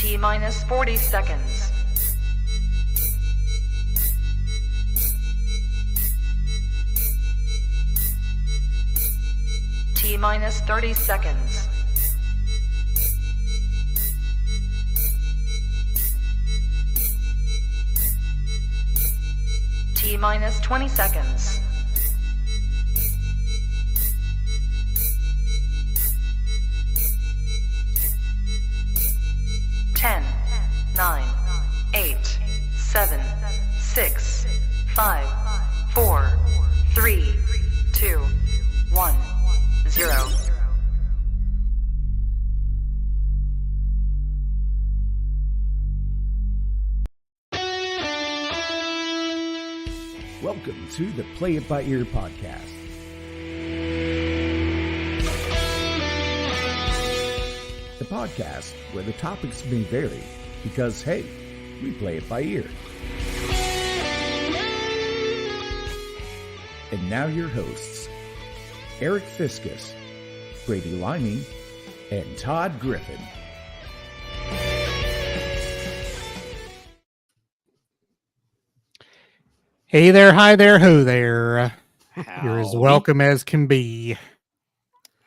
T minus 40 seconds. T minus 30 seconds. T minus 20 seconds. Ten, 9, 8, 7, 6, 5, 4, 3, 2, 1, 0. Welcome to the Play It By Ear podcast. The podcast where the topics may vary because, hey, we play it by ear. And now your hosts, Aric Fiscus, Brady Limey, and Todd Griffin. Hey there, hi there, ho there. Howdy. You're as welcome as can be.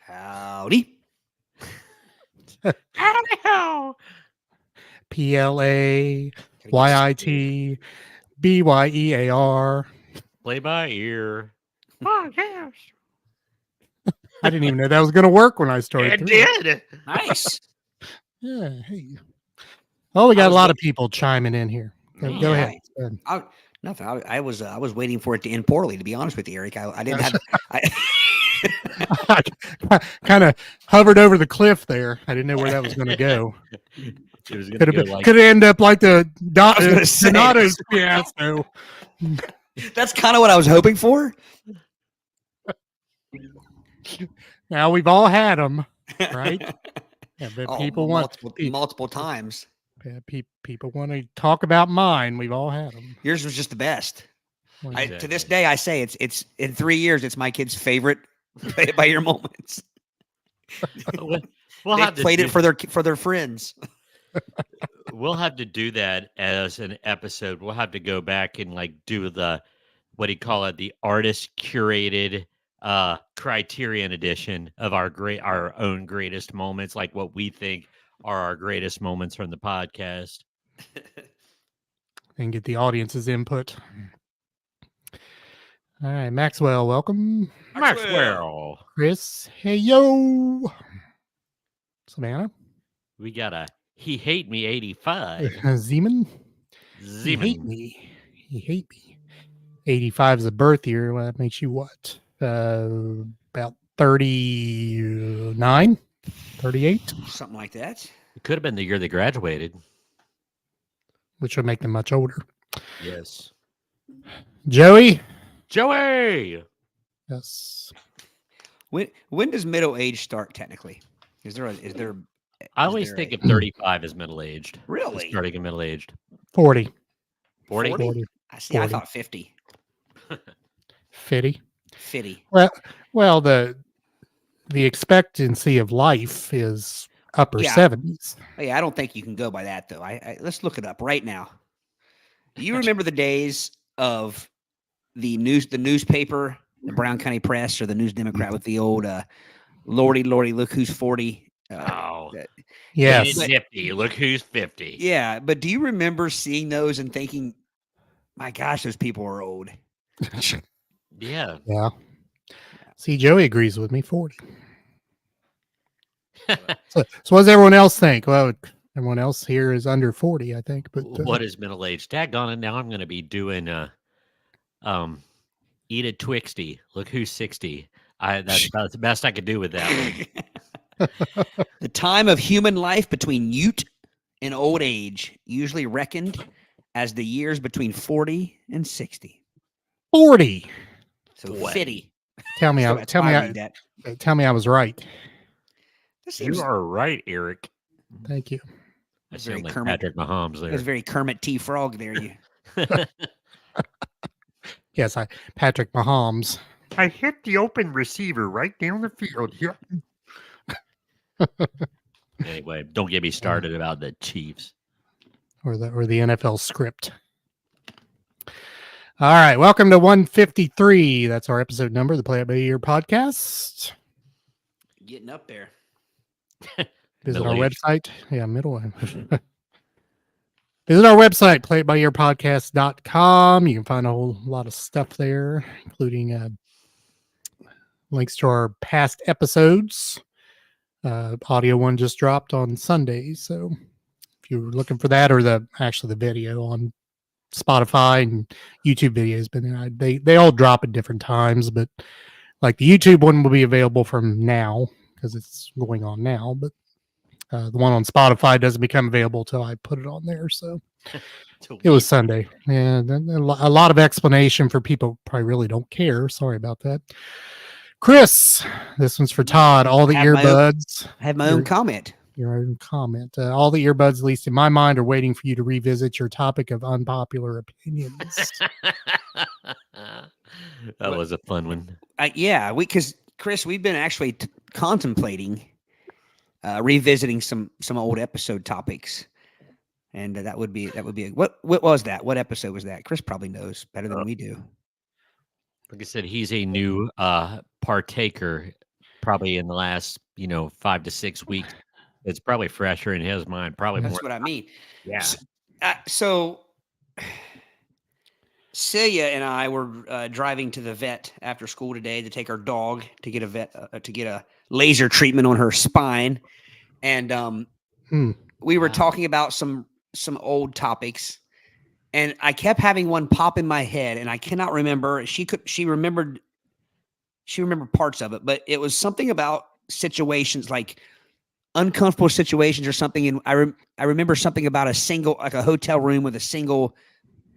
Howdy. Howdy ho. PLAYIT BYEAR. Play by ear. Oh, yes. I didn't even know that was going to work when I started. It did. Nice. Yeah. Hey. Oh, we got a lot of people chiming in here. Go ahead. Nothing. I was waiting for it to end poorly. To be honest with you, Aric, I didn't have. I kind of hovered over the cliff there. I didn't know where that was going to go. Could end up like the Donato's fiasco. That's kind of what I was hoping for. Now we've all had them, right? Yeah, but people want multiple times. Yeah, people want to talk about mine. We've all had them. Yours was just the best. Well, To this day, I say it's in 3 years. It's my kid's favorite Play It By Ear moments. We'll They have to played it for their friends. We'll have to do that as an episode. We'll have to go back and do the what do you call it? The artist curated Criterion edition of our own greatest moments, like what we think are our greatest moments from the podcast. And get the audience's input. All right, Maxwell, welcome. Maxwell. Chris, hey yo. Savannah. We got a He Hate Me 85. Zeman. He hate me. He hate me. 85 is a birth year. Well, that makes you what? About 39? 38? Something like that. It could have been the year they graduated. Which would make them much older. Yes. Joey? Joey! Yes. When does middle age start technically? Is there? I always think of 35 as middle-aged. Really? Starting in middle-aged. 40. 40? 40. I see. I 40. thought 50. 50. 50. Well, the expectancy of life is upper 70s. Yeah, I don't think you can go by that though. Let's look it up right now. Do you remember the days of the newspaper, the Brown County Press, or the News Democrat with the old Lordy, look who's 40? Yes. 50. Look who's 50. Yeah, but do you remember seeing those and thinking, my gosh, those people are old? Yeah. Yeah. See, Joey agrees with me, 40. So what does everyone else think? Well, everyone else here is under 40, I think. But what is middle age? Daggone it! Now I'm going to be doing Eat a Twixty. Look who's 60. That's about the best I could do with that one. The time of human life between youth and old age, usually reckoned as the years between 40 and 60. 40. So 50. Tell me, So tell me I was right. You are right, Aric. Thank you. I sound like Patrick Mahomes there. That's very Kermit T. Frog there. You. Yes, Patrick Mahomes. I hit the open receiver right down the field here. Anyway, Anyway, don't get me started about the Chiefs or the NFL script. All right, welcome to 153. That's our episode number, the Play It By Ear podcast. Getting up there. Visit our website. Yeah, middle. Visit our website, playitbyearpodcast.com. You can find a whole lot of stuff there, including links to our past episodes. Audio one just dropped on Sunday, so if you're looking for that, or the video on Spotify and YouTube videos, but they all drop at different times. But like the YouTube one will be available from now because it's going on now, but the one on Spotify doesn't become available till I put it on there. So it was Sunday. Yeah, a lot of explanation for people who probably really don't care. Sorry about that. Chris, this one's for Todd. All the earbuds. I have my own comment. Your own comment. All the earbuds, at least in my mind, are waiting for you to revisit your topic of unpopular opinions. That was a fun one. Because Chris, we've been actually contemplating revisiting some old episode topics, and that would be what was that? What episode was that? Chris probably knows better than we do. Like I said, he's a new partaker, probably in the last 5 to 6 weeks. It's probably fresher in his mind. Probably That's more. what I mean. Yeah. So Celia and I were driving to the vet after school today to take our dog to get a laser treatment on her spine, and we were talking about some old topics. And I kept having one pop in my head, and I cannot remember. She remembered parts of it, but it was something about situations, like uncomfortable situations or something. And I remember something about a hotel room with a single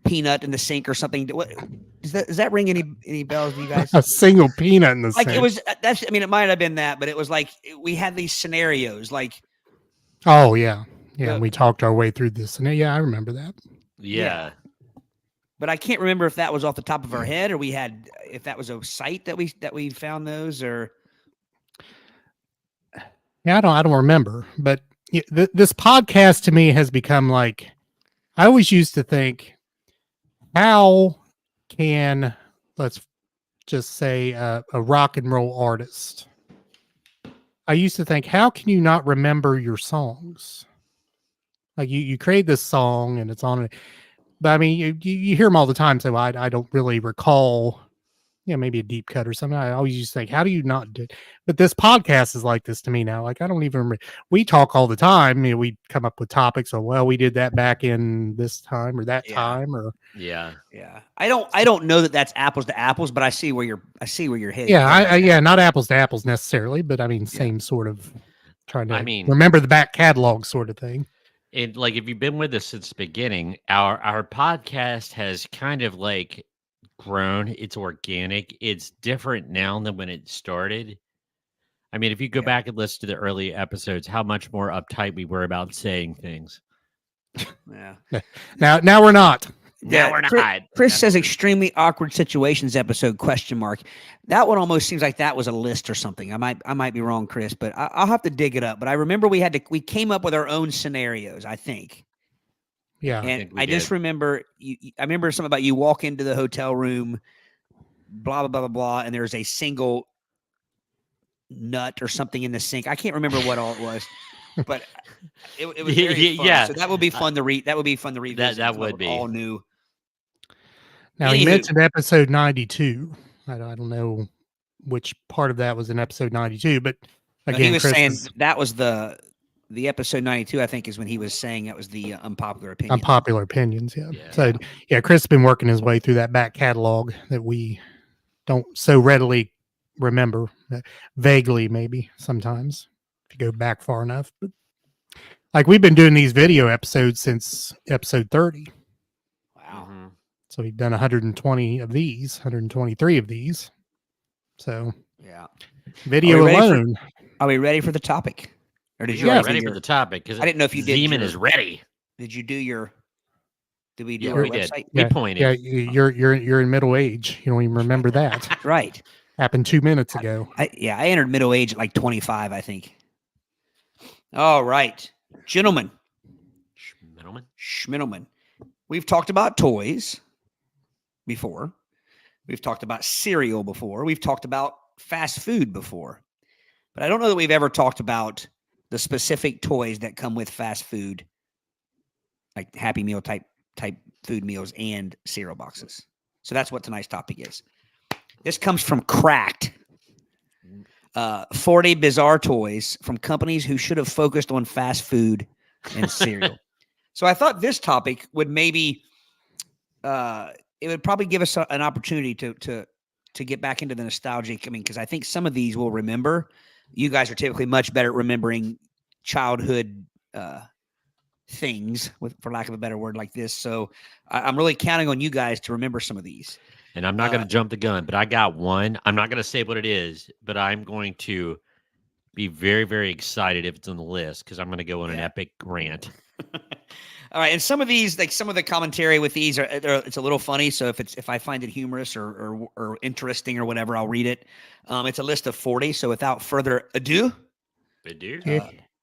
peanut in the sink or something. What does that ring any bells to you guys? A single peanut in the sink. It was. It might have been that, but it was like we had these scenarios. Like, oh yeah, and we talked our way through this, and yeah, I remember that. Yeah. But I can't remember if that was off the top of our head, or if that was a site that we found those, or. Yeah, I don't remember, but this podcast to me has become like, I always used to think, how can, let's just say a rock and roll artist, I used to think, how can you not remember your songs? Like you create this song and it's on it, but I mean, you hear them all the time. So I don't really recall, maybe a deep cut or something. I always used to think, how do you not do it? But this podcast is like this to me now. Like, I don't even remember. We talk all the time. We come up with topics. So, well, we did that back in this time or that time, or yeah. I don't know that that's apples to apples, but I see where you're hitting. Yeah, not apples to apples necessarily, but I mean, same sort of trying to remember the back catalog sort of thing. And like, if you've been with us since the beginning, our podcast has kind of like grown. It's organic. It's different now than when it started. I mean, if you go back and listen to the early episodes, how much more uptight we were about saying things. Yeah. Now we're not. Now we're not. Chris says extremely awkward situations episode ? That one almost seems like that was a list or something. I might be wrong, Chris, but I'll have to dig it up. But I remember we came up with our own scenarios, I think. Yeah. And I just remember I remember something about you walk into the hotel room, blah, blah, blah, blah, blah, and there's a single nut or something in the sink. I can't remember what all it was, but it was very fun. Yeah. So that would be fun to read. That would be fun to read. That would be all new. Now, he mentioned episode 92. I don't know which part of that was in episode 92, but again, he was saying that was the episode 92, I think, is when he was saying that was the unpopular opinion. Unpopular opinions, yeah. So, Chris has been working his way through that back catalog that we don't so readily remember, vaguely maybe sometimes, if you go back far enough. But like, we've been doing these video episodes since episode 30. Wow. Mm-hmm. So we've done 120 of these, 123 of these. So, video alone. Are we ready for the topic? Or did you ready for the topic? Because I didn't know if you did. Zeman is ready. Did you do your? Did we do our website? We pointed. Yeah, you're in middle age. You don't even remember that. Right. Happened 2 minutes ago. I entered middle age at like 25, I think. All right. Gentlemen, Schmiddleman. We've talked about toys before. We've talked about cereal before. We've talked about fast food before. But I don't know that we've ever talked about the specific toys that come with fast food, like Happy Meal type food meals and cereal boxes. So that's what tonight's topic is. This comes from Cracked. 40 bizarre toys from companies who should have focused on fast food and cereal. So I thought this topic would maybe it would probably give us an opportunity to get back into the nostalgic. I mean, because I think some of these we'll remember. You guys are typically much better at remembering childhood things, for lack of a better word like this. So I'm really counting on you guys to remember some of these. And I'm not going to jump the gun, but I got one. I'm not going to say what it is, but I'm going to be very, very excited if it's on the list because I'm going to go on an epic rant. All right, and some of these, like some of the commentary with these, it's a little funny. So if I find it humorous or interesting or whatever, I'll read it. It's a list of 40. So without further ado,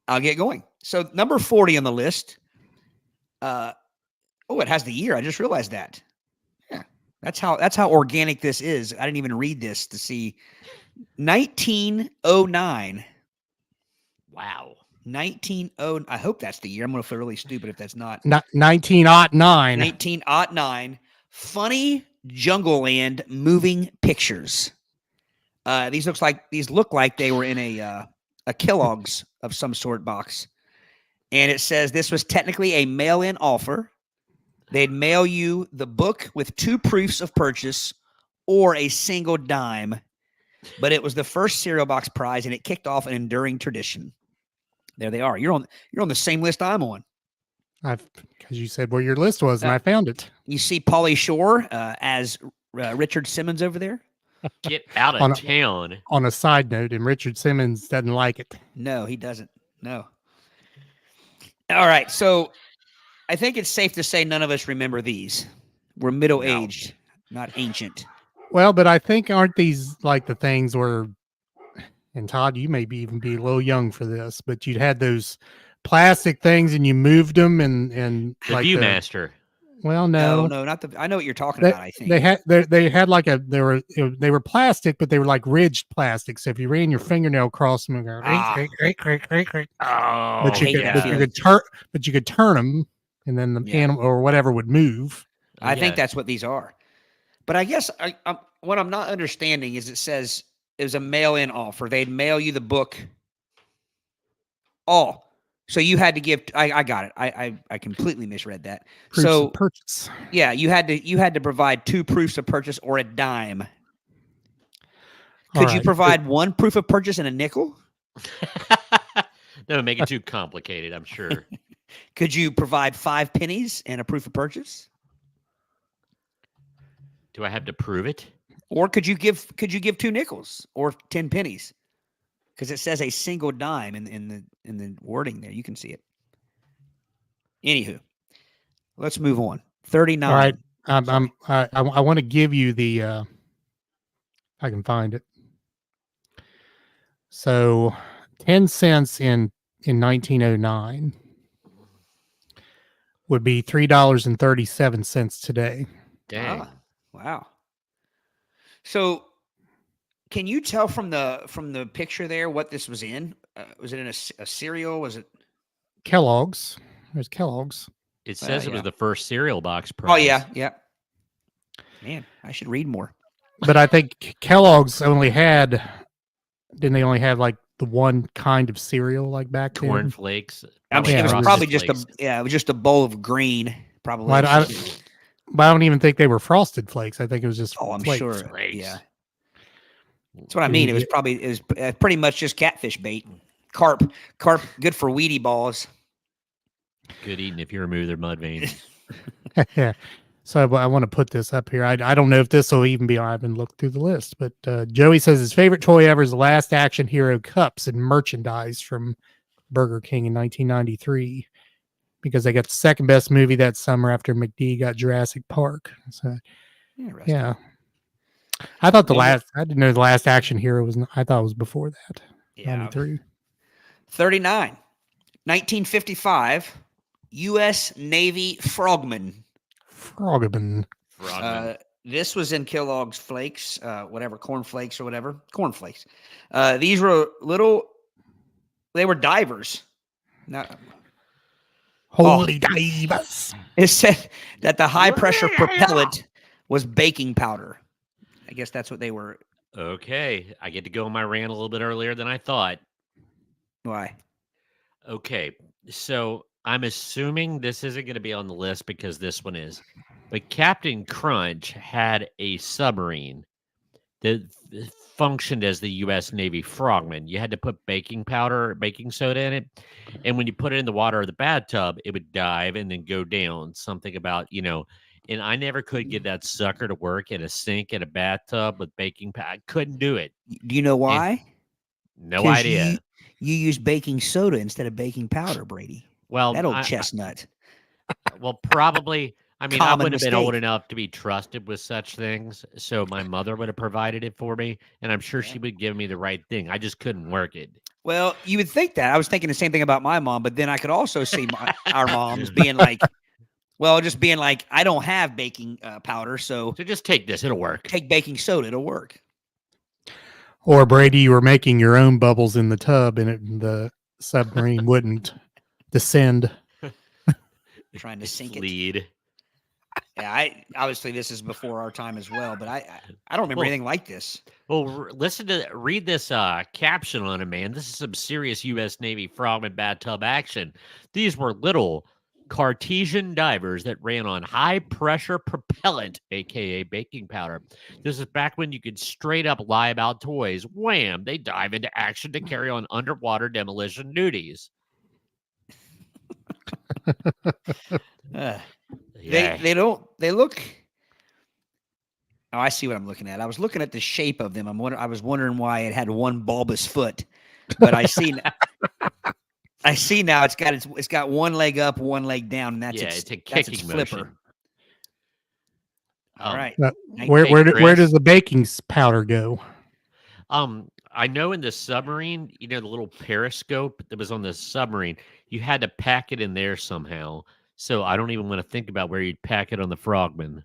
I'll get going. So number 40 on the list. It has the year. I just realized that. Yeah, that's how organic this is. I didn't even read this to see 1909. Wow. 1909. I hope that's the year. I'm going to feel really stupid if that's not. 1909. 1909. Funny Jungle Land moving pictures. These look like they were in a Kellogg's of some sort box. And it says this was technically a mail-in offer. They'd mail you the book with 2 proofs of purchase or a single dime. But it was the first cereal box prize, and it kicked off an enduring tradition. There they are. You're on the same list I'm on. Because you said where your list was, and I found it. You see Pauly Shore as Richard Simmons over there? Get out of town. On a side note, and Richard Simmons doesn't like it. No, he doesn't. No. All right. So I think it's safe to say none of us remember these. We're middle-aged, not ancient. Well, but I think aren't these like the things where, and Todd, you may even be a little young for this, but you'd had those plastic things and you moved them and the like Viewmaster. Well, no, not the. I know what you're talking about. I think they had like they were plastic, but they were like ridged plastic. So if you ran your fingernail across them, but you could turn them, and then the animal or whatever would move. I think that's what these are. But I guess what I'm not understanding is it says it was a mail-in offer. They'd mail you the book. Oh, so you had to give. I got it. I completely misread that. Proofs of purchase. Yeah, you had to provide 2 proofs of purchase or a dime. Could you provide 1 proof of purchase and a nickel? That would make it too complicated, I'm sure. Could you provide 5 pennies and a proof of purchase? Do I have to prove it? Or could you give 2 nickels or 10 pennies? Because it says a single dime in the wording there. You can see it. Anywho, let's move on. 39. All right. I want to give you the I can find it. So 10 cents in 1909 would be $3.37 today. Dang. Wow. So can you tell from the picture there what this was in? Was it in a cereal? Was it Kellogg's? There's Kellogg's. It says it was the first cereal box prize. Oh, yeah. Man, I should read more. But I think Kellogg's didn't they only have like the one kind of cereal like back then? Corn flakes. It was probably it was just a bowl of green, probably. But I don't even think they were Frosted Flakes. I think it was just I'm flakes. sure. Yeah. That's what I mean. It was pretty much just catfish bait. Carp, good for Wheatie balls. Good eating if you remove their mud veins. Yeah. So I want to put this up here. I don't know if this will even be on. I haven't looked through the list, but Joey says his favorite toy ever is the Last Action Hero cups and merchandise from Burger King in 1993 because they got the second best movie that summer after McD got Jurassic Park. So yeah. I thought I didn't know the Last Action Hero was. I thought it was before that. Yeah. 93. 39. 1955, U.S. Navy Frogman. Frogman. This was in Kellogg's Flakes, whatever, corn flakes or whatever. Corn flakes. These were they were divers. Now, Holy divers. it said that the high pressure propellant was baking powder. I guess that's what they were. Okay. I get to go on my rant a little bit earlier than I thought. Why? Okay. So I'm assuming this isn't going to be on the list because this one is. But Captain Crunch had a submarine that functioned as the U.S. Navy Frogman. You had to put baking powder or baking soda in it. And when you put it in the water of the bathtub, it would dive and then go down. Something about, and I never could get that sucker to work in a sink in a bathtub with baking powder. I couldn't do it. Do you know why? No idea. You use baking soda instead of baking powder, Brady. Well, that old chestnut. Well, probably. I mean, I wouldn't have been old mistake. enough to be trusted with such things, so my mother would have provided it for me, and I'm sure she would give me the right thing. I just couldn't work it. Well, you would think that. I was thinking the same thing about my mom, but then I could also see our moms being like, I don't have baking powder, so just take this. It'll work. Take baking soda. It'll work. Or Brady, you were making your own bubbles in the tub, and the submarine wouldn't descend. Trying to sink it. Yeah, obviously this is before our time as well, but I don't remember anything like this. Well, read this caption on it, man. This is some serious U.S. Navy Frogman bathtub action. These were little Cartesian divers that ran on high pressure propellant, aka baking powder. This is back when you could straight up lie about toys. Wham! They dive into action to carry on underwater demolition duties. They look. Oh, I see what I'm looking at. I was looking at the shape of them. I was wondering why it had one bulbous foot, but I see. I see now. It's got one leg up, one leg down, and that's it's a kicking flipper. motion. All right. Where does the baking powder go? I know in the submarine, the little periscope that was on the submarine, you had to pack it in there somehow. So I don't even want to think about where you'd pack it on the Frogman.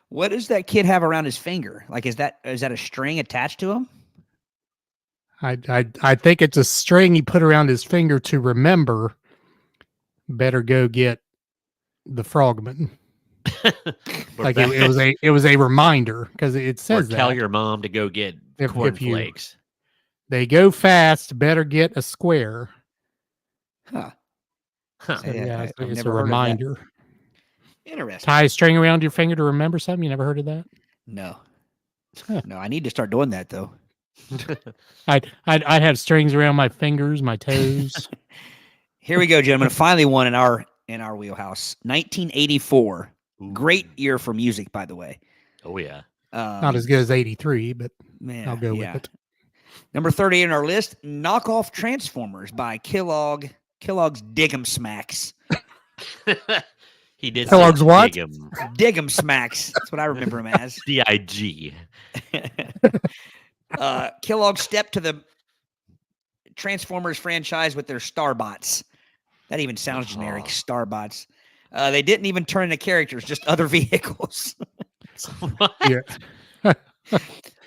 What does that kid have around his finger? Like, is that a string attached to him? I think it's a string he put around his finger to remember. Better go get the Frogman. Like it was a reminder because it says that. Tell your mom to go get cornflakes. They go fast. Better get a square. Huh. So, it's a reminder. Interesting. Tie a string around your finger to remember something. You never heard of that? No. No, I need to start doing that though. I'd have strings around my fingers, my toes. Here we go, gentlemen. Finally, one in our wheelhouse. 1984. Ooh. Great year for music, by the way. Oh yeah. Not as good as 83, but I'll go with it. Number 30 in our list: Knockoff Transformers by Kellogg's Dig 'em Smacks. He did Kellogg's what? Dig 'em Smacks. That's what I remember him as. DIG. Kellogg stepped to the Transformers franchise with their Starbots. That even sounds generic. Starbots. They didn't even turn into characters, just other vehicles. Yeah.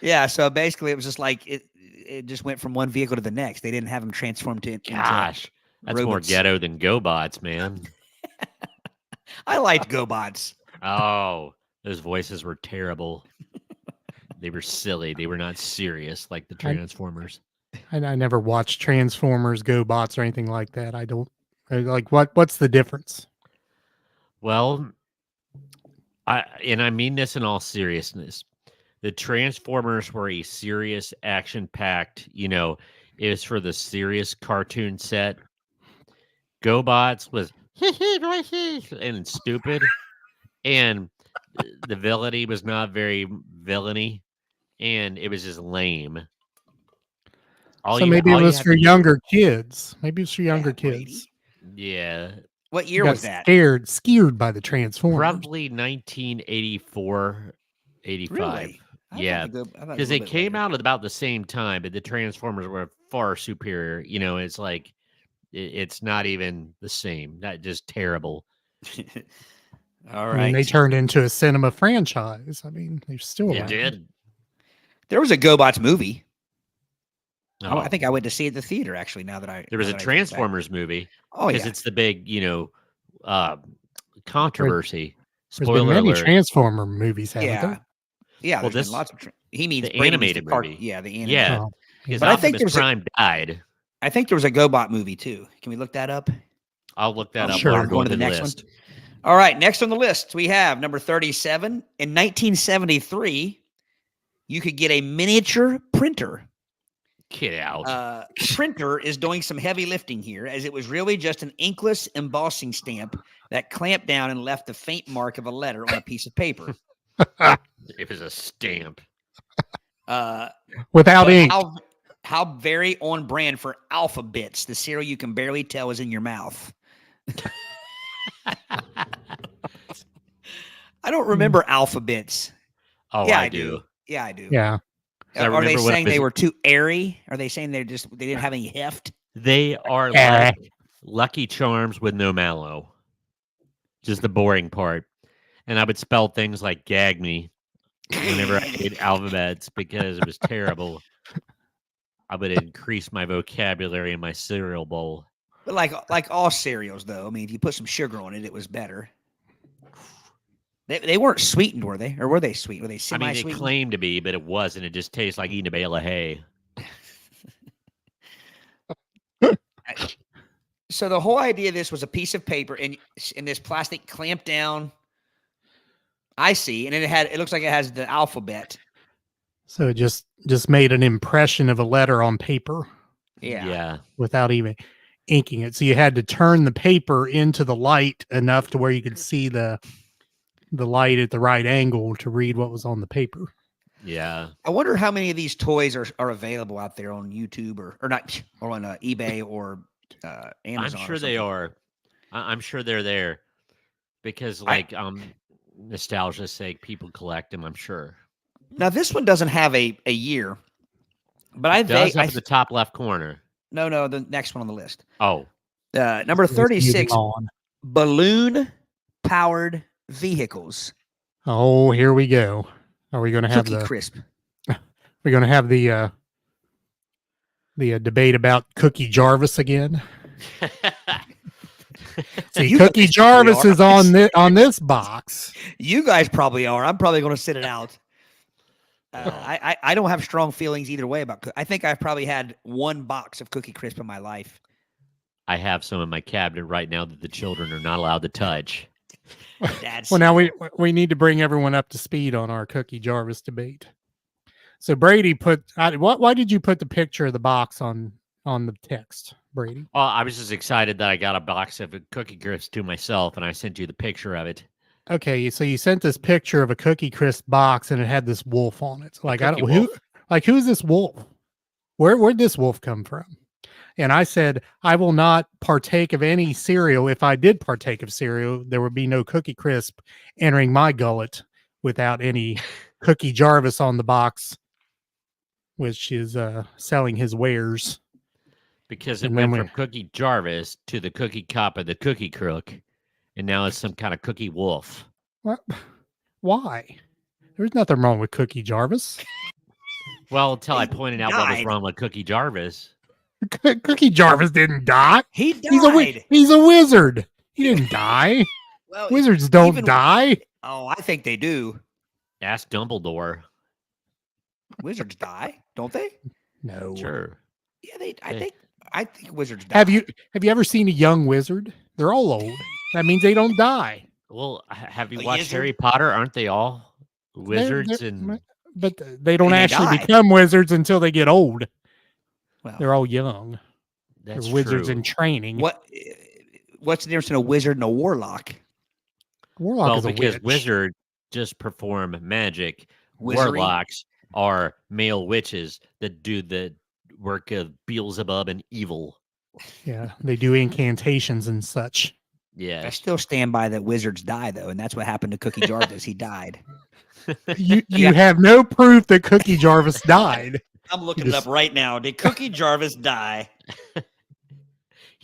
Yeah. So basically, it was just like it just went from one vehicle to the next. They didn't have them transformed into Gosh, that's robots. More ghetto than GoBots, man. I liked GoBots. Oh, those voices were terrible. They were silly. They were not serious like the Transformers. I never watched Transformers, GoBots, or anything like that. I don't like what's the difference? Well, I mean this in all seriousness. The Transformers were a serious, action-packed, it was for the serious cartoon set. GoBots was and stupid, and the villainy was not very villainy, and it was just lame. Maybe it was for younger kids. Maybe it's for younger kids. Yeah. What year was that? Scared by the Transformers. Probably 1984, 85. Really? Yeah, because they came out at about the same time, but the Transformers were far superior. It's like it's not even the same. That just terrible. All I right. mean, they turned into a cinema franchise. I mean, they're still It around. did. There was a GoBots movie. Oh, I think I went to see it at the theater. Actually, now that there was now a that I think back. Transformers movie. Oh Because yeah. it's the big, controversy. There's been Spoiler many alert. Transformer movies, haven't Yeah. there? Yeah, Well, there's been lots of. He means the Brady means animated the movie. Yeah, the animated. Yeah. Oh, Because But I think Optimus there was Prime died. I think there was a GoBot movie too. Can we look that up? I'll look that Oh, up sure. while I'm we're going going to the to the next one. list. All right, next on the list we have number 37. In 1973, you could get a miniature printer. Get out. Printer is doing some heavy lifting here, as it was really just an inkless embossing stamp that clamped down and left the faint mark of a letter on a piece of paper. It was a stamp. Without But ink. how very on brand for Alphabets, the cereal you can barely tell is in your mouth. I don't remember Alphabets. Oh, Yeah, I do. Yeah, I do. Yeah. I Are they remember when I saying they was- were too airy? Are they saying they didn't have any heft? They are like Lucky Charms with no mallow. Just the boring part. And I would spell things like gag me whenever I ate alphabets because it was terrible. I would increase my vocabulary in my cereal bowl. But like all cereals, though. I mean, if you put some sugar on it, it was better. They weren't sweetened, were they? Or were they sweet? Were they I mean, semi-sweetened? it claimed to be, but it wasn't. It just tastes like eating a bale of hay. So the whole idea of this was a piece of paper and this plastic clamped down. I see, and it looks like it has the alphabet. So it just made an impression of a letter on paper Yeah. without even inking it. So you had to turn the paper into the light enough to where you could see the light at the right angle to read what was on the paper. Yeah. I wonder how many of these toys are available out there on YouTube or not, or on eBay or Amazon. I'm sure they are. I'm sure they're there because, like, nostalgia's sake, people collect them. I'm sure. Now this one doesn't have a year, but It does up in the top left corner. No, the next one on the list. Oh, Number 36, On. balloon powered vehicles. Oh, here we go. Are we going to have Cookie Crisp. we're going to have the debate about Cookie Jarvis again? See, You Cookie guys Jarvis are. is on this box. You guys probably are. I'm probably going to sit it out. I don't have strong feelings either way about. I think I've probably had one box of Cookie Crisp in my life. I have some in my cabinet right now that the children are not allowed to touch. That's Well, now we need to bring everyone up to speed on our Cookie Jarvis debate. So Brady why did you put the picture of the box on the text, Brady? Well, I was just excited that I got a box of Cookie Crisp to myself, and I sent you the picture of it. Okay, so you sent this picture of a Cookie Crisp box and it had this wolf on it. So like Cookie wolf. who's this wolf? Where'd this wolf come from? And I said, I will not partake of any cereal. If I did partake of cereal, there would be no Cookie Crisp entering my gullet without any Cookie Jarvis on the box, which is selling his wares. Because it And went then from Cookie Jarvis to the Cookie Cop of the Cookie Crook, and now it's some kind of Cookie Wolf. What? Why? There's nothing wrong with Cookie Jarvis. Well, until I pointed out what was died. wrong with Cookie Jarvis. Cookie Jarvis didn't die. he died. He's a wizard. He didn't die. Well, Wizards don't even- die. Oh, I think they do. Ask Dumbledore. Wizards die, don't they? No. Sure. Yeah, they. Yeah. I think wizards die. Have you ever seen a young wizard? They're all old. That means they don't die. Well, have you A watched wizard? Harry Potter? Aren't they all wizards? But they don't And they actually die. become wizards until they get old. Well, They're all young. That's They're wizards true. in training. what's the difference in a wizard and a warlock? Warlock Well, is a because witch. wizards just perform magic. Wizardry? Warlocks are male witches that do the work of Beelzebub and evil. Yeah, they do incantations and such. I Yeah. still stand by that wizards die though, and that's what happened to Cookie Jarvis. He died. You have no proof that Cookie Jarvis died. I'm looking You it up right now. Did Cookie Jarvis die?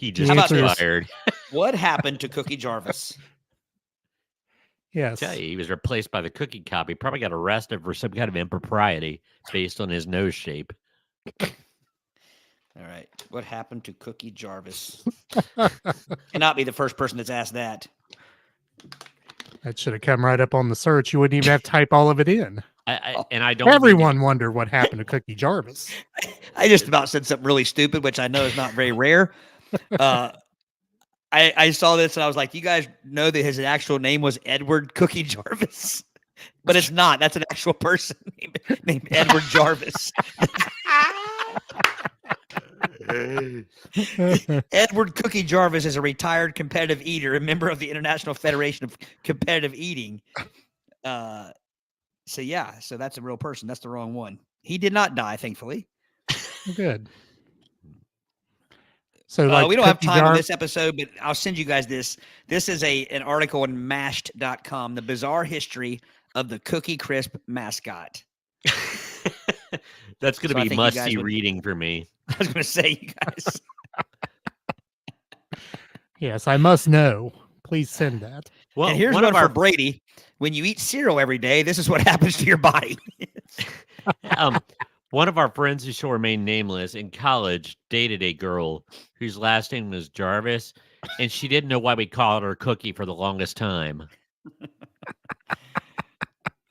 He just How about gets this? fired. What happened to Cookie Jarvis? Yes. Tell you, he was replaced by the cookie cop. He probably got arrested for some kind of impropriety based on his nose shape. All right. What happened to Cookie Jarvis? Cannot be the first person that's asked that. That should have come right up on the search. You wouldn't even have to type all of it in. I don't. Everyone wondered what happened to Cookie Jarvis. I just about said something really stupid, which I know is not very rare. I saw this and I was like, you guys know that his actual name was Edward Cookie Jarvis? But it's not. That's an actual person named Edward Jarvis. Edward Cookie Jarvis is a retired competitive eater, a member of the International Federation of Competitive Eating. So that's a real person. That's the wrong one. He did not die, thankfully. Good. So we don't have time on this episode, but I'll send you guys this. This is an article on mashed.com, the bizarre history of the Cookie Crisp mascot. That's going to be must-see reading for me. I was going to say, you guys. Yes, I must know. Please send that. Well, and here's one for Brady. When you eat cereal every day, this is what happens to your body. One of our friends who shall remain nameless in college dated a girl whose last name was Jarvis, and she didn't know why we called her Cookie for the longest time.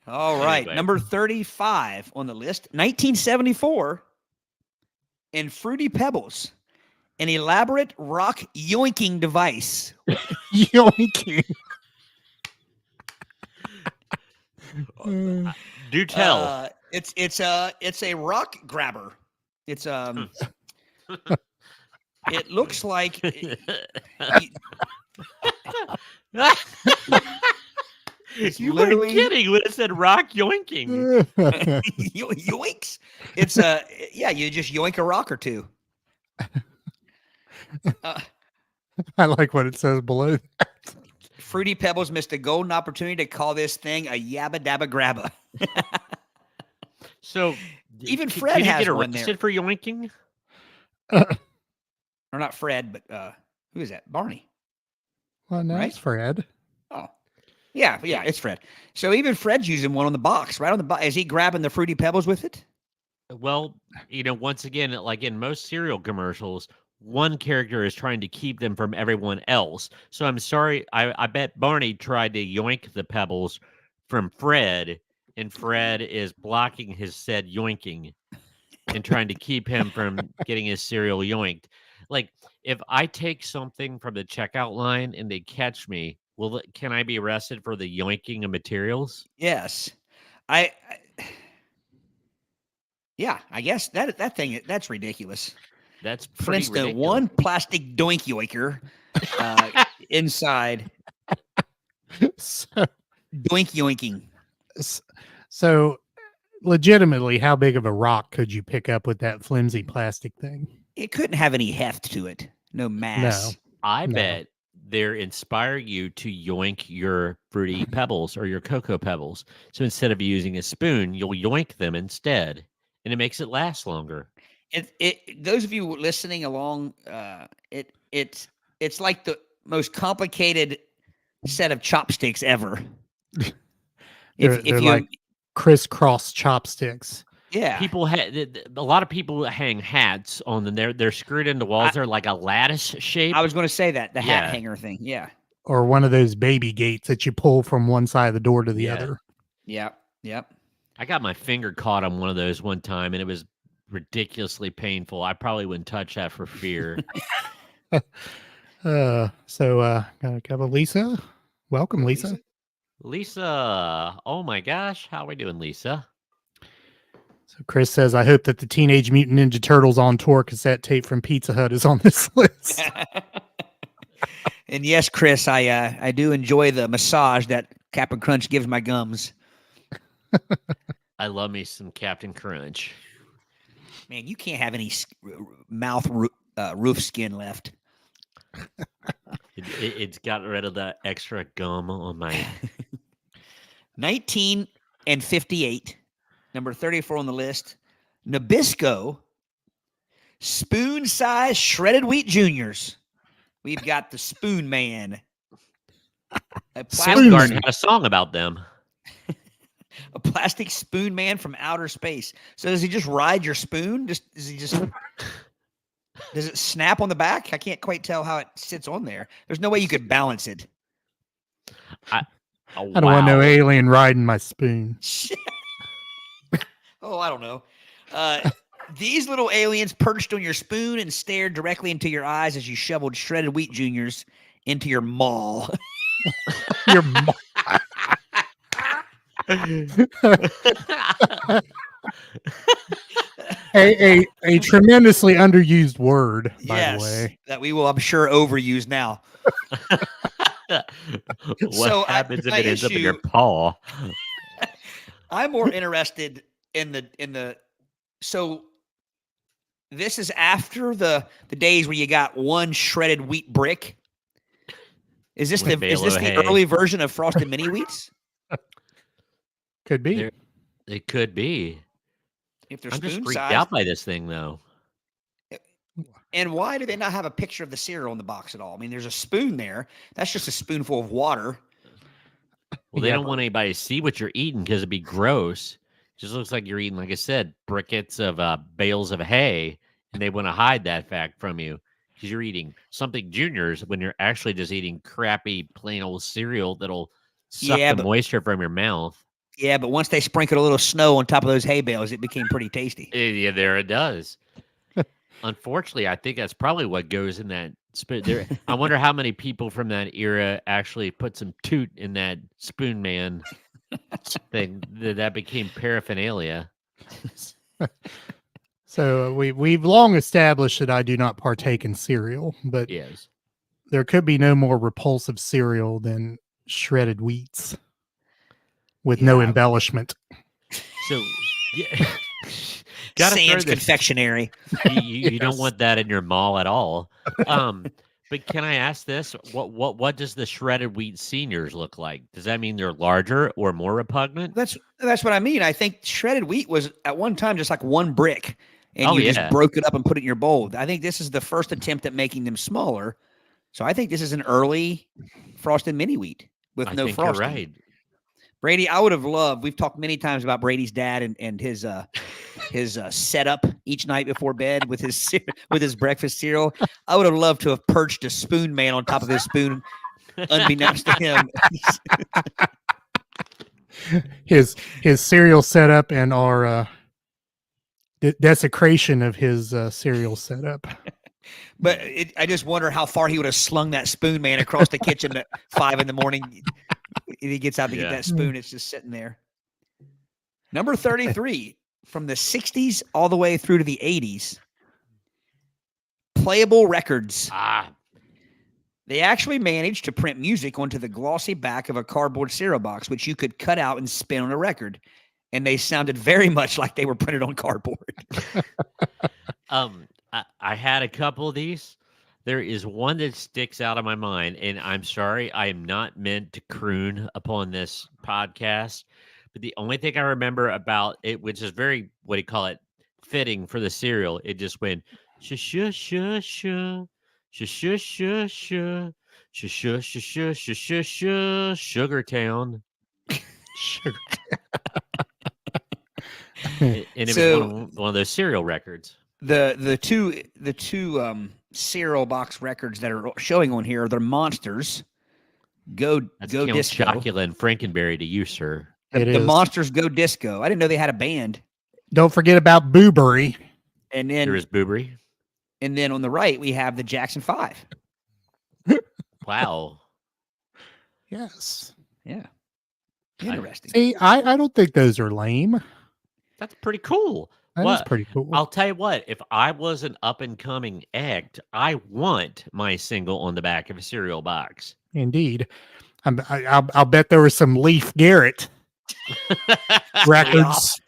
All right. Anyway. Number 35 on the list, 1974, in Fruity Pebbles, an elaborate rock yoinking device. Yoinking. Do tell. It's a rock grabber. It's it looks like you were kidding when it said rock yoinking. Yoinks. It's you just yoink a rock or two. I like what it says below that. Fruity Pebbles missed a golden opportunity to call this thing a yabba dabba grabba. So even Fred has one there. For yoinking? Or not Fred, but who is that? Barney. Well, no, it's Fred. Oh, yeah, it's Fred. So even Fred's using one on the box, right on the box. Is he grabbing the Fruity Pebbles with it? Well, once again, like in most cereal commercials, one character is trying to keep them from everyone else. So I'm sorry. I bet Barney tried to yoink the pebbles from Fred, and Fred is blocking his said yoinking and trying to keep him from getting his cereal yoinked. Like, if I take something from the checkout line and they catch me, can I be arrested for the yoinking of materials? Yes. I guess that thing, that's ridiculous. That's pretty ridiculous. One plastic doink yoinker inside. So, doink yoinking. So, legitimately, how big of a rock could you pick up with that flimsy plastic thing? It couldn't have any heft to it. No mass. No. I bet they're inspiring you to yoink your Fruity Pebbles or your Cocoa Pebbles. So instead of using a spoon, you'll yoink them instead, and it makes it last longer. Those of you listening along, it's like the most complicated set of chopsticks ever. They're like crisscross chopsticks. Yeah, a lot of people hang hats on them. They're screwed into walls. They're like a lattice shape. I was going to say that the hat hanger thing. Yeah, or one of those baby gates that you pull from one side of the door to the other. Yep. I got my finger caught on one of those one time, and it was ridiculously painful. I probably wouldn't touch that for fear. Got a couple. Lisa, welcome, Lisa. Lisa, oh my gosh, how are we doing, Lisa? So Chris says, I hope that the Teenage Mutant Ninja Turtles on tour cassette tape from Pizza Hut is on this list. And yes, Chris, I do enjoy the massage that Captain Crunch gives my gums. I love me some Captain Crunch. Man, you can't have any mouth roof skin left. It's got rid of that extra gum on my 1958, number 34 on the list. Nabisco spoon-sized shredded wheat juniors. We've got the Spoon Man. Soundgarden had a song about them. A plastic spoon man from outer space. So does he just ride your spoon? Does it snap on the back? I can't quite tell how it sits on there. There's no way you could balance it. I don't want no alien riding my spoon. Oh, I don't know. These little aliens perched on your spoon and stared directly into your eyes as you shoveled shredded wheat juniors into your maw. Your maw. a tremendously underused word, by the way. That we will, I'm sure, overuse now. What happens if it ends up in your paw? I'm more interested in the. So this is after the days where you got one shredded wheat brick. Is this the early version of Frosted Mini Wheats? Could be. It could be. If they're I'm just spoon freaked sized. out by this thing, though. And why do they not have a picture of the cereal in the box at all? I mean, there's a spoon there. That's just a spoonful of water. Well, they don't want anybody to see what you're eating because it'd be gross. It just looks like you're eating, like I said, briquettes of bales of hay, and they want to hide that fact from you because you're eating something juniors when you're actually just eating crappy, plain old cereal that'll suck the moisture from your mouth. Yeah, but once they sprinkled a little snow on top of those hay bales, it became pretty tasty. Yeah, there it does. Unfortunately, I think that's probably what goes in that spoon. I wonder how many people from that era actually put some toot in that Spoon Man thing that became paraphernalia. So we've long established that I do not partake in cereal, but yes, there could be no more repulsive cereal than shredded wheats with no embellishment. So, yeah. Sam's confectionery. You don't want that in your maw at all. But can I ask this? What does the shredded wheat seniors look like? Does that mean they're larger or more repugnant? That's what I mean. I think shredded wheat was at one time just like one brick, and you just broke it up and put it in your bowl. I think this is the first attempt at making them smaller. So I think this is an early Frosted Mini Wheat with no frosting. You're right. Brady, I would have loved. We've talked many times about Brady's dad and his setup each night before bed with his breakfast cereal. I would have loved to have perched a spoon man on top of his spoon, unbeknownst to him. his cereal setup and our desecration of his cereal setup. But I just wonder how far he would have slung that spoon man across the kitchen at 5 a.m. He gets out to get that spoon. It's just sitting there. Number 33, from the 60s all the way through to the 80s. Playable records. They actually managed to print music onto the glossy back of a cardboard cereal box, which you could cut out and spin on a record. And they sounded very much like they were printed on cardboard. I had a couple of these. There is one that sticks out of my mind, and I'm sorry, I am not meant to croon upon this podcast, but the only thing I remember about it, which is very, what do you call it, fitting for the cereal, it just went, sh-sh-sh-sh, sh-sh-sh-sh, sh-sh-sh-sh-sh-sh, Sugartown. And it was one of those cereal records. The two cereal box records that are showing on here are the Monsters Go Disco. Chocula and Frankenberry to you, sir. The Monsters Go Disco. I didn't know they had a band. Don't forget about Boobery. And then there is Boobery. And then on the right we have the Jackson 5. Wow. Yes. Yeah. Interesting. See, I don't think those are lame. That's pretty cool. That's pretty cool. I'll tell you what, if I was an up-and-coming act, I want my single on the back of a cereal box. Indeed. I'll bet there was some Leaf Garrett records.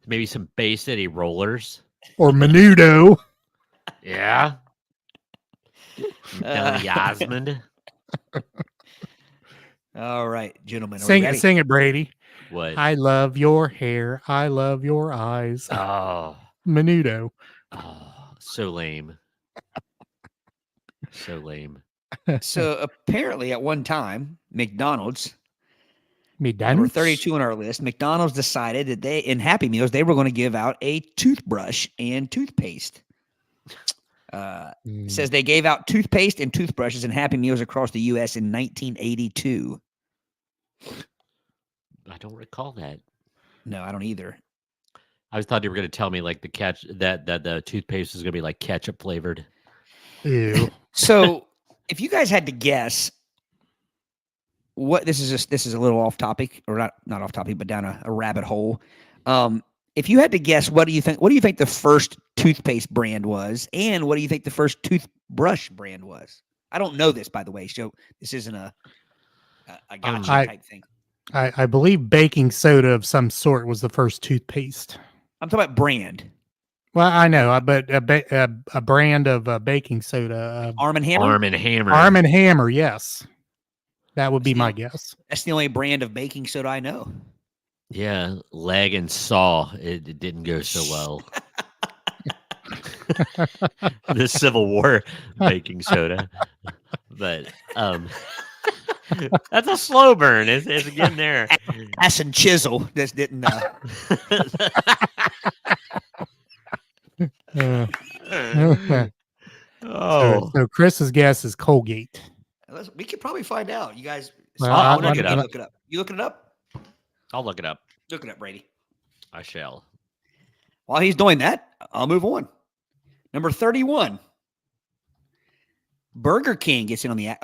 Maybe some Bay City Rollers. Or Menudo. Yeah. Billy Osmond. All right, gentlemen. Sing it, Brady. What? I love your hair. I love your eyes. Oh. Menudo. Oh, so lame. So lame. So apparently, at one time, McDonald's, number McDonald's. 32 on our list, McDonald's decided that they, in Happy Meals, they were going to give out a toothbrush and toothpaste. Says they gave out toothpaste and toothbrushes in Happy Meals across the U.S. in 1982. I don't recall that. No, I don't either. I thought you were going to tell me like that the toothpaste was going to be like ketchup flavored. Ew. So, if you guys had to guess, what this is a little off topic, or not off topic, but down a rabbit hole. If you had to guess, what do you think the first toothpaste brand was, and what do you think the first toothbrush brand was? I don't know this, by the way, so this isn't a gotcha type thing. I believe baking soda of some sort was the first toothpaste. I'm talking about brand. Well, I know, but a brand of baking soda. Arm & Hammer? Arm & Hammer. Arm & Hammer, yes. That would be my guess. That's the only brand of baking soda I know. Yeah, Leg and Saw. It didn't go so well. The Civil War baking soda. But that's a slow burn. It's getting there. Ass and Chisel. This didn't. So Chris's guess is Colgate. We could probably find out. You guys, Well, I'll look it up. Look it up. You looking it up? I'll look it up. Look it up, Brady. I shall. While he's doing that, I'll move on. Number 31. Burger King gets in on the.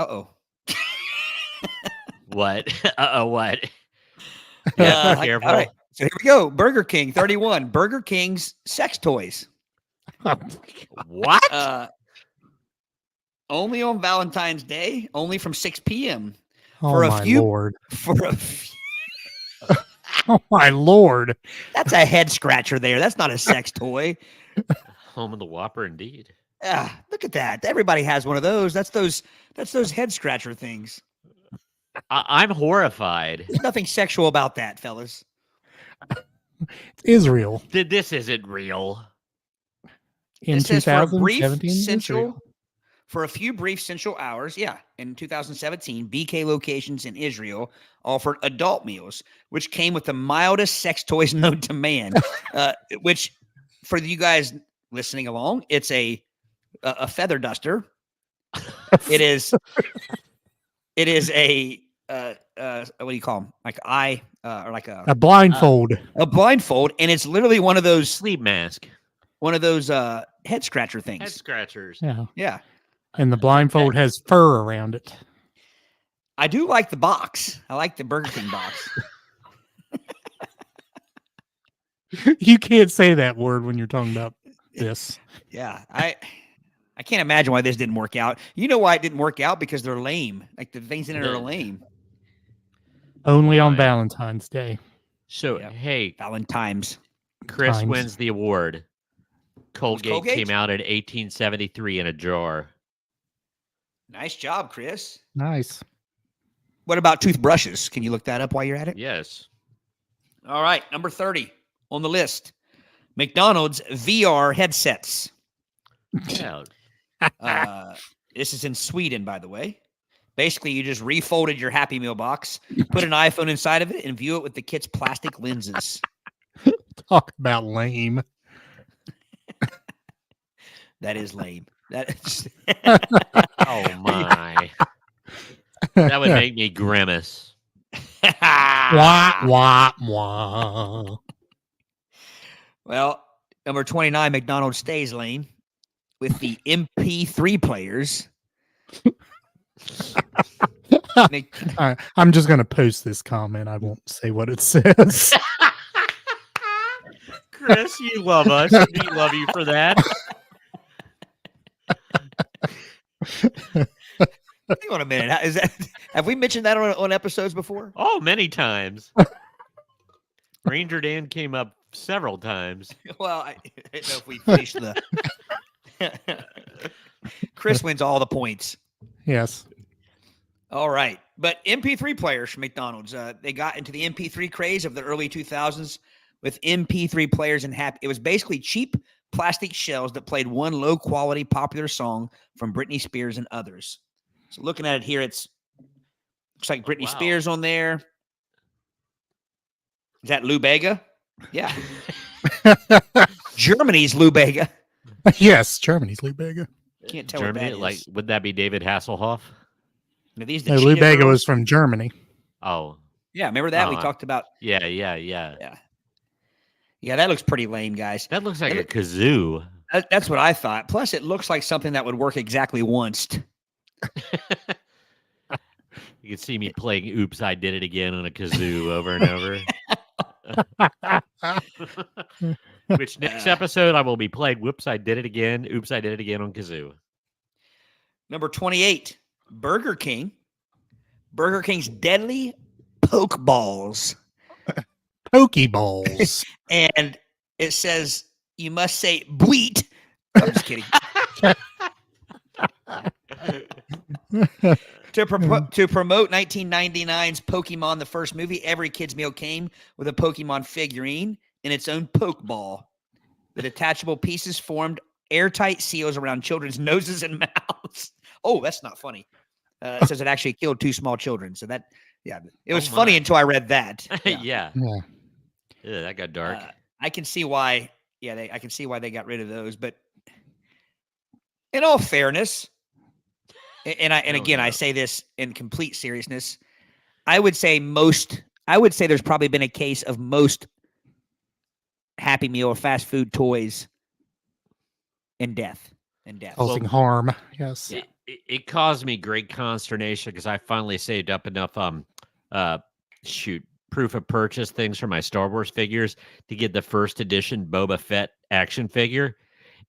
What? What? Yeah, careful. All right. So here we go. Burger King, 31. Burger King's sex toys. What? Only on Valentine's Day, only from 6 p.m. Oh, my Lord. For Oh, my Lord. That's a head scratcher there. That's not a sex toy. Home of the Whopper, indeed. Look at that. Everybody has one of those. That's those head scratcher things. I'm horrified. There's nothing sexual about that, fellas. It's Israel. This isn't real. In It says for a few brief central hours, in 2017, BK locations in Israel offered adult meals, which came with the mildest sex toys known to man. Which, for you guys listening along, it's a feather duster. It is a what do you call them? Like or like a blindfold. A blindfold, and it's literally one of those sleep mask. One of those head scratcher things. Head scratchers. Yeah. And the blindfold has fur around it. I do like the box. I like the Burger King box. You can't say that word when you're talking about this. Yeah. I can't imagine why this didn't work out. You know why it didn't work out? Because they're lame. Like the things in it are lame. Only on Valentine's Day. So, hey. Valentine's. Chris wins the award. Colgate came out in 1873 in a jar. Nice job, Chris. Nice. What about toothbrushes? Can you look that up while you're at it? Yes. All right. Number 30 on the list. McDonald's VR headsets. Yeah. This is in Sweden, by the way. Basically, you just refolded your Happy Meal box, put an iPhone inside of it, and view it with the kid's plastic lenses. Talk about lame. That is lame. That is. Oh my! That would make me grimace. Wah wah wah. Well, number 29, McDonald's stays lame with the MP3 players. I'm just going to post this comment. I won't say what it says. Chris, you love us. We love you for that. Hang on a minute. Have we mentioned that on episodes before? Oh, many times. Ranger Dan came up several times. Well, I don't know if we finished the. Chris wins all the points. Yes. All right. But MP3 players from McDonald's, they got into the MP3 craze of the early 2000s with MP3 players and it was basically cheap plastic shells that played one low-quality popular song from Britney Spears and others. So looking at it here, looks like Britney Spears on there. Is that Lou Bega? Yeah. Germany's Lou Bega. Yes, Germany's Lou Bega. Can't tell Germany, what that is. would that be David Hasselhoff? Now, these No, Lou Bega was from Germany. Oh. Yeah, remember that? We talked about. Yeah. Yeah, that looks pretty lame, guys. That looks like a kazoo. That's what I thought. Plus, it looks like something that would work exactly once. You can see me playing Oops, I Did It Again on a kazoo over and over. Which next episode I will be playing Whoops, I Did It Again. Oops, I Did It Again on kazoo. Number 28, Burger King. Burger King's deadly poke balls. Pokeballs. And it says, you must say "bweet." I'm just kidding. To promote 1999's Pokemon, the first movie, every kid's meal came with a Pokemon figurine and its own Pokeball. The detachable pieces formed airtight seals around children's noses and mouths. Oh, that's not funny. It says it actually killed 2 small children. So that, it was funny until I read that. Yeah. Yeah, that got dark. I can see why. Yeah, I can see why they got rid of those. But in all fairness, I say this in complete seriousness, I would say there's probably been a case of most Happy Meal or fast food toys in death. Causing harm. Yes. It caused me great consternation because I finally saved up enough proof of purchase things for my Star Wars figures to get the first edition Boba Fett action figure,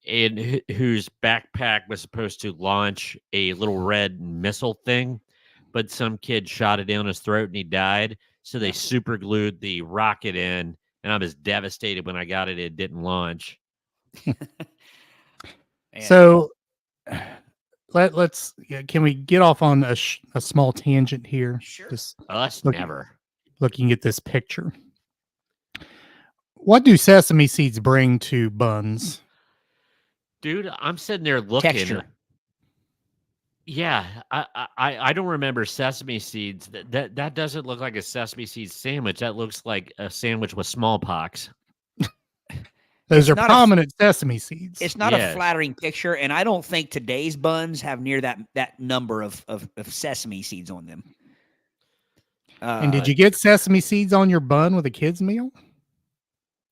and whose backpack was supposed to launch a little red missile thing, but some kid shot it down his throat and he died. So they super glued the rocket in, and I was devastated when I got it. It didn't launch. So let's can we get off on a small tangent here? Sure. Just looking at this picture. What do sesame seeds bring to buns? Dude, I'm sitting there looking. Texture. Yeah, I don't remember sesame seeds. That doesn't look like a sesame seed sandwich. That looks like a sandwich with smallpox. Those are prominent sesame seeds. It's not a flattering picture, and I don't think today's buns have near that number of sesame seeds on them. And did you get sesame seeds on your bun with a kid's meal?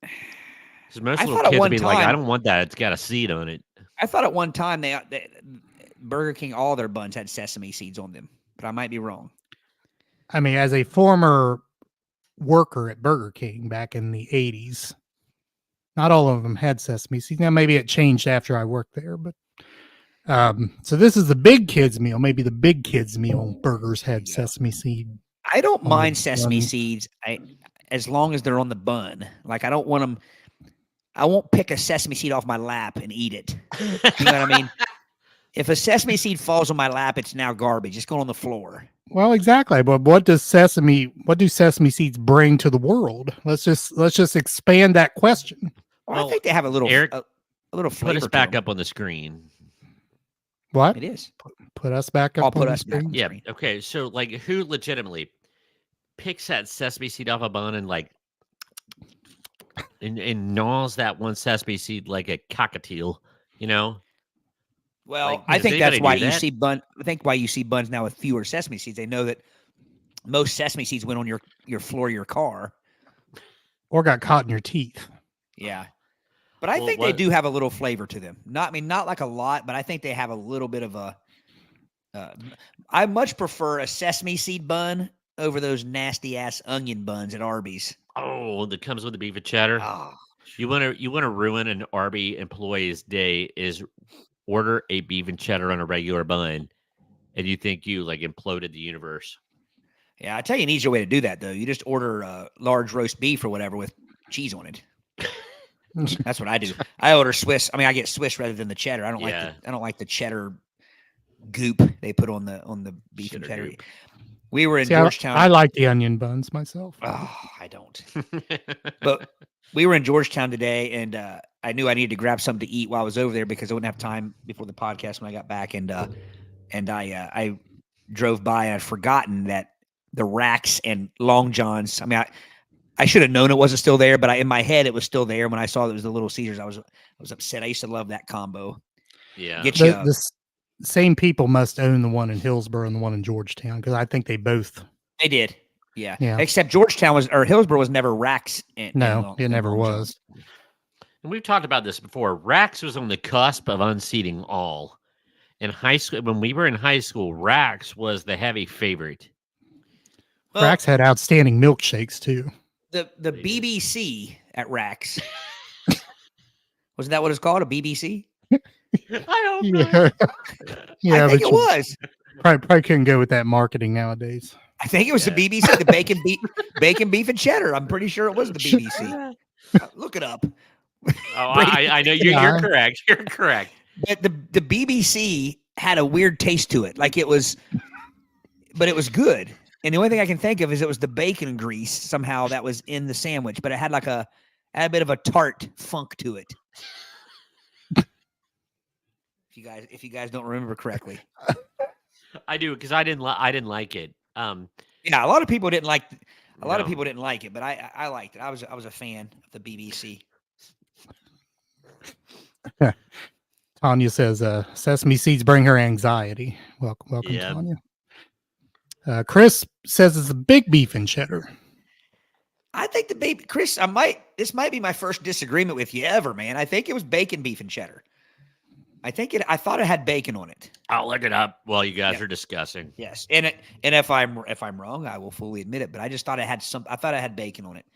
Because most little kids would be like, I don't want that. It's got a seed on it. I thought at one time Burger King, all their buns had sesame seeds on them, but I might be wrong. I mean, as a former worker at Burger King back in the 80s, not all of them had sesame seeds. Now, maybe it changed after I worked there, but so this is the big kids meal. Maybe the big kids meal burgers had sesame seed. I don't mind sesame seeds as long as they're on the bun. Like, I don't want them. I won't pick a sesame seed off my lap and eat it. You know what I mean? If a sesame seed falls on my lap, it's now garbage. It's going on the floor. Well, exactly. But what do sesame seeds bring to the world? Let's just expand that question. Well, I think they have a little Aric, a little flavor. Put us back up on the screen. What? It is. Put us back up. I'll put us back. Yeah. Okay. So, like, who legitimately picks that sesame seed off a bun and and gnaws that one sesame seed like a cockatiel? You know. Well, I think that's why you see buns now with fewer sesame seeds. They know that most sesame seeds went on your floor of your car, or got caught in your teeth. Yeah, but I think they do have a little flavor to them. Not like a lot, but I think they have a little bit of a. I much prefer a sesame seed bun over those nasty ass onion buns at Arby's. Oh, that comes with the beef and cheddar. Oh. You want to ruin an Arby employee's day is order a beef and cheddar on a regular bun, and you think you imploded the universe. Yeah, I tell you an easier way to do that though. You just order large roast beef or whatever with cheese on it. That's what I do. I order Swiss. I mean, I get Swiss rather than the cheddar. I don't like the cheddar goop they put on the beef and cheddar. Goop. We were in Georgetown. I like the onion buns myself. Oh, I don't. But we were in Georgetown today, and I knew I needed to grab something to eat while I was over there because I wouldn't have time before the podcast when I got back, and I drove by and I'd forgotten that the Racks and Long Johns. I mean, I should have known it wasn't still there, but in my head it was still there. When I saw it was the Little Caesars, I was upset. I used to love that combo. Yeah. Get you. The same people must own the one in Hillsborough and the one in Georgetown because I think they both. They did. Yeah. Yeah. Except Georgetown or Hillsborough was never Racks. No, it never was. And we've talked about this before. Racks was on the cusp of unseating all. In high school, when we were in high school, Racks was the heavy favorite. Well, Racks had outstanding milkshakes too. The BBC at Racks. Wasn't that what it's called? A BBC? I don't know. Yeah, I think it was. Probably couldn't go with that marketing nowadays. I think it was the BBC, the bacon, beef, and cheddar. I'm pretty sure it was the BBC. Look it up. Oh, I know you're correct. You're correct. But the BBC had a weird taste to it. Like it was, but it was good. And the only thing I can think of is it was the bacon grease somehow that was in the sandwich, but it had a bit of a tart funk to it. If you guys don't remember correctly. I do, because I didn't like it. Yeah, a lot of people didn't like people didn't like it, but I liked it. I was a fan of the BBC. Tanya says sesame seeds bring her anxiety. Welcome, Yeah. Tanya. Chris says it's a big beef and cheddar. I think Chris, this might be my first disagreement with you ever, man. I think it was bacon, beef, and cheddar. I thought it had bacon on it. I'll look it up while you guys are discussing. Yes, and if I'm wrong, I will fully admit it. But I just thought it had bacon on it.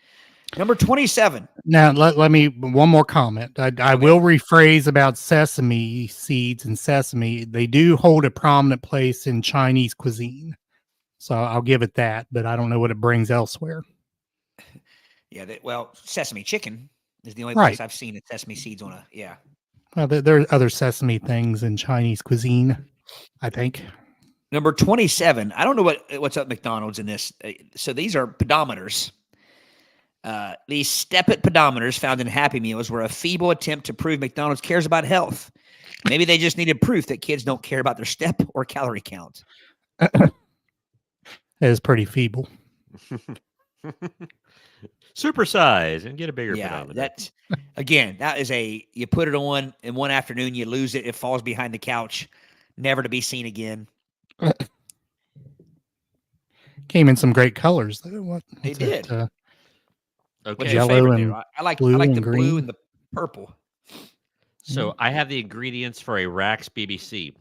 Number 27. Now let me one more comment. I will rephrase about sesame seeds and sesame. They do hold a prominent place in Chinese cuisine, so I'll give it that. But I don't know what it brings elsewhere. Yeah, sesame chicken is the only place I've seen sesame seeds on a Well, there are other sesame things in Chinese cuisine, I think. Number 27. I don't know what's up McDonald's in this. So these are pedometers. These step-it pedometers found in Happy Meals were a feeble attempt to prove McDonald's cares about health. Maybe they just needed proof that kids don't care about their step or calorie count. It is pretty feeble. Supersize and get a bigger pedometer. That is you put it on in one afternoon, you lose it, it falls behind the couch, never to be seen again. Came in some great colors though. They did. Okay. Yellow and I like blue the and green. blue and the purple. So I have the ingredients for a Racks BBC.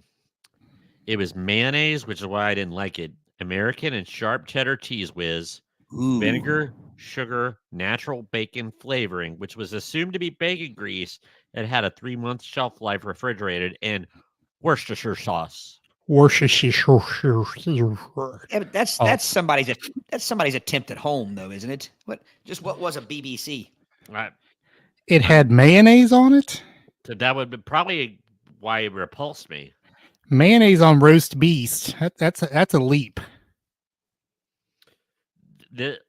It was mayonnaise, which is why I didn't like it. American and sharp cheddar cheese whiz. Ooh. Vinegar, sugar, natural bacon flavoring, which was assumed to be bacon grease that had a 3-month shelf life refrigerated, and Worcestershire sauce. Worcestershire. Yeah, but that's somebody's attempt at home, though, isn't it? What was a BBC? It had mayonnaise on it. So that would be probably why it repulsed me. Mayonnaise on roast beast. That's a leap.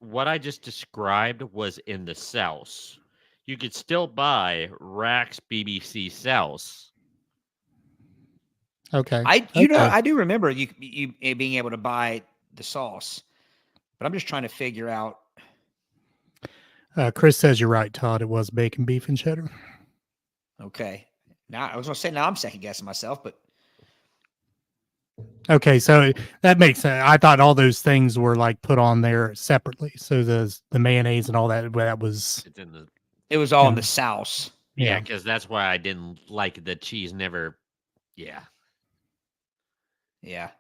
What I just described was in the South. You could still buy Racks BBC sauce. Okay. I do remember you being able to buy the sauce, but I'm just trying to figure out. Chris says you're right, Todd. It was bacon, beef, and cheddar. Okay. Now I was going to say now I'm second guessing myself, but okay, so that makes sense. I thought all those things were like put on there separately. So the mayonnaise and all that was it was all in the sauce. Yeah, because that's why I didn't like the cheese. Never. Yeah. Yeah.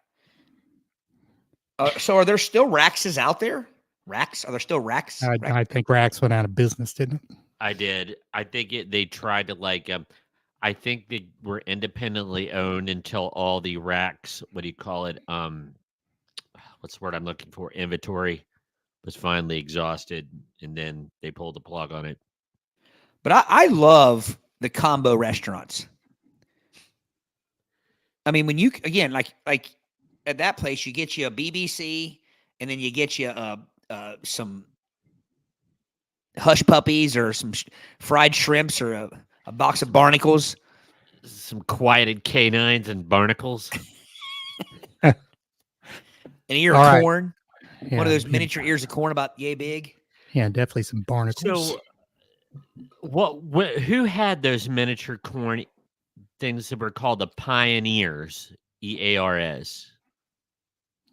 So are there still Raxes out there? Racks? Are there still Racks? I think Racks went out of business, didn't it? I did. I think they tried to I think they were independently owned until all the Racks, what do you call it? What's the word I'm looking for? Inventory was finally exhausted, and then they pulled the plug on it. But I love the combo restaurants. I mean, when you again like at that place, you get you a BBC, and then you get you some hush puppies or some fried shrimps or A box of barnacles. Some quieted canines and barnacles. An ear All of right. corn. Yeah, One of those miniature ears of corn about yay big. Yeah, definitely some barnacles. So, who had those miniature corn things that were called the Pioneers? EARS.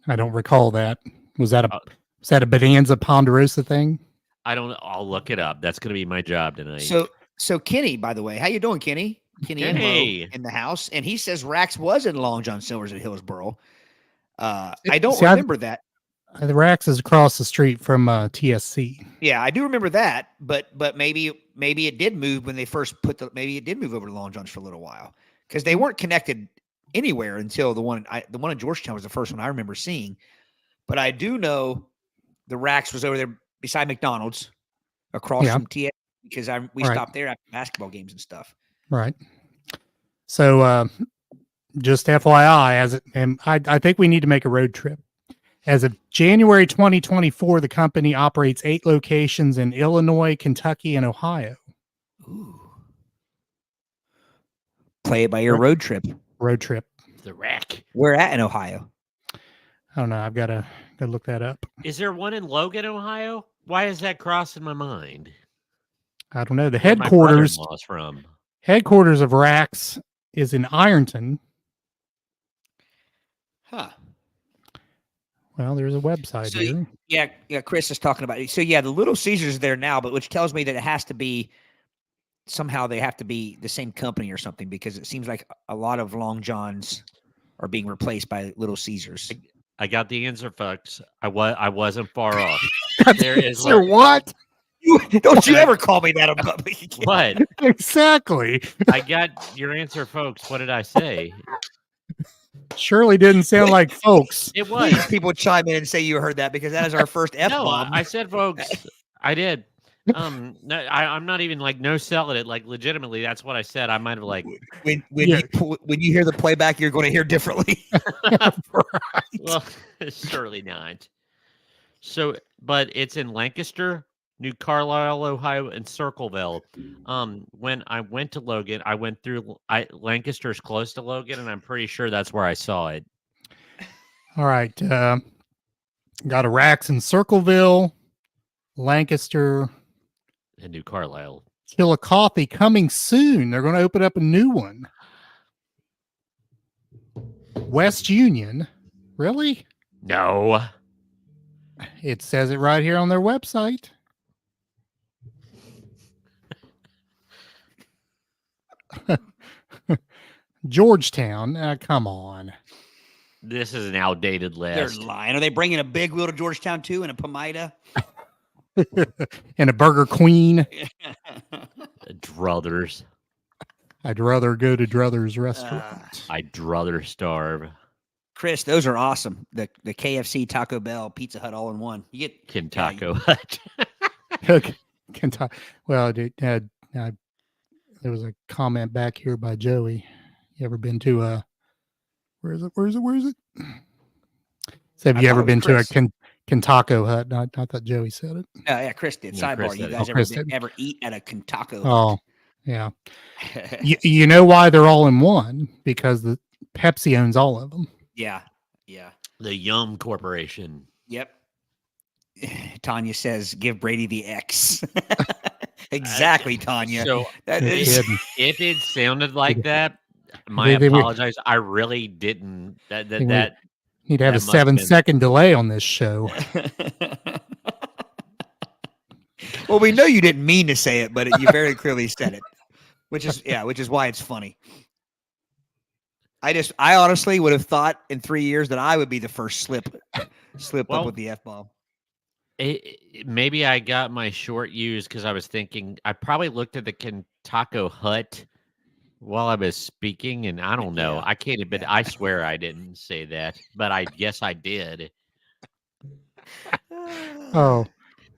I don't recall that. Was that a Bonanza Ponderosa thing? I don't. I'll look it up. That's going to be my job tonight. So Kenny, by the way, how you doing, Kenny? Kenny and Mo in the house, and he says Rax was in Long John Silver's at Hillsboro. I don't remember that. The Rax is across the street from TSC. Yeah, I do remember that, but maybe it did move when they first maybe it did move over to Long John's for a little while because they weren't connected anywhere until the one in Georgetown was the first one I remember seeing. But I do know the Rax was over there beside McDonald's across from TSC because we stopped there after basketball games and stuff. Right. So just FYI, and I think we need to make a road trip. As of January 2024, the company operates 8 locations in Illinois, Kentucky, and Ohio. Ooh. Play it by your road trip. Road trip. The rack. Where at in Ohio? I don't know. I've got to look that up. Is there one in Logan, Ohio? Why is that crossing my mind? I don't know. The Where headquarters my brother-in-law's from. Headquarters of Rax is in Ironton. Huh. Well, there's a website here. Yeah. Chris is talking about it. So yeah, the Little Caesars is there now, but which tells me that it has to be somehow they have to be the same company or something because it seems like a lot of Long Johns are being replaced by Little Caesars. I got the answer, folks. I wasn't far off. There is what? Don't you ever call me that about me. What? Exactly. I got your answer, folks. What did I say? Surely didn't sound like folks. It was. People chime in and say you heard that because that is our first F-bomb. No, I said folks. I did. No, I'm not even like no selling it. Like legitimately, that's what I said. I might have like when you hear the playback, you're going to hear differently. Right. Well, surely not. So, but it's in Lancaster, New Carlisle, Ohio, and Circleville. When I went to Logan, I went through. Lancaster's close to Logan, and I'm pretty sure that's where I saw it. All right. Got a Rax in Circleville, Lancaster, And New Carlisle. Chillicothe coming soon. They're going to open up a new one. West Union. Really? No. It says it right here on their website. Georgetown. Come on. This is an outdated list. They're lying. Are they bringing a big wheel to Georgetown too and a Pomida? And a Burger Queen. Druthers. I'd rather go to Druthers restaurant. I'd druther starve. Chris, those are awesome. The KFC, Taco Bell, Pizza Hut, all in one. You get Kentucky Hut. Kentucky. Well, there was a comment back here by Joey. You ever been to where is it? So have you ever been to a Kentucky Hut? I thought Joey said it. Yeah, Chris did. Yeah, Sidebar, Chris you did. guys ever eat at a Kentucky Hut? Oh, yeah. you know why they're all in one? Because the Pepsi owns all of them. Yeah. The Yum Corporation. Yep. Tanya says, give Brady the X. Exactly, Tanya. So if it sounded like that, I They apologize. I really didn't. That You'd have a must have 7-second delay on this show. Well, we know you didn't mean to say it, but you very clearly said it, which is why it's funny. I honestly would have thought in 3 years that I would be the first slip up with the F-bomb. Maybe I got my short used because I was thinking I probably looked at the Kentucky Hut while I was speaking, and I don't know. I can't admit. I swear I didn't say that, but I guess I did. Oh,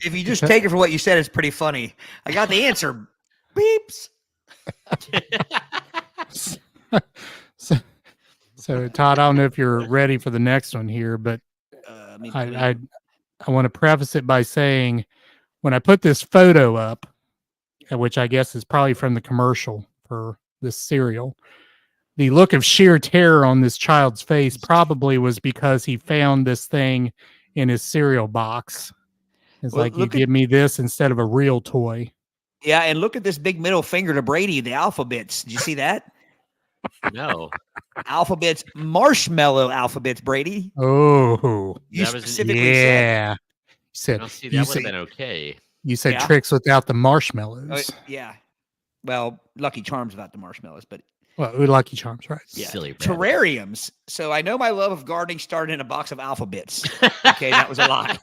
if you just take it for what you said, it's pretty funny. I got the answer. Beeps. So Todd, I don't know if you're ready for the next one here, but I want to preface it by saying when I put this photo up, which I guess is probably from the commercial for this cereal. The look of sheer terror on this child's face probably was because he found this thing in his cereal box. It's like, you give me this instead of a real toy. Yeah, and look at this big middle finger to Brady, the alphabets. Did you see that? No. Alphabets, marshmallow alphabets, Brady. Oh. You That was specifically said. Said, I'll see, that would have been okay. You said tricks without the marshmallows. Yeah. Well, Lucky Charms without the marshmallows, but well, Lucky Charms, right? Yeah. Silly terrariums. So I know my love of gardening started in a box of alphabets. Okay, that was a lie.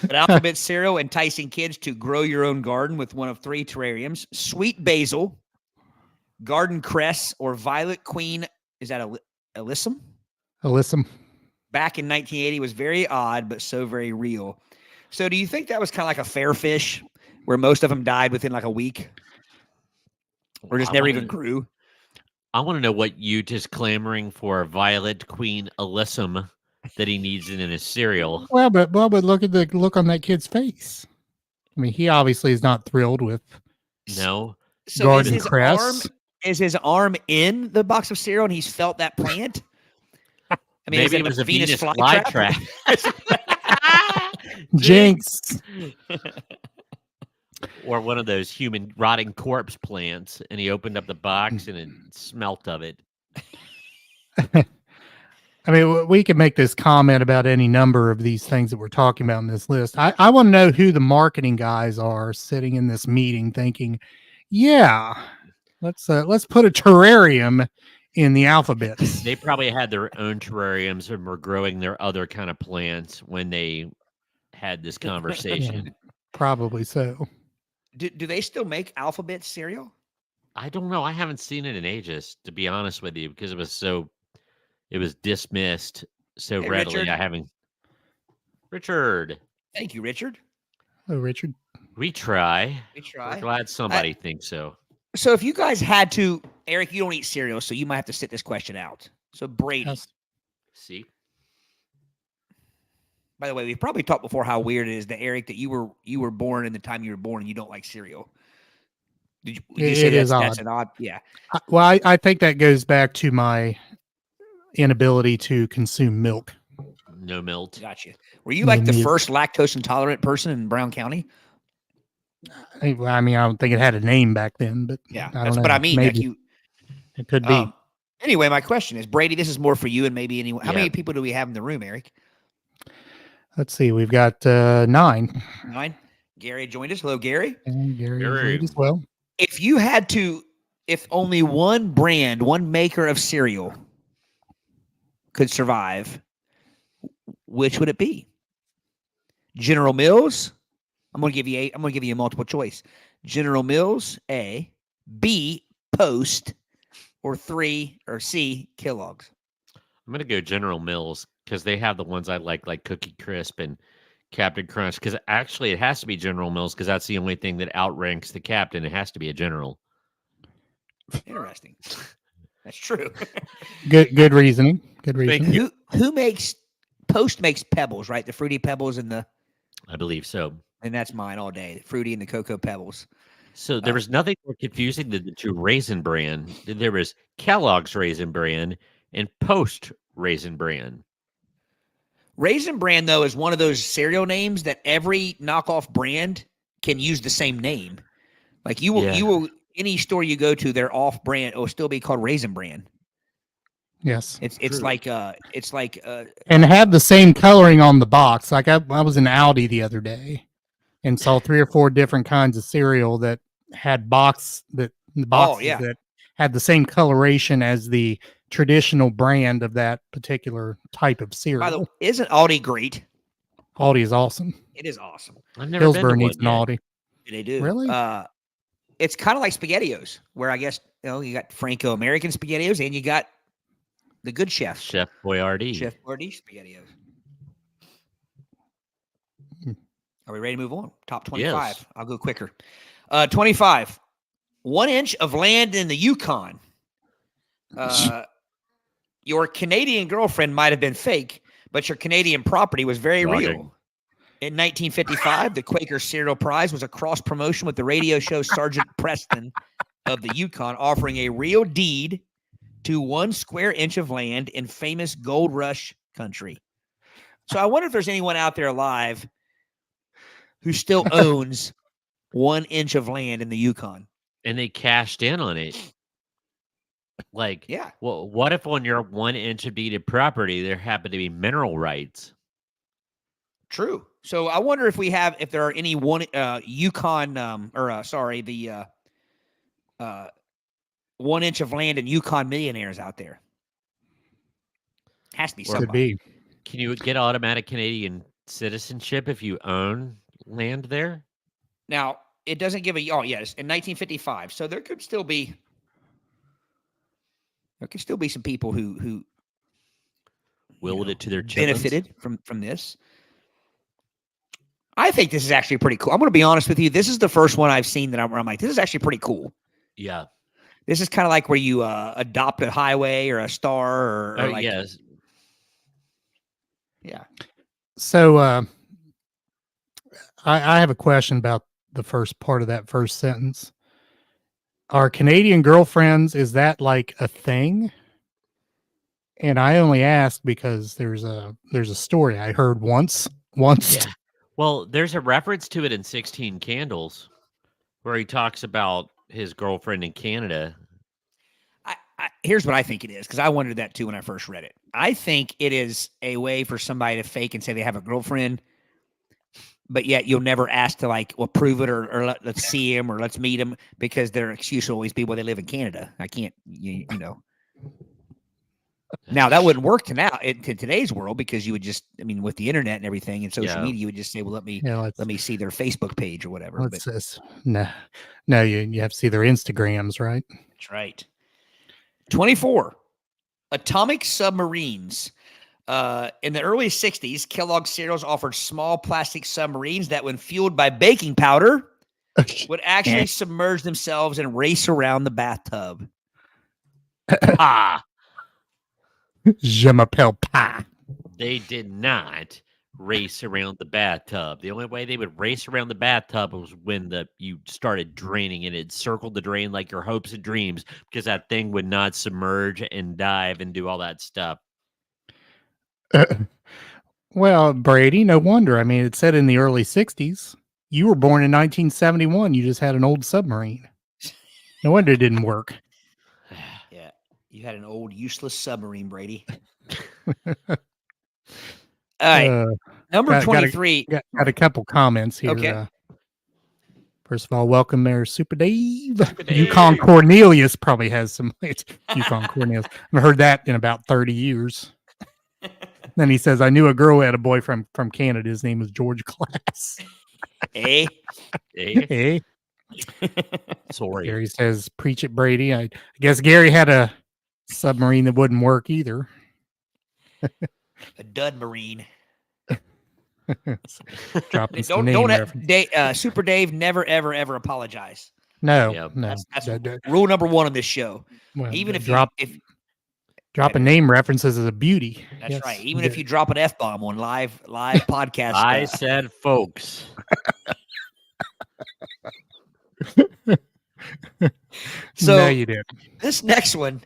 But alphabet cereal enticing kids to grow your own garden with one of 3 terrariums: sweet basil, garden cress, or violet queen. Is that alyssum? Alyssum. Back in 1980 was very odd, but so very real. So do you think that was kind of like a fair fish where most of them died within like a week? Or just never even grew? I want to know what you just clamoring for violet queen alyssum that he needs in his cereal. Well, but look at the look on that kid's face. I mean, he obviously is not thrilled with garden cress. Is his arm in the box of cereal and he's felt that plant? I mean, maybe it was a Venus flytrap. Jinx. Or one of those human rotting corpse plants, and he opened up the box and it smelt of it. I mean, we can make this comment about any number of these things that we're talking about in this list. I want to know who the marketing guys are sitting in this meeting thinking, yeah, let's put a terrarium in the alphabets. They probably had their own terrariums and were growing their other kind of plants when they had this conversation. Yeah, probably so. Do they still make alphabet cereal? I don't know. I haven't seen it in ages, to be honest with you, because it was dismissed so readily. Richard. I haven't. Richard. Thank you, Richard. Oh, Richard. We try. We're glad somebody thinks so. So if you guys had to, Aric, you don't eat cereal, so you might have to sit this question out. So Brady. Yes. See? By the way, we've probably talked before how weird it is that Aric, that you were born in the time you were born and you don't like cereal. Did you say that's an odd? Yeah. Well, I think that goes back to my inability to consume milk. No milk. Gotcha. Were you like the first lactose intolerant person in Brown County? I mean, I don't think it had a name back then, but yeah, that's what I mean. Maybe. It could be. Anyway, my question is, Brady, this is more for you and maybe anyone. How many people do we have in the room, Aric? Let's see. We've got 9. 9. Gary joined us. Hello, Gary. And Gary as well. If you had to, if only one brand, one maker of cereal could survive, which would it be? General Mills. I'm going to give you a multiple choice. General Mills, A, B, Post, or 3, or C, Kellogg's. I'm going to go General Mills because they have the ones I like Cookie Crisp and Captain Crunch. Because actually, it has to be General Mills because that's the only thing that outranks the Captain. It has to be a General. Interesting. That's true. Good reasoning. Good reasoning. Who makes Post makes Pebbles, right? The Fruity Pebbles and the. I believe so. And that's mine all day. The Fruity and the Cocoa Pebbles. So there was nothing more confusing than the 2 Raisin Bran. There was Kellogg's Raisin Bran and Post Raisin Bran. Raisin Bran, though, is one of those cereal names that every knockoff brand can use the same name. Like you will any store you go to, their off brand will still be called Raisin Bran. Yes, it's like and have the same coloring on the box. Like I was in Aldi the other day and saw 3 or 4 different kinds of cereal that had boxes that had the same coloration as the traditional brand of that particular type of cereal. By the way, isn't Aldi great? Aldi is awesome. It is awesome. I've never Hillsborough been to needs an Aldi. They do. Really? It's kind of like SpaghettiOs, where I guess you got Franco-American SpaghettiOs and you got the good chef. Chef Boyardee. Chef Boyardee SpaghettiOs. Are we ready to move on? Top 25. Yes. I'll go quicker. 25. 1 inch of land in the Yukon. Your Canadian girlfriend might have been fake, but your Canadian property was very real. In 1955, the Quaker Cereal Prize was a cross promotion with the radio show Sergeant Preston of the Yukon, offering a real deed to 1 square inch of land in famous gold rush country. So I wonder if there's anyone out there alive who still owns 1 inch of land in the Yukon. And they cashed in on it. Like, Yeah. well, what if on your 1 inch of deeded property there happened to be mineral rights? True. So I wonder if there are any Yukon, the 1 inch of land in Yukon millionaires out there. Has to be somebody. Could be. Can you get automatic Canadian citizenship if you own land there? Now, it doesn't give in 1955. So there could still be some people who willed it to their benefited from this. I think this is actually pretty cool. I'm going to be honest with you. This is the first one I've seen that I'm like, this is actually pretty cool. Yeah. This is kind of like where you adopt a highway or a star or like, yes. Yeah. So I have a question about the first part of that first sentence. Are Canadian girlfriends, is that like a thing? And I only ask because there's a story I heard once. Yeah. Well, there's a reference to it in 16 Candles where he talks about his girlfriend in Canada. Here's what I think it is, because I wondered that too when I first read it. I think it is a way for somebody to fake and say they have a girlfriend, but yet you'll never ask to prove it or let's see him or let's meet him, because their excuse will always be, well, they live in Canada. I can't, you know. Now that wouldn't work to today's world, because you would just, with the internet and everything and social media, you would just say, well, let me see their Facebook page or whatever. No, you have to see their Instagrams, right? That's right. 24. Atomic submarines. In the early 60s, Kellogg cereals offered small plastic submarines that, when fueled by baking powder, would actually submerge themselves and race around the bathtub. Je m'appelle pas. They did not race around the bathtub. The only way they would race around the bathtub was when you started draining and it circled the drain like your hopes and dreams, because that thing would not submerge and dive and do all that stuff. Well, Brady, no wonder. It said in the early 60s. You were born in 1971. You just had an old submarine. No wonder it didn't work. Yeah, you had an old useless submarine, Brady. All right, number 23. Got a couple comments here. Okay. First of all, welcome there, Super Dave. Yukon Cornelius probably has some. Yukon Cornelius. I've heard that in about 30 years. Then he says, I knew a girl who had a boyfriend from Canada. His name was George Class. Hey. Sorry. Gary says, preach it, Brady. I guess Gary had a submarine that wouldn't work either. A dud marine. Dropping some name reference. Super Dave, never, ever, ever apologize. No, Yep. no. That's rule number one on this show. Well, even if dropping name references is a beauty. That's right. Even if you drop an F-bomb on live podcast. I said, folks. So no, you did. This next one,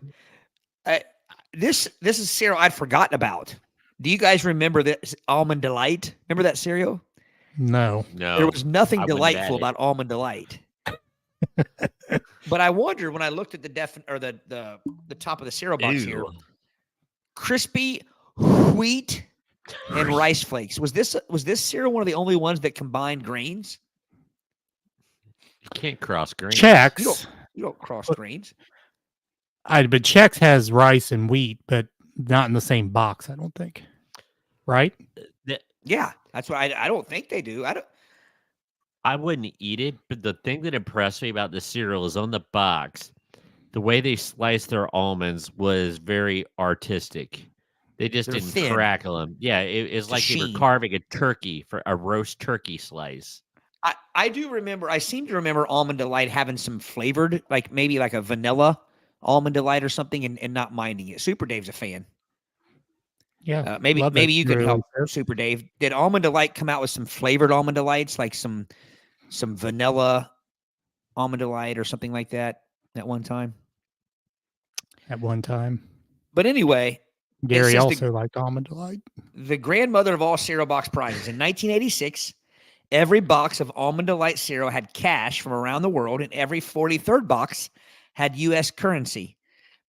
this is cereal I'd forgotten about. Do you guys remember this Almond Delight? Remember that cereal? No. There was nothing delightful about Almond Delight. But I wondered when I looked at the top of the cereal box here, crispy wheat and rice flakes. Was this cereal one of the only ones that combined grains? You can't cross grains. Chex. You don't cross grains. But Chex has rice and wheat, but not in the same box, I don't think. Right? Yeah, that's why I don't think they do. I wouldn't eat it, but the thing that impressed me about the cereal is on the box, the way they sliced their almonds was very artistic. They just didn't crackle them. Yeah, it's like they were carving a turkey for a roast turkey slice. I do remember. I seem to remember Almond Delight having some flavored, like maybe like a vanilla Almond Delight or something, and not minding it. Super Dave's a fan. Yeah, Maybe love that you could cereal, help, sir. Super Dave. Did Almond Delight come out with some flavored Almond Delights, like some vanilla Almond Delight or something like that at one time? At one time. But anyway, it Gary says also liked Almond Delight. the grandmother of all cereal box prizes. In 1986, every box of Almond Delight cereal had cash from around the world, and every 43rd box had U.S. currency.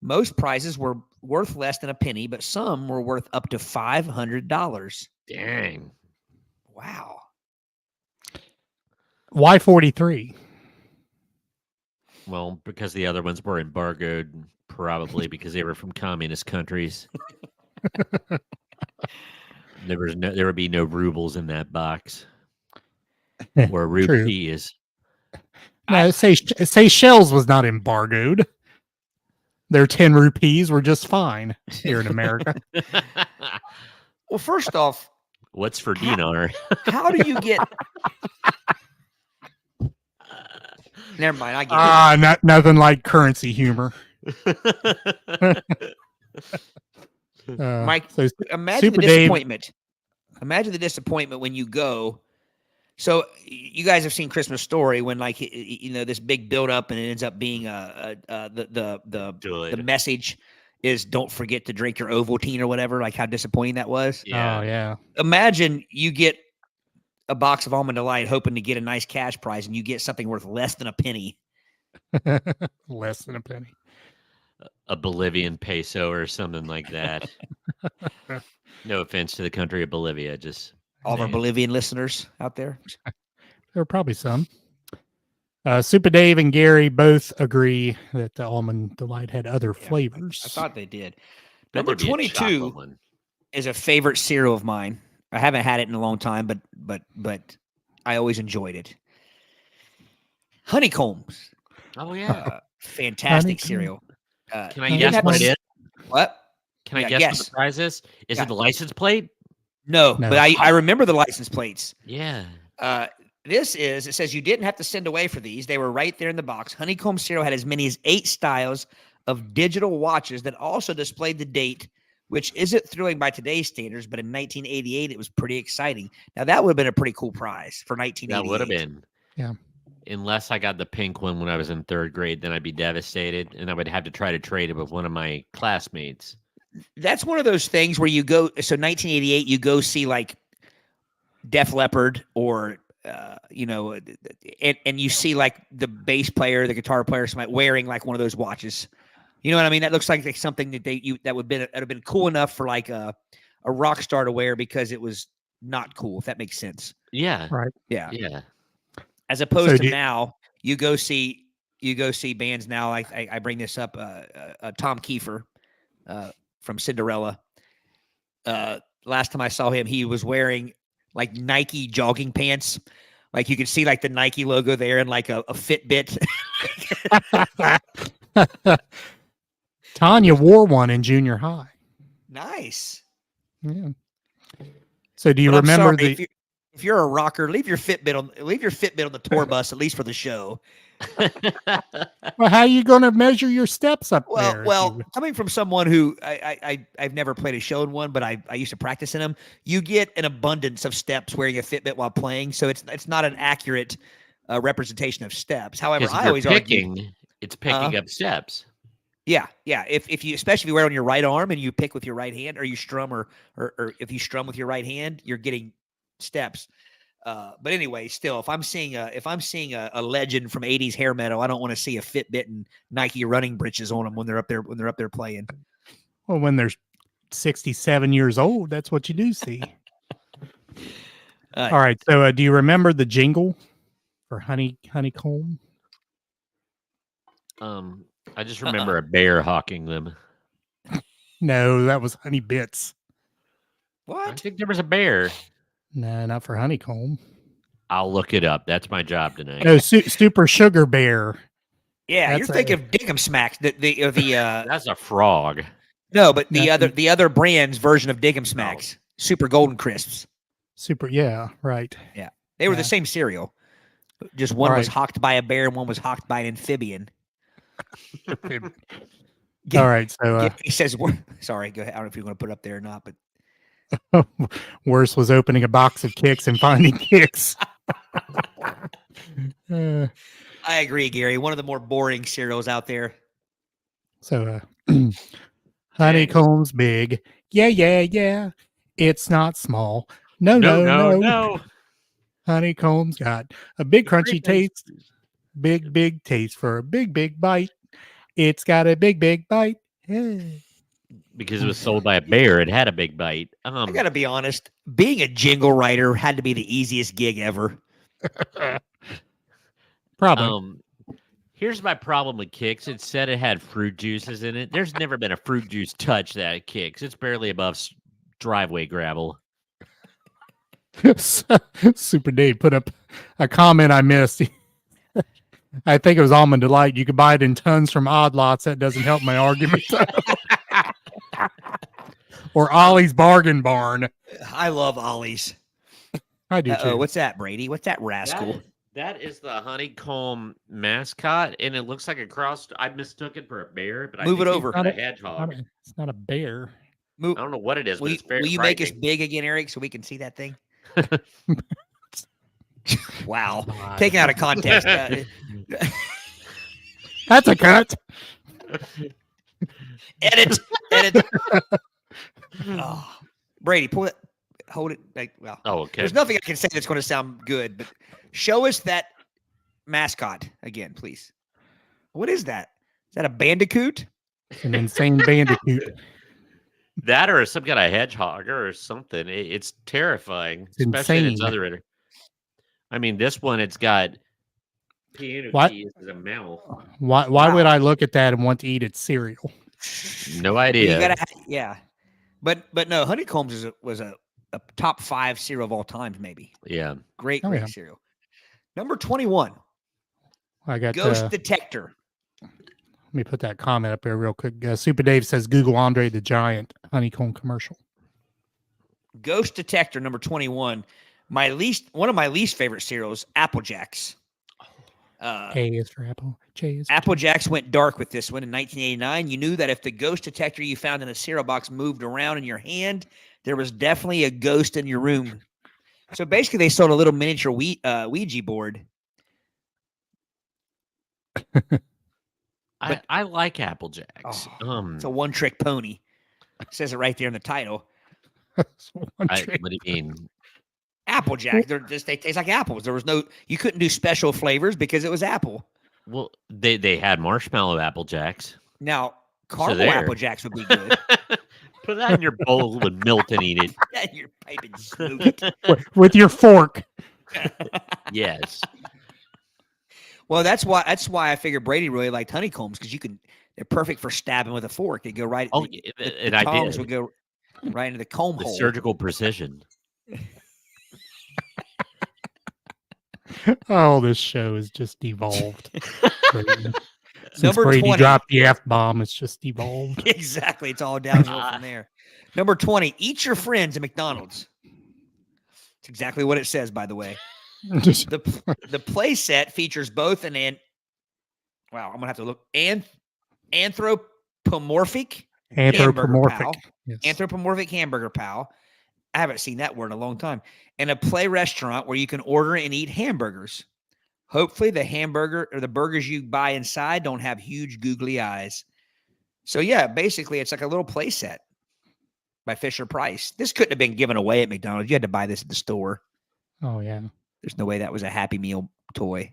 Most prizes were worth less than a penny, but some were worth up to $500. Dang. Wow. Why 43? Well, because the other ones were embargoed, probably because they were from communist countries. There would be no rubles in that box, or True. rupees. No, Seychelles was not embargoed. Their 10 rupees were just fine here in America. Well, first off, What's for dinar? how do you get? Never mind. I get it. Nothing like currency humor. Mike, so imagine Super the Dave- disappointment. Imagine the disappointment when you go. So you guys have seen Christmas Story when, like, this big build up and it ends up being the message is don't forget to drink your Ovaltine or whatever. Like how disappointing that was. Yeah. Oh yeah. Imagine you get a box of Almond Delight hoping to get a nice cash prize and you get something worth less than a penny. Less than a penny. A Bolivian peso or something like that. No offense to the country of Bolivia, just All of our Bolivian listeners out there. There are probably some. Super Dave and Gary both agree that the Almond Delight had other flavors. I thought they did. Bet Number there'd be a 22 chocolate one. is a favorite cereal of mine. I haven't had it in a long time, but I always enjoyed it. Honeycombs. Oh yeah. Fantastic Honeycomb. cereal. Can I you guess didn't have what to it s- is? What? Can I Yeah, guess guess. what the prize is? Is Yeah. it the license plate? No, No. but I remember the license plates. Yeah. It says you didn't have to send away for these. They were right there in the box. Honeycomb cereal had as many as 8 styles of digital watches that also displayed the date, which isn't thrilling by today's standards, but in 1988, it was pretty exciting. Now, that would have been a pretty cool prize for 1988. That would have been. Yeah. Unless I got the pink one when I was in 3rd grade, then I'd be devastated, and I would have to try to trade it with one of my classmates. That's one of those things where you go, so 1988, you go see like Def Leppard or, and you see like the bass player, the guitar player, somebody wearing like one of those watches. You know what I mean? That looks like something that would have been cool enough for like a rock star to wear because it was not cool, if that makes sense. Yeah. Right. Yeah. Yeah. As opposed So to now, you go see bands now. I bring this up. Tom Kiefer from Cinderella. Last time I saw him, he was wearing like Nike jogging pants. Like you could see like the Nike logo there and like a Fitbit. Tanya wore one in junior high. Nice. Yeah. So do you But I'm remember sorry, if you're a rocker, leave your Fitbit on the tour bus at least for the show. Well, how are you going to measure your steps up there? Well, coming from someone who I've never played a show in one, but I used to practice in them. You get an abundance of steps wearing a Fitbit while playing, so it's not an accurate representation of steps. However, Because I always argue, it's picking up steps. yeah. If you especially if you wear it on your right arm and you pick with your right hand, or you strum, or if you strum with your right hand, you're getting steps. But anyway, still, if I'm seeing a legend from '80s hair metal, I don't want to see a Fitbit and Nike running breeches on them when they're up there playing. Well, when they're 67 years old, that's what you do see. All right. So, do you remember the jingle for honeycomb? I just remember a bear hawking them. No, that was Honey Bits. I What? think there was a bear. No, not for honeycomb. I'll look it up. That's my job tonight. No, Super Sugar Bear. Yeah, That's you're thinking of Dig 'em Smacks. That's a frog. No, but the Nothing. other brand's version of Dig 'em Smacks, Super Golden Crisps. Super, yeah, right. They were Yeah. the same cereal. Just one was Right. hawked by a bear and one was hawked by an amphibian. All right, so He says, "Sorry, go ahead. I don't know if you're going to put it up there or not, but Worse was opening a box of kicks and finding kicks. I agree, Gary. One of the more boring cereals out there. So, honeycomb's big. Yeah. It's not small. No. Honeycomb's got a big crunchy taste. Big taste for a big bite. It's got a big bite. Yeah. Because it was sold by a bear, it had a big bite. I gotta be honest. Being a jingle writer had to be the easiest gig ever. Probably. Here's my problem with Kix. It said it had fruit juices in it. There's never been a fruit juice touch that at Kix. It's barely above driveway gravel. Super Dave put up a comment I missed. I think it was Almond Delight. You could buy it in tons from Odd Lots. That doesn't help my argument. Or Ollie's Bargain Barn. I love Ollie's. I do too. What's that, Brady? What's that rascal? That is the honeycomb mascot, and it looks like a cross. I mistook it for a bear, but Move it over. It's not a hedgehog. It's not a bear. I don't know what it is. Will you make us big again, Aric, so we can see that thing? Wow. Taken out of context. That's a cut. Edit. Oh. Brady, pull it. Hold it. Well, okay. There's nothing I can say that's going to sound good, but show us that mascot again, please. What is that? Is that a bandicoot? It's an insane bandicoot. That or some kind of hedgehog or something. It's terrifying. It's especially insane. its other. I mean, this one, it's got piano keys as a mouth. Why would I look at that and want to eat its cereal? No idea. Yeah. But no, Honeycombs was a top 5 cereal of all time, maybe. Yeah. Great cereal. Number 21. I got Ghost Detector. Let me put that comment up there real quick. Super Dave says Google Andre the Giant honeycomb commercial. Ghost Detector, number 21. One of my least favorite cereals, Apple Jacks. A is for apple. J is for Apple Jacks went dark with this one in 1989. You knew that if the ghost detector you found in a cereal box moved around in your hand, there was definitely a ghost in your room. So basically, they sold a little miniature Ouija board. I like Apple Jacks. It's a one-trick pony. It says it right there in the title. What do you mean? Apple Jack. They taste like apples. You couldn't do special flavors because it was apple. Well, they had marshmallow Apple Jacks. Now, caramel Apple Jacks would be good. Put that in your bowl with milk and eat it. Put that in your pipe and smoke it. With your fork. Yes. Well, that's why I figured Brady really liked honeycombs because they're perfect for stabbing with a fork. They go right. And I did. Would go right into the comb hole. Surgical precision. Oh, this show has just evolved. Since Number Brady 20. dropped the F-bomb, it's just evolved. Exactly. It's all downhill from there. Number 20, eat your friends at McDonald's. It's exactly what it says, by the way. The play set features both I'm going to have to look. Anthropomorphic hamburger pal. I haven't seen that word in a long time. And a play restaurant where you can order and eat hamburgers. Hopefully the hamburger or the burgers you buy inside don't have huge googly eyes. So yeah, basically it's like a little play set by Fisher Price. This couldn't have been given away at McDonald's. You had to buy this at the store. Oh yeah. There's no way that was a Happy Meal toy.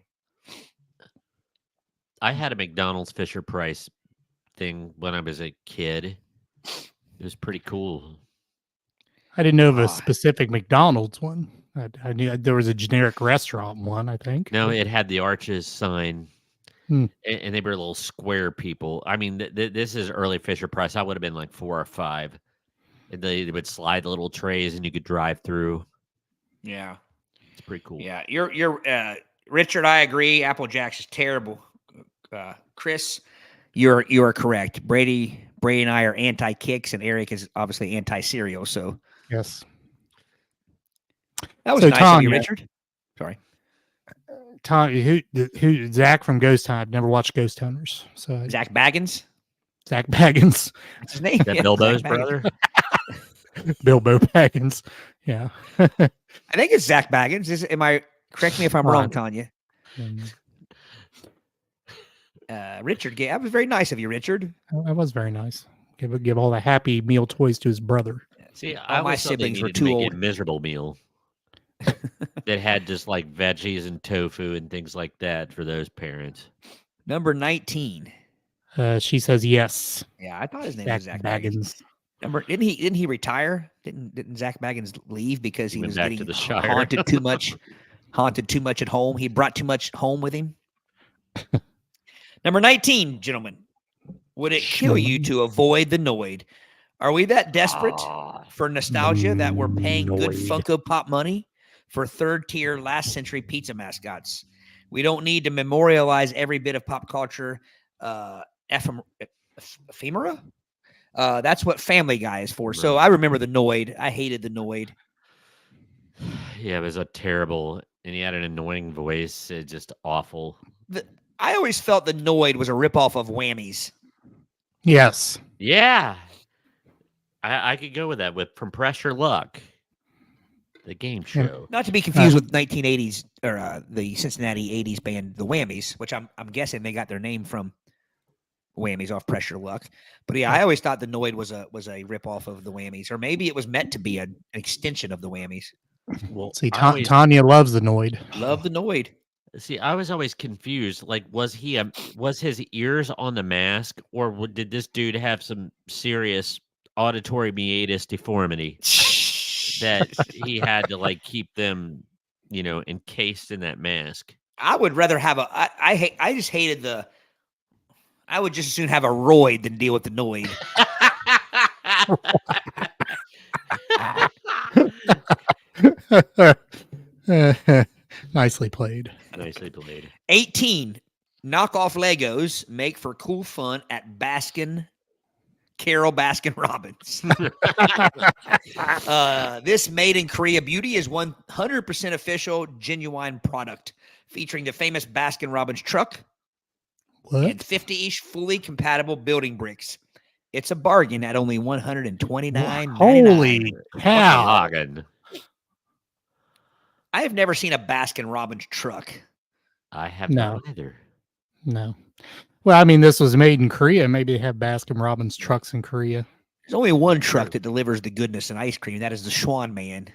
I had a McDonald's Fisher Price thing when I was a kid. It was pretty cool. I didn't know of a specific McDonald's one. I knew there was a generic restaurant one, I think. No, it had the Arches sign, and they were little square people. I mean, this is early Fisher Price. I would have been like 4 or 5. And they would slide the little trays, and you could drive through. Yeah, it's pretty cool. Yeah, you're Richard. I agree. Apple Jacks is terrible. Chris, you are correct. Brady and I are anti-kicks, and Aric is obviously anti-cereal. So yes. That was nice of you, Richard. Sorry. Tom, who Zach from Ghost Hunt. I've never watched Ghost Hunters. So Zach Baggins? Zach Baggins. That's his name. That Bilbo's brother? Bilbo Baggins. Yeah. I think it's Zach Baggins. Am I? Correct me if I'm wrong, Tanya. Richard, that was very nice of you, Richard. That was very nice. Give all the Happy Meal toys to his brother. See, all my siblings were too old. A miserable meal that had just like veggies and tofu and things like that for those parents. Number 19. She says yes. Yeah, I thought his name was Zach Baggins. Baggins. Didn't he retire? Didn't Zach Baggins leave because he was getting to the Shire. haunted too much? Haunted too much at home. He brought too much home with him. Number 19, gentlemen. Would it kill you to avoid the Noid? Are we that desperate for nostalgia that we're paying good Funko Pop money for third-tier last-century pizza mascots? We don't need to memorialize every bit of pop culture ephemera. That's what Family Guy is for. So I remember the Noid. I hated the Noid. Yeah, it was a terrible, and he had an annoying voice. It's just awful. I always felt the Noid was a ripoff of Whammies. Yes. Yeah. I could go with that from Pressure Luck, the game show. Not to be confused with 1980s or the Cincinnati 80s band, the Whammies, which I'm guessing they got their name from Whammies off Pressure Luck. But yeah, I always thought the Noid was a ripoff of the Whammies, or maybe it was meant to be an extension of the Whammies. Well, see, Tanya loves the Noid. Love the Noid. See, I was always confused. Like, was his ears on the mask, or did this dude have some serious auditory meatus deformity that he had to like keep them, encased in that mask? I would rather have I just hated I would just as soon have a roid than deal with the Noid. Nicely played. Nicely played. 18. Knockoff Legos make for cool fun at Carol Baskin Robbins. This made in Korea beauty is 100% official, genuine product featuring the famous Baskin Robbins truck and 50-ish fully compatible building bricks. It's a bargain at only $129.99. Holy cow. I have never seen a Baskin Robbins truck. I have not either. No. Well, I mean, this was made in Korea. Maybe they have Baskin Robbins trucks in Korea. There's only one truck that delivers the goodness and ice cream. That is the Schwan Man.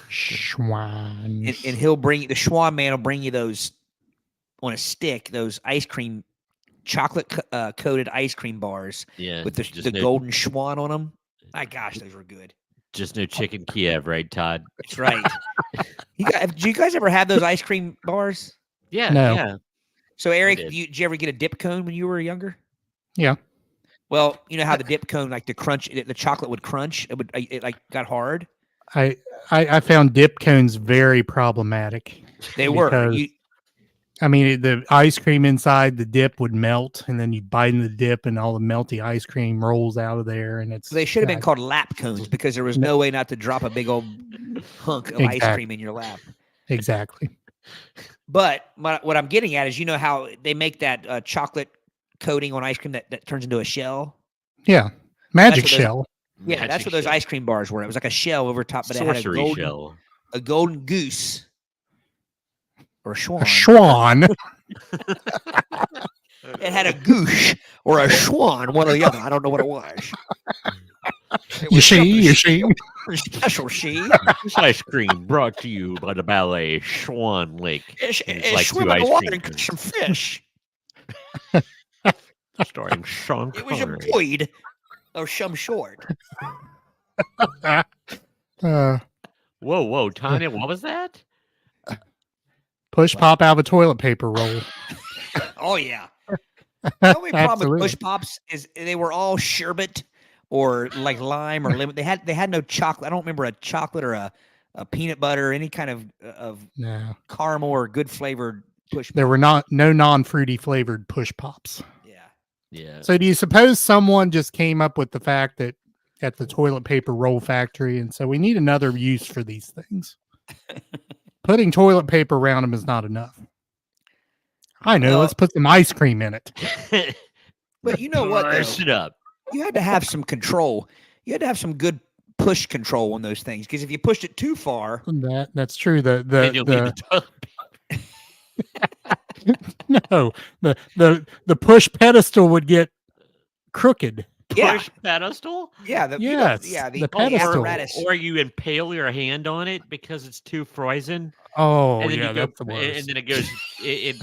Schwan. And the Schwan Man will bring you those on a stick, those ice cream, chocolate coated ice cream bars with the golden Schwan on them. My gosh, those were good. Just no chicken Kiev, right, Todd? That's right. Do you guys ever have those ice cream bars? Yeah. No. Yeah. So, Aric, did you ever get a dip cone when you were younger? Yeah. Well, you know how the dip cone, like the crunch, the chocolate would crunch. It like got hard. I found dip cones very problematic. They were. The ice cream inside the dip would melt, and then you bite in the dip, and all the melty ice cream rolls out of there. And they should have been called lap cones because there was no way not to drop a big old hunk of ice cream in your lap. Exactly. But what I'm getting at is, you know how they make that chocolate coating on ice cream that turns into a shell? Yeah. Magic shell. Yeah, that's what those ice cream bars were. It was like a shell over top, but it had a golden goose. Or a swan. A swan. It had a goose or a swan, one or the other. I don't know what it was. You see. Special she. This ice cream brought to you by the ballet Swan Lake. It's like swim in the water and catch some fish. Starring Sean Connery. It was a void of some sort. Whoa, Tanya, what was that? Push pop out of a toilet paper roll. Oh, yeah. The only problem with push pops is they were all sherbet or like lime or lemon. They had no chocolate. I don't remember a chocolate or a peanut butter or any kind of caramel or good flavored push pop. There were no non-fruity flavored push pops. Yeah. So do you suppose someone just came up with the fact that at the toilet paper roll factory, and so we need another use for these things? Putting toilet paper around them is not enough. I know. Let's put some ice cream in it. But you know what? Burst it up. You had to have some control. You had to have some good push control on those things, because if you pushed it too far, that's true. Then you'll need the toilet No, the push pedestal would get crooked. push pedestal. Yeah, the The Oh, pedestal. or you impale your hand on it because it's too frozen. Oh, And then yeah, you go, that's the worst. and then it goes, it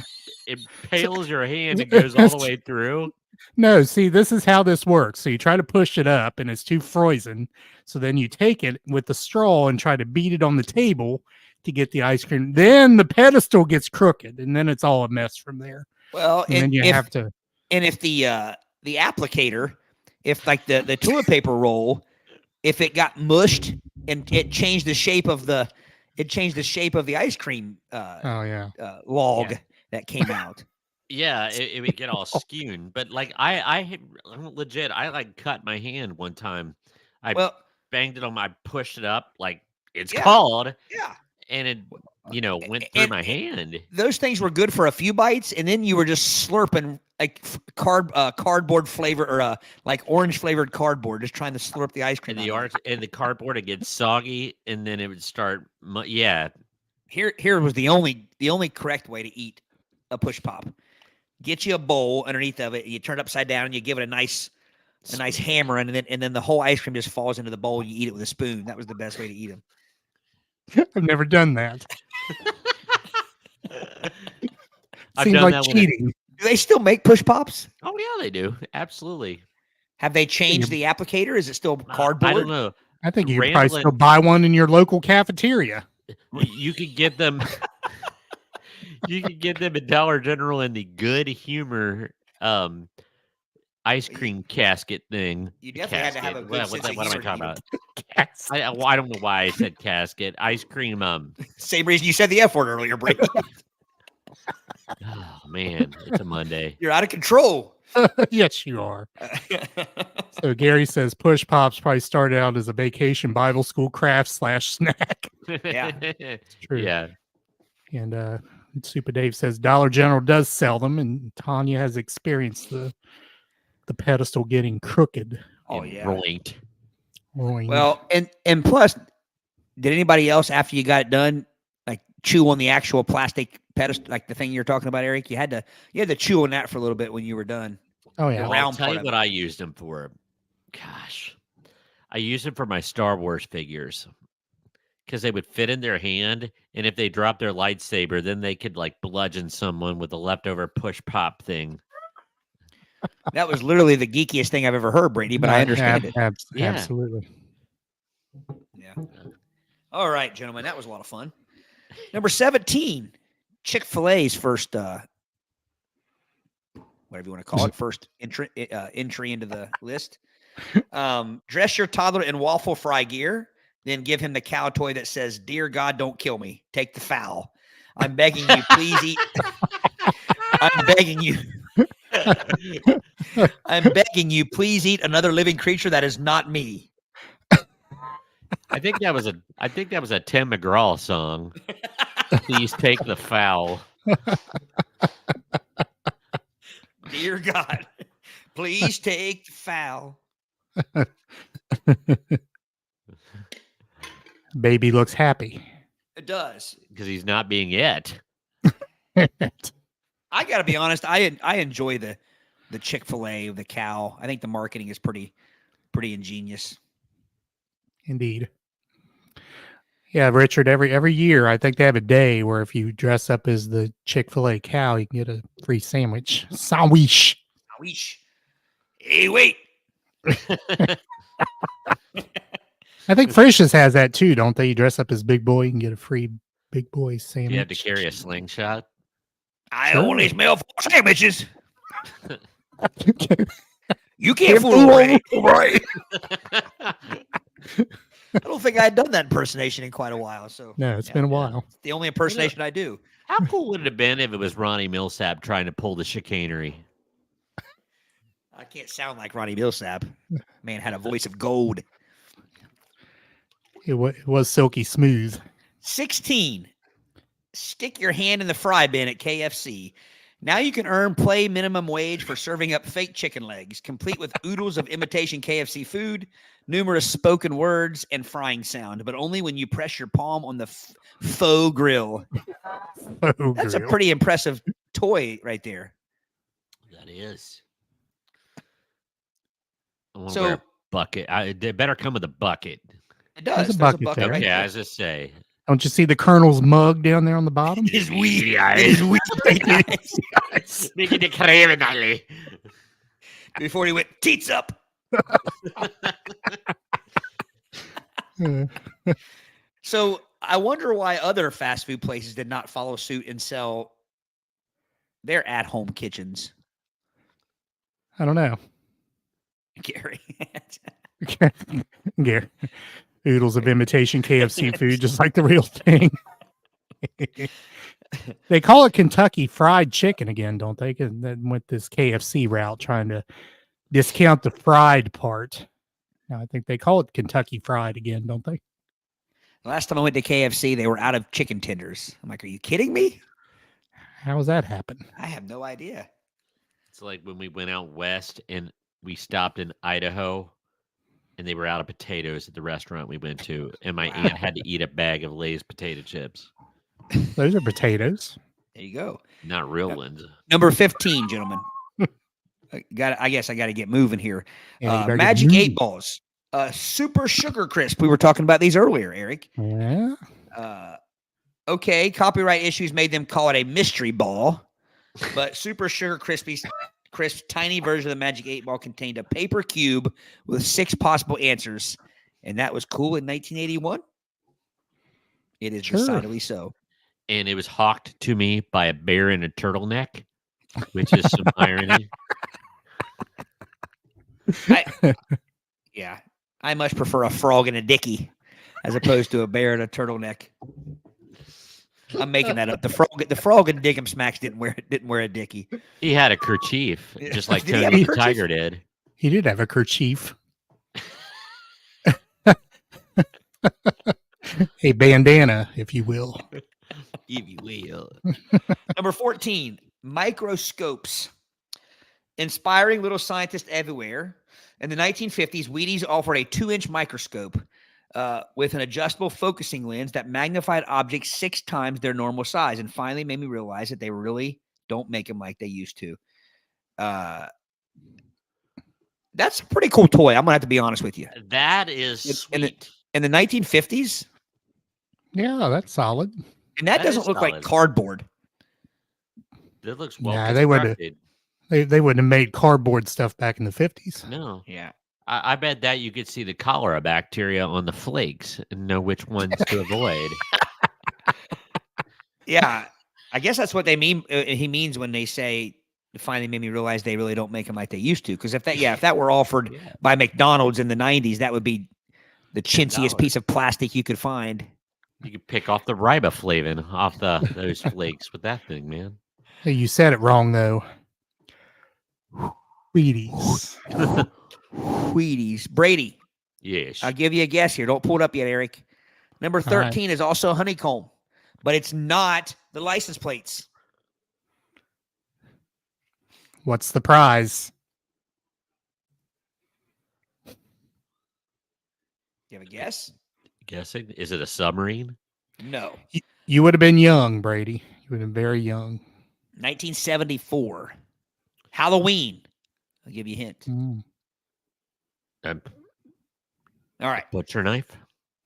impales your hand and goes all the way through. No, see, this is how this works. So you try to push it up and it's too frozen. So then you take it with the straw and try to beat it on the table to get the ice cream. Then the pedestal gets crooked and then it's all a mess from there. well, And then you have to. And if the applicator, if like the toilet paper roll, if it got mushed and it changed the shape of the ice cream log that came out. Yeah, it would get all skewed. But like I'm legit, I like cut my hand one time. I banged it on I pushed it up like it's called. Yeah. And it went through my hand. Those things were good for a few bites, and then you were just slurping like cardboard flavor or like orange flavored cardboard, just trying to slurp the ice cream. And the cardboard, it gets soggy, and then it would start. Here was the only correct way to eat a push pop. Get you a bowl underneath of it, and you turn it upside down, and you give it a nice hammer, and then the whole ice cream just falls into the bowl, and you eat it with a spoon. That was the best way to eat them. I've never done that. I've Seems done like that cheating. Do they still make push pops? Oh yeah, they do. Absolutely. Have they changed the applicator? Is it still cardboard? I don't know. I think you could probably still buy one in your local cafeteria. You could get them. You could get them at Dollar General in the Good Humor ice cream casket thing. You definitely had to have a good sense of what am I humor talking to about? I don't know why I said casket. Ice cream. Same reason you said the F word earlier, Brady. Oh man, it's a Monday. You're out of control. Yes, you are. So Gary says push pops probably started out as a vacation Bible school craft / snack. Yeah, it's true. Yeah. And Super Dave says Dollar General does sell them, and Tanya has experienced the pedestal getting crooked. Oh yeah. Roinked. Well, and plus, did anybody else after you got it done like chew on the actual plastic pedestal, like the thing you're talking about, Aric? You had to chew on that for a little bit when you were done. Oh yeah. Well, I'll tell you what I used them for. Gosh, I used them for my Star Wars figures because they would fit in their hand, and if they dropped their lightsaber, then they could like bludgeon someone with a leftover push pop thing. That was literally the geekiest thing I've ever heard, Brady, but I understand it. Absolutely. Yeah. All right, gentlemen, that was a lot of fun. Number 17, Chick-fil-A's first, whatever you want to call it, first entry into the list. Dress your toddler in waffle fry gear, then give him the cow toy that says, "Dear God, don't kill me. Take the fowl. I'm begging you, please eat." I'm begging you. I'm begging you, please eat another living creature that is not me. I think that was a Tim McGraw song. Please take the foul. Dear God, please take the foul. Baby looks happy. It does. Because he's not being yet. I got to be honest. I enjoy the Chick-fil-A of the cow. I think the marketing is pretty ingenious. Indeed. Yeah, Richard, every year I think they have a day where if you dress up as the Chick-fil-A cow, you can get a free sandwich. Sandwich. Hey, wait. I think Frisch's has that too, don't they? You dress up as Big Boy, you can get a free Big Boy sandwich. You have to carry a slingshot. I only smell 4 sandwiches. You can't fool me. Right. I don't think I had done that impersonation in quite a while. So no, it's been a while. It's the only impersonation I do. How cool would it have been if it was Ronnie Millsap trying to pull the chicanery? I can't sound like Ronnie Millsap. Man had a voice of gold. It was silky smooth. 16. Stick your hand in the fry bin at KFC Now you can play minimum wage for serving up fake chicken legs, complete with oodles of imitation KFC food, numerous spoken words, and frying sound, but only when you press your palm on the faux grill. That's a pretty impressive toy right there. That is. So bucket. They better come with a bucket. It does. There's a bucket right Okay, there. as I say. Don't you see the Colonel's mug down there on the bottom? His wee eyes. Making the criminally. Before he went teats up. So I wonder why other fast food places did not follow suit and sell their at-home kitchens. I don't know. Gary. Gary. Oodles of imitation KFC food, just like the real thing. They call it Kentucky Fried Chicken again, don't they? Because they went this KFC route trying to discount the fried part. Now I think they call it Kentucky Fried again, don't they? Last time I went to KFC, they were out of chicken tenders. I'm like, are you kidding me? How does that happen? I have no idea. It's like when we went out west and we stopped in Idaho and they were out of potatoes at the restaurant we went to. And my aunt had to eat a bag of Lay's potato chips. Those are potatoes. There you go. Not real ones. Number 15, gentlemen. I guess I got to get moving here. Yeah, Magic 8 balls. Super Sugar Crisp. We were talking about these earlier, Aric. Yeah. Okay, copyright issues made them call it a mystery ball, but Super Sugar Crisp's tiny version of the Magic 8 ball contained a paper cube with 6 possible answers, and that was cool in 1981. It is decidedly so. And it was hawked to me by a bear in a turtleneck, which is some irony. I much prefer a frog in a dickie as opposed to a bear in a turtleneck. I'm making that up. The frog in Dick'em Smacks didn't wear a dickie. He had a kerchief, just like Tony the Tiger did. He did have a kerchief. A bandana, if you will. If you will. Number 14, microscopes. Inspiring little scientists everywhere. In the 1950s, Wheaties offered a 2-inch microscope with an adjustable focusing lens that magnified objects 6 times their normal size, and finally made me realize that they really don't make them like they used to. That's a pretty cool toy. I'm going to have to be honest with you. That is sweet. In the 1950s? Yeah, that's solid. And that doesn't look like cardboard. That looks well constructed. They wouldn't have made cardboard stuff back in the 50s. No. Yeah. I bet that you could see the cholera bacteria on the flakes and know which ones to avoid. Yeah. I guess that's what they mean. He means when they say, finally made me realize they really don't make them like they used to. Because if that were offered by McDonald's in the 90s, that would be the chintziest piece of plastic you could find. You could pick off the riboflavin off those flakes with that thing, man. Hey, you said it wrong, though. Wheaties. Wheaties. Brady. Yes. I'll give you a guess here. Don't pull it up yet, Aric. Number 13 is also honeycomb, but it's not the license plates. What's the prize? You have a guess? Guessing? Is it a submarine? No. You would have been young, Brady. You would have been very young. 1974. Halloween. I'll give you a hint. All right. Butcher knife?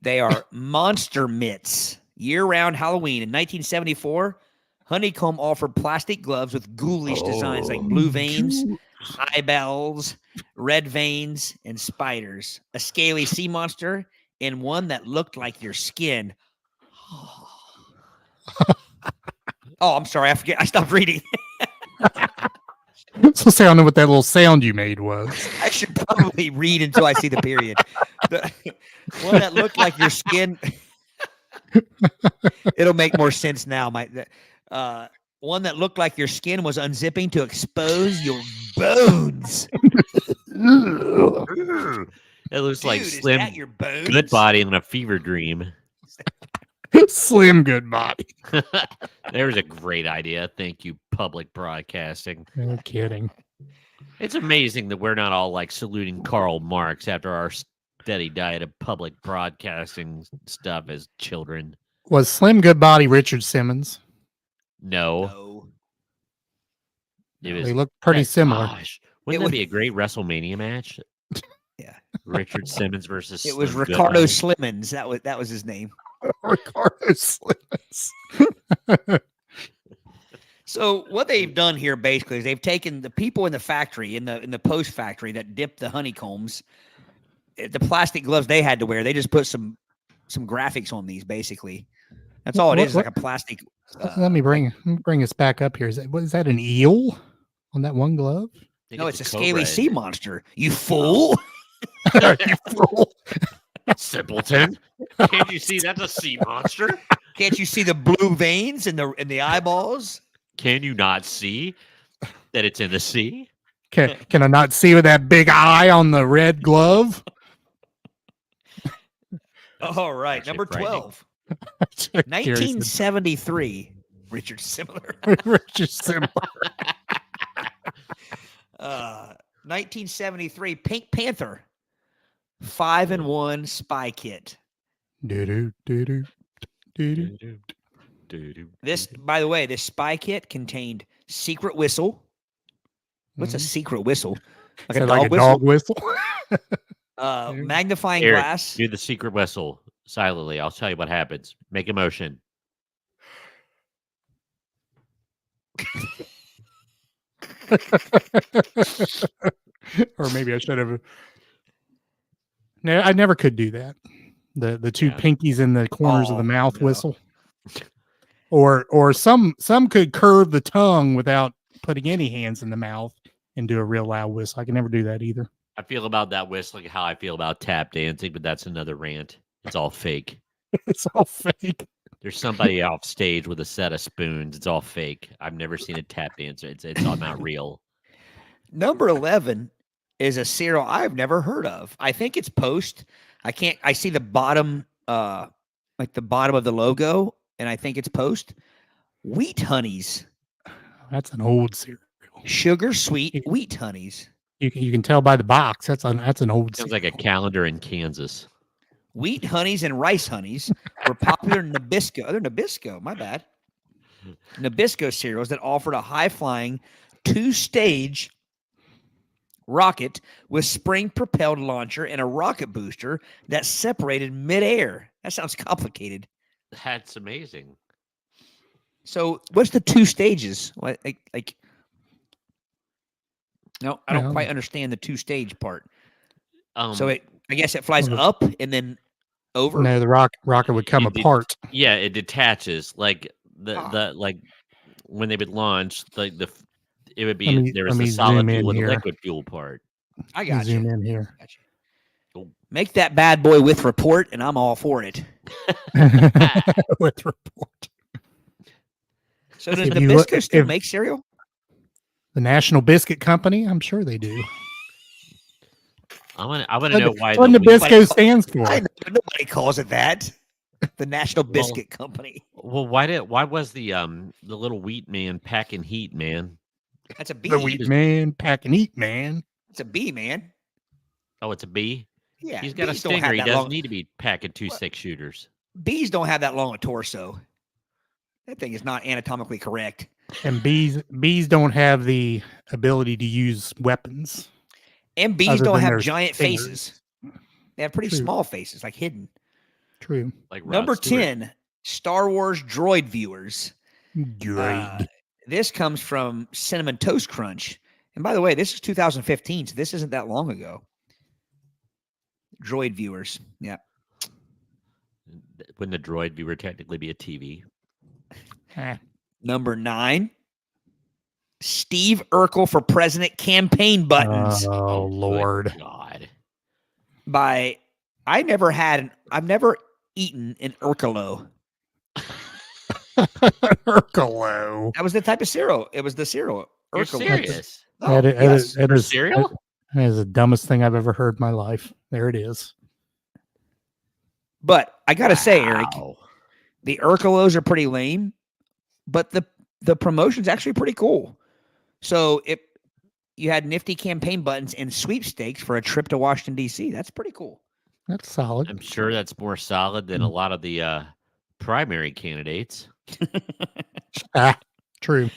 They are monster mitts. Year-round Halloween. In 1974, Honeycomb offered plastic gloves with ghoulish designs like blue veins, eyeballs, red veins, and spiders. A scaly sea monster, and one that looked like your skin. Oh, I'm sorry. I forget. I stopped reading. So say I don't know what that little sound you made was. I should probably read until I see the period. The one that looked like your skin. It'll make more sense now. One that looked like your skin was unzipping to expose your bones. It looks like Slim your bones? Goodbody in a fever dream. Slim Goodbody. There's a great idea. Thank you, public broadcasting. No kidding. It's amazing that we're not all like saluting Karl Marx after our steady diet of public broadcasting stuff as children. Was Slim Goodbody Richard Simmons? No. They look pretty similar. Gosh, wouldn't that be a great WrestleMania match? Yeah. Richard Simmons versus It was Slim Ricardo Goodbody. Slimmons. That was his name. Ricardo Slimmons. So what they've done here basically is they've taken the people in the factory, in the post factory that dipped the honeycombs, the plastic gloves they had to wear. They just put some graphics on these basically. That's all it is, like a plastic. Let me bring us back up here. Is that an eel on that one glove? No, it's a scaly sea monster. You fool! You fool! Simpleton! Can't you see that's a sea monster? Can't you see the blue veins in the eyeballs? Can you not see that it's in the sea? Can I not see with that big eye on the red glove? All right, Actually number frightening. 12. 1973. Richard Similar. Richard Similar. 1973. Pink Panther. 5-in-1 spy kit. This, by the way, this spy kit contained secret whistle. What's a secret whistle? Like a dog whistle? Magnifying Aric, glass. do the secret whistle silently. I'll tell you what happens. Make a motion. Or maybe I should have. No, I never could do that. The two pinkies in the corners of the mouth whistle. Or some could curve the tongue without putting any hands in the mouth and do a real loud whistle. I can never do that either. I feel about that whistling how I feel about tap dancing, but that's another rant. It's all fake. It's all fake. There's somebody off stage with a set of spoons. It's all fake. I've never seen a tap dancer. It's all not real. Number 11 is a cereal I've never heard of. I think it's Post. I see the bottom, like the bottom of the logo, and I think it's Post. Wheat Honeys. That's an old cereal. Sugar sweet wheat honeys. You can tell by the box. That's an old Sounds cereal. like a calendar in Kansas. Wheat honeys and rice honeys were popular Nabisco. They're Nabisco, my bad. Nabisco cereals that offered a high-flying 2-stage rocket with spring-propelled launcher and a rocket booster that separated midair. That sounds complicated. That's amazing. So, what's the 2 stages? Like no, I don't quite understand the 2-stage part. So I guess it flies up and then over. No, the rocket would come apart. Yeah, it detaches like the like when they would launch it would be there was the solid fuel and the liquid fuel part. I got Zoom you. in here. Make that bad boy with report, and I'm all for it. With report. So does Nabisco still make cereal? The National Biscuit Company? I'm sure they do. I want to know why. What Nabisco stands for? Nobody calls it that. The National Biscuit Company. Well, why was the little wheat man packing heat, man? That's a bee. The wheat man packing heat, man. It's a bee, man. Oh, it's a bee. Yeah, he's got a stinger. He doesn't need to be packing 2 6-shooters. Bees don't have that long a torso. That thing is not anatomically correct. And bees don't have the ability to use weapons. And bees don't have giant faces. They have pretty small faces, like hidden. True. Like number 10, Star Wars droid viewers. Droid. This comes from Cinnamon Toast Crunch. And by the way, this is 2015, so this isn't that long ago. Droid viewers. Yeah. Wouldn't a droid viewer technically be a TV? Number 9, Steve Urkel for President campaign buttons. Oh, Lord. God. I've never eaten an Urkelo. Urkelo. That was the type of cereal. It was the cereal. You're Urkelo. serious? Oh, yes. That is cereal? That is the dumbest thing I've ever heard in my life. There it is. But I got to say, Aric, the Urkelos are pretty lame, but the the promotion's actually pretty cool. So you had nifty campaign buttons and sweepstakes for a trip to Washington, D.C. That's pretty cool. That's solid. I'm sure that's more solid than a lot of the primary candidates. True.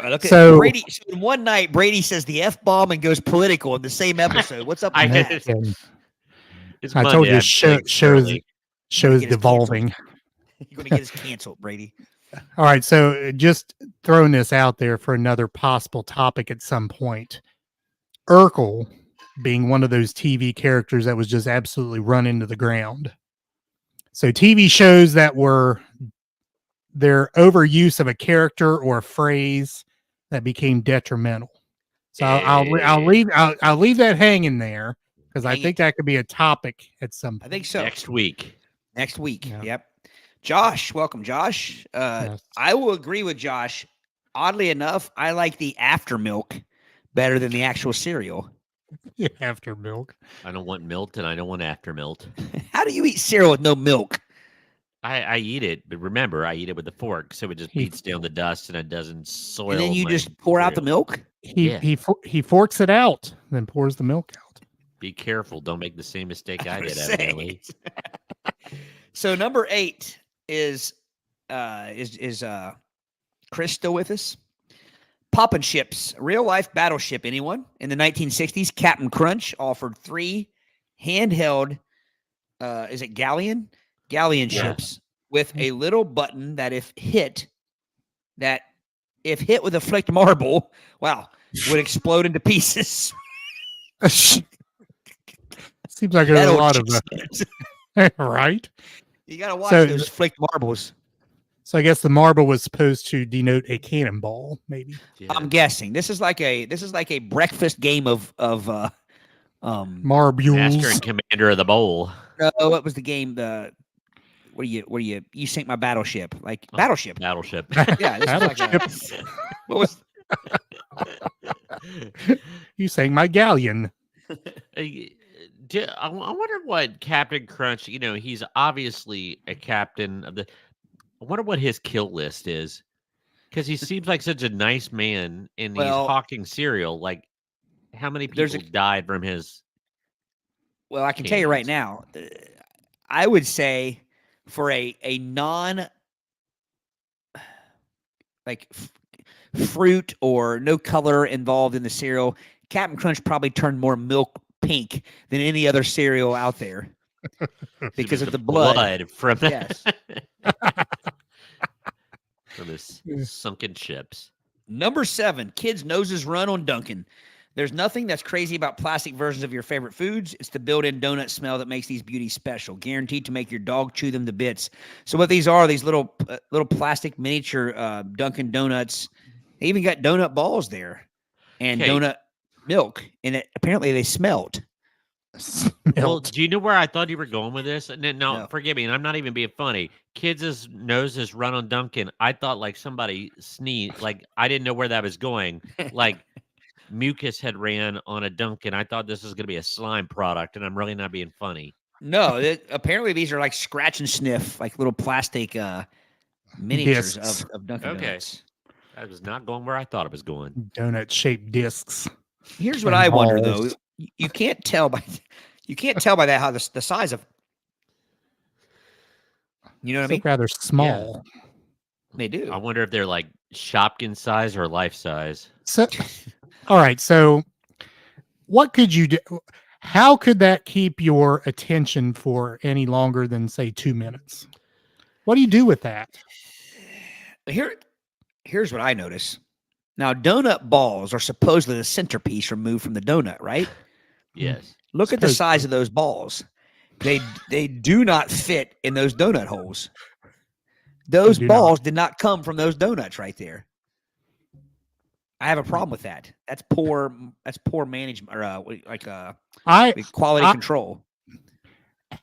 Look So- Brady. So in one night, Brady says the F-bomb and goes political in the same episode. What's up with that? It's I Monday, told you, I'm shows early. shows Get us devolving. You're going to get us canceled, Brady. All right, so just throwing this out there for another possible topic at some point. Urkel being one of those TV characters that was just absolutely run into the ground. So TV shows that were their overuse of a character or a phrase that became detrimental. So I'll leave that hanging there because I think that could be a topic at some point. I think so. Next week. Yeah. Yep. Josh, welcome, Josh. Yes. I will agree with Josh. Oddly enough, I like the after milk better than the actual cereal. After milk. I don't want milk and I don't want after milk. How do you eat cereal with no milk? I eat it, but remember, I eat it with a fork, so it just beats down the dust and it doesn't soil. And then you my just pour out the cereal. milk? He forks it out, then pours the milk out. Be careful. Don't make the same mistake I did, Say. evidently. So number 8 is Chris still with us? Poppin' ships, real life battleship. Anyone? In the 1960s, Captain Crunch offered 3 handheld, is it galleon ships with a little button that if hit with a flicked marble, would explode into pieces. Seems like there's a lot of right. You gotta watch So- those flicked marbles. So I guess the marble was supposed to denote a cannonball, maybe. Yeah. I'm guessing this is like a breakfast game of Marbles. Master and commander of the bowl. what was the game? Where you sink my battleship, like Oh. battleship. Battleship. Yeah, this is like Battleship. what was You sang my galleon. I wonder what Captain Crunch, he's obviously a captain of the. I wonder what his kill list is. Because he seems like such a nice man and he's hawking cereal. Like, how many people died from his. Well, I can tell you right now, I would say for a non fruit or no color involved in the cereal, Captain Crunch probably turned more milk pink than any other cereal out there because of the blood. From Yes. from his sunken ships. Number 7, kids' noses run on Dunkin'. There's nothing that's crazy about plastic versions of your favorite foods. It's the built-in donut smell that makes these beauties special, guaranteed to make your dog chew them to bits. So what these are, these little plastic miniature Dunkin' Donuts. They even got donut balls there and donut milk, and apparently they smelled. Well, do you know where I thought you were going with this? No, No. forgive me, and I'm not even being funny. Kids' noses run on Dunkin'. I thought like somebody sneezed. Like I didn't know where that was going. Like mucus had ran on a Dunkin'. I thought this was going to be a slime product, and I'm really not being funny. No, apparently these are like scratch and sniff, like little plastic miniatures Discs. of Dunkin' Okay. Donuts. I was not going where I thought it was going. Donut-shaped discs. Here's what And I wonder though. balls. You can't tell by that how the size of. You know what I They mean? look rather small. They do. I wonder if they're like Shopkin size or life size. So, all right. So, what could you do? How could that keep your attention for any longer than say 2 minutes? What do you do with that? Here's what I notice. Now, donut balls are supposedly the centerpiece removed from the donut, right? Yes. Look at the size of those balls. They do not fit in those donut holes. Those They do balls did not come from those donuts right there. I have a problem with that. That's poor management or quality control.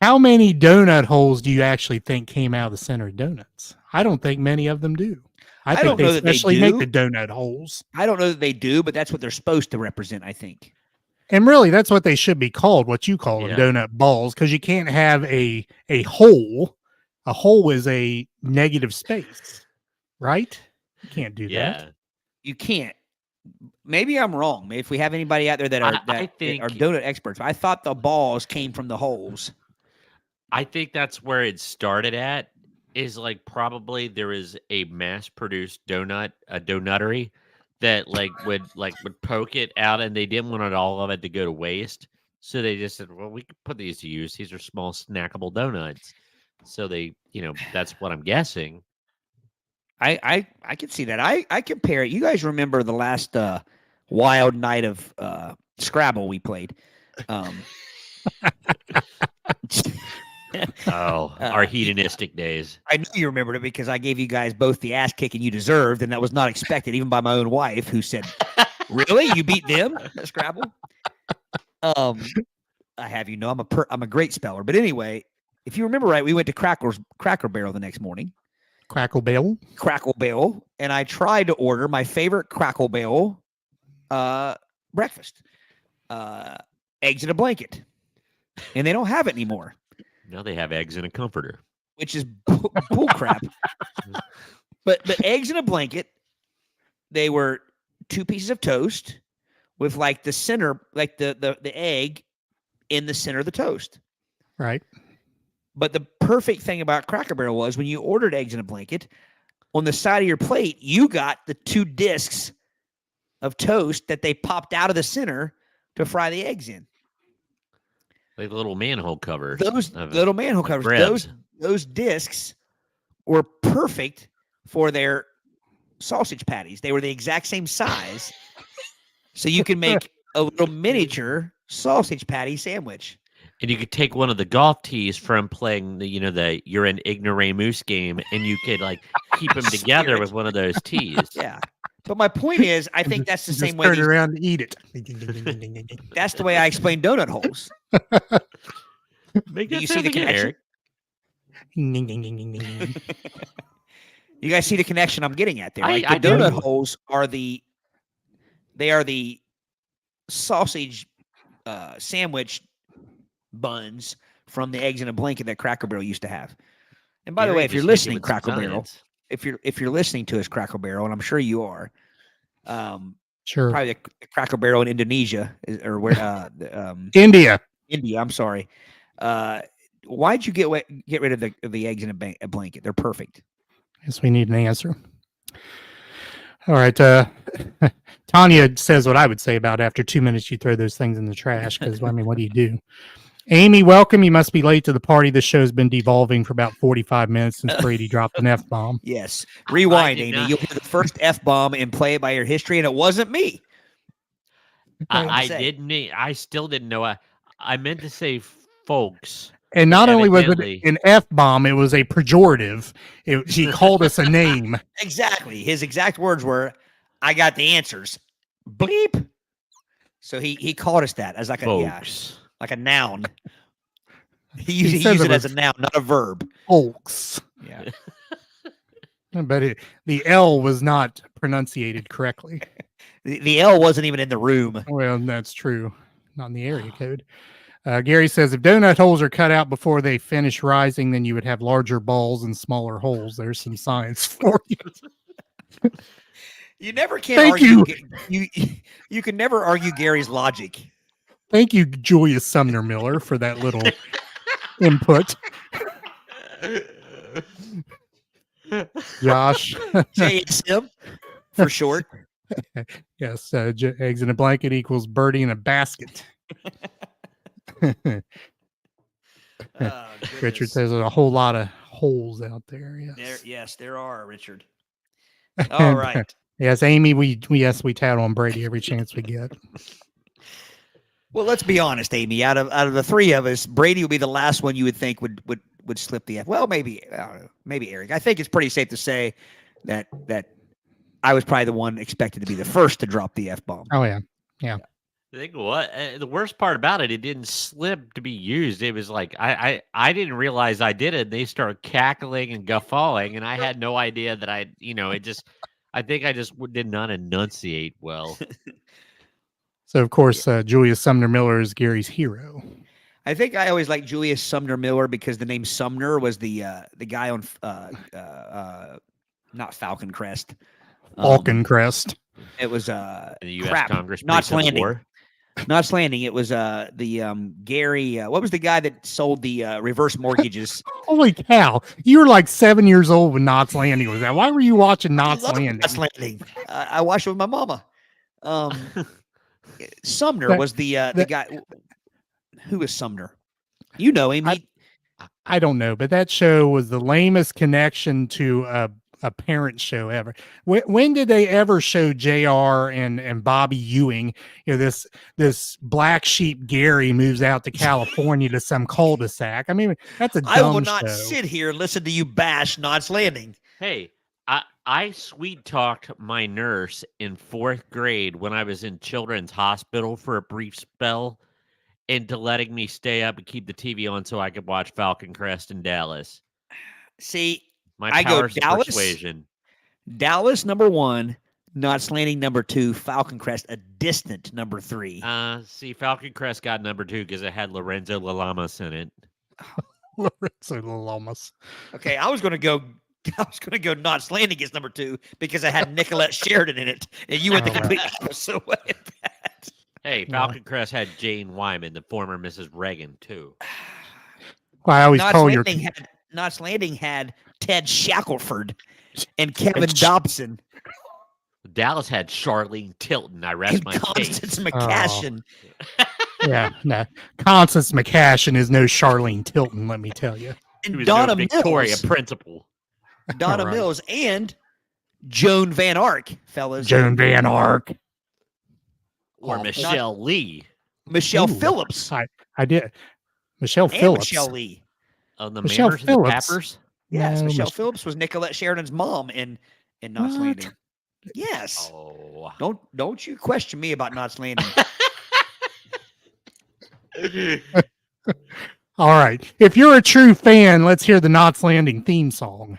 How many donut holes do you actually think came out of the center of donuts? I don't think many of them do. I think don't know they that they especially make do. the donut holes. I don't know that they do, but that's what they're supposed to represent, I think. And really, that's what they should be called, what you call them, Yeah. donut balls, because you can't have a hole. A hole is a negative space, right? You can't do Yeah. that. You can't. Maybe I'm wrong. Maybe if we have anybody out there that are I think are donut experts, I thought the balls came from the holes. I think that's where it started at. Is like probably there is a mass-produced donut, a donuttery that would poke it out, and they didn't want all of it to go to waste, so they just said, "Well, we could put these to use. These are small snackable donuts." So they, that's what I'm guessing. I can see that. I compare it. You guys remember the last wild night of Scrabble we played? Our hedonistic days. I knew you remembered it because I gave you guys both the ass kicking you deserved, and that was not expected, even by my own wife, who said, "Really, you beat them at Scrabble?" I have you know I'm a great speller, but anyway, if you remember right, we went to Cracker Barrel the next morning. Crackle Barrel, and I tried to order my favorite Crackle Barrel breakfast, eggs in a blanket, and they don't have it anymore. Now they have eggs in a comforter, which is bull crap. but eggs in a blanket, they were 2 pieces of toast with like the center, like the egg in the center of the toast. Right. But the perfect thing about Cracker Barrel was when you ordered eggs in a blanket, on the side of your plate, you got the 2 discs of toast that they popped out of the center to fry the eggs in. Like little manhole covers. Those little manhole covers. Those discs were perfect for their sausage patties. They were the exact same size, so you can make a little miniature sausage patty sandwich. And you could take one of the golf tees from playing the you're an ignoramus game, and you could like keep them together with one of those tees. Yeah. But my point is, I think that's the same way. Turn around and eat it. That's the way I explain donut holes. Do you see the connection? You guys see the connection I'm getting at there? Right? The donut holes are the sausage sandwich buns from the eggs in a blanket that Cracker Barrel used to have. And by the way, if you're listening, Cracker Barrel, if you're listening to us, Cracker Barrel, and I'm sure you are, sure, probably the Cracker Barrel in Indonesia or where India. I'm sorry. Why'd you get rid of the eggs in a blanket? They're perfect. Yes, we need an answer. All right. Tanya says what I would say about after 2 minutes you throw those things in the trash because, I mean, what do you do? Amy, welcome. You must be late to the party. This show's been devolving for about 45 minutes since Brady dropped an F-bomb. Yes. Rewind, Amy. You'll hear the first F-bomb and play it by your history, and it wasn't me. I still didn't know. I meant to say folks. And not only was it an F-bomb, it was a pejorative. He called us a name. Exactly. His exact words were, "I got the answers." Bleep. So he called us that as like like a noun. He used it as a noun, not a verb. Folks. Yeah. But the L was not pronunciated correctly. The L wasn't even in the room. Well, that's true. Not in the area code. Gary says, if donut holes are cut out before they finish rising, then you would have larger balls and smaller holes. There's some science for you. You never can argue. You can never argue Gary's logic. Thank you, Julius Sumner Miller, for that little input. Josh. JSM for short. Yes, eggs in a blanket equals birdie in a basket. Richard says there's a whole lot of holes out there. Yes, there are, Richard. All right. Yes, Amy, we tout on Brady every chance we get. Well, let's be honest, Amy. Out of the 3 of us, Brady would be the last one you would think would slip the F. Well, maybe Aric. I think it's pretty safe to say that I was probably the one expected to be the first to drop the F-bomb. Oh yeah. I think what the worst part about it didn't slip to be used. It was like I didn't realize I did it. They started cackling and guffawing, and I had no idea that I think I just did not enunciate well. So of course, Julius Sumner Miller is Gary's hero. I think I always liked Julius Sumner Miller because the name Sumner was the guy on not Falcon Crest, Falcon Crest. It was The U.S. crap. Congress Knots pre-Civil Landing. War. Knots Landing. It was the Gary. What was the guy that sold the reverse mortgages? Holy cow! You were like 7 years old when Knots Landing was out. Why were you watching Knots I love Landing? Knots Landing. I watched it with my mama. Sumner That- was the that- guy. Who is Sumner? You know him. I don't know, but that show was the lamest connection to a parent show ever. When did they ever show JR and Bobby Ewing? You know, this black sheep Gary moves out to California to some cul-de-sac. I mean, that's a dumb I will not show. sit here and listen to you bash Knots Landing. Hey, I sweet talked my nurse in 4th grade when I was in Children's Hospital for a brief spell into letting me stay up and keep the TV on so I could watch Falcon Crest in Dallas. See, My I go powers of Dallas? persuasion. Dallas #1, Knots Landing #2, Falcon Crest a distant #3. See, Falcon Crest got #2 because it had Lorenzo Lamas in it. Lorenzo Lamas. Okay, I was gonna go Knots Landing as #2 because I had Nicolette Sheridan in it, and you went the All right. complete opposite way of that. Hey, Falcon Crest had Jane Wyman, the former Mrs. Reagan, too. Well, I always Knots call your Landing had Ted Shackelford and Kevin Dobson Dallas had Charlene Tilton. I rest and my case. Constance McCashin. yeah, no. Constance McCashin is no Charlene Tilton, let me tell you. She And was Donna no Victoria Mills. principal. Donna All right. Mills and Joan Van Ark, fellas. Joan Van Ark. Or Oh, Michelle Lee. Michelle Ooh, Phillips. I did. Michelle And Phillips. Michelle Lee. On the Michelle Manners and the Phillips. Pappers. Yes, No, Michelle Mich- Phillips was Nicolette Sheridan's mom in Knots What? Landing. Yes. Oh. Don't you question me about Knots Landing. All right. If you're a true fan, let's hear the Knots Landing theme song.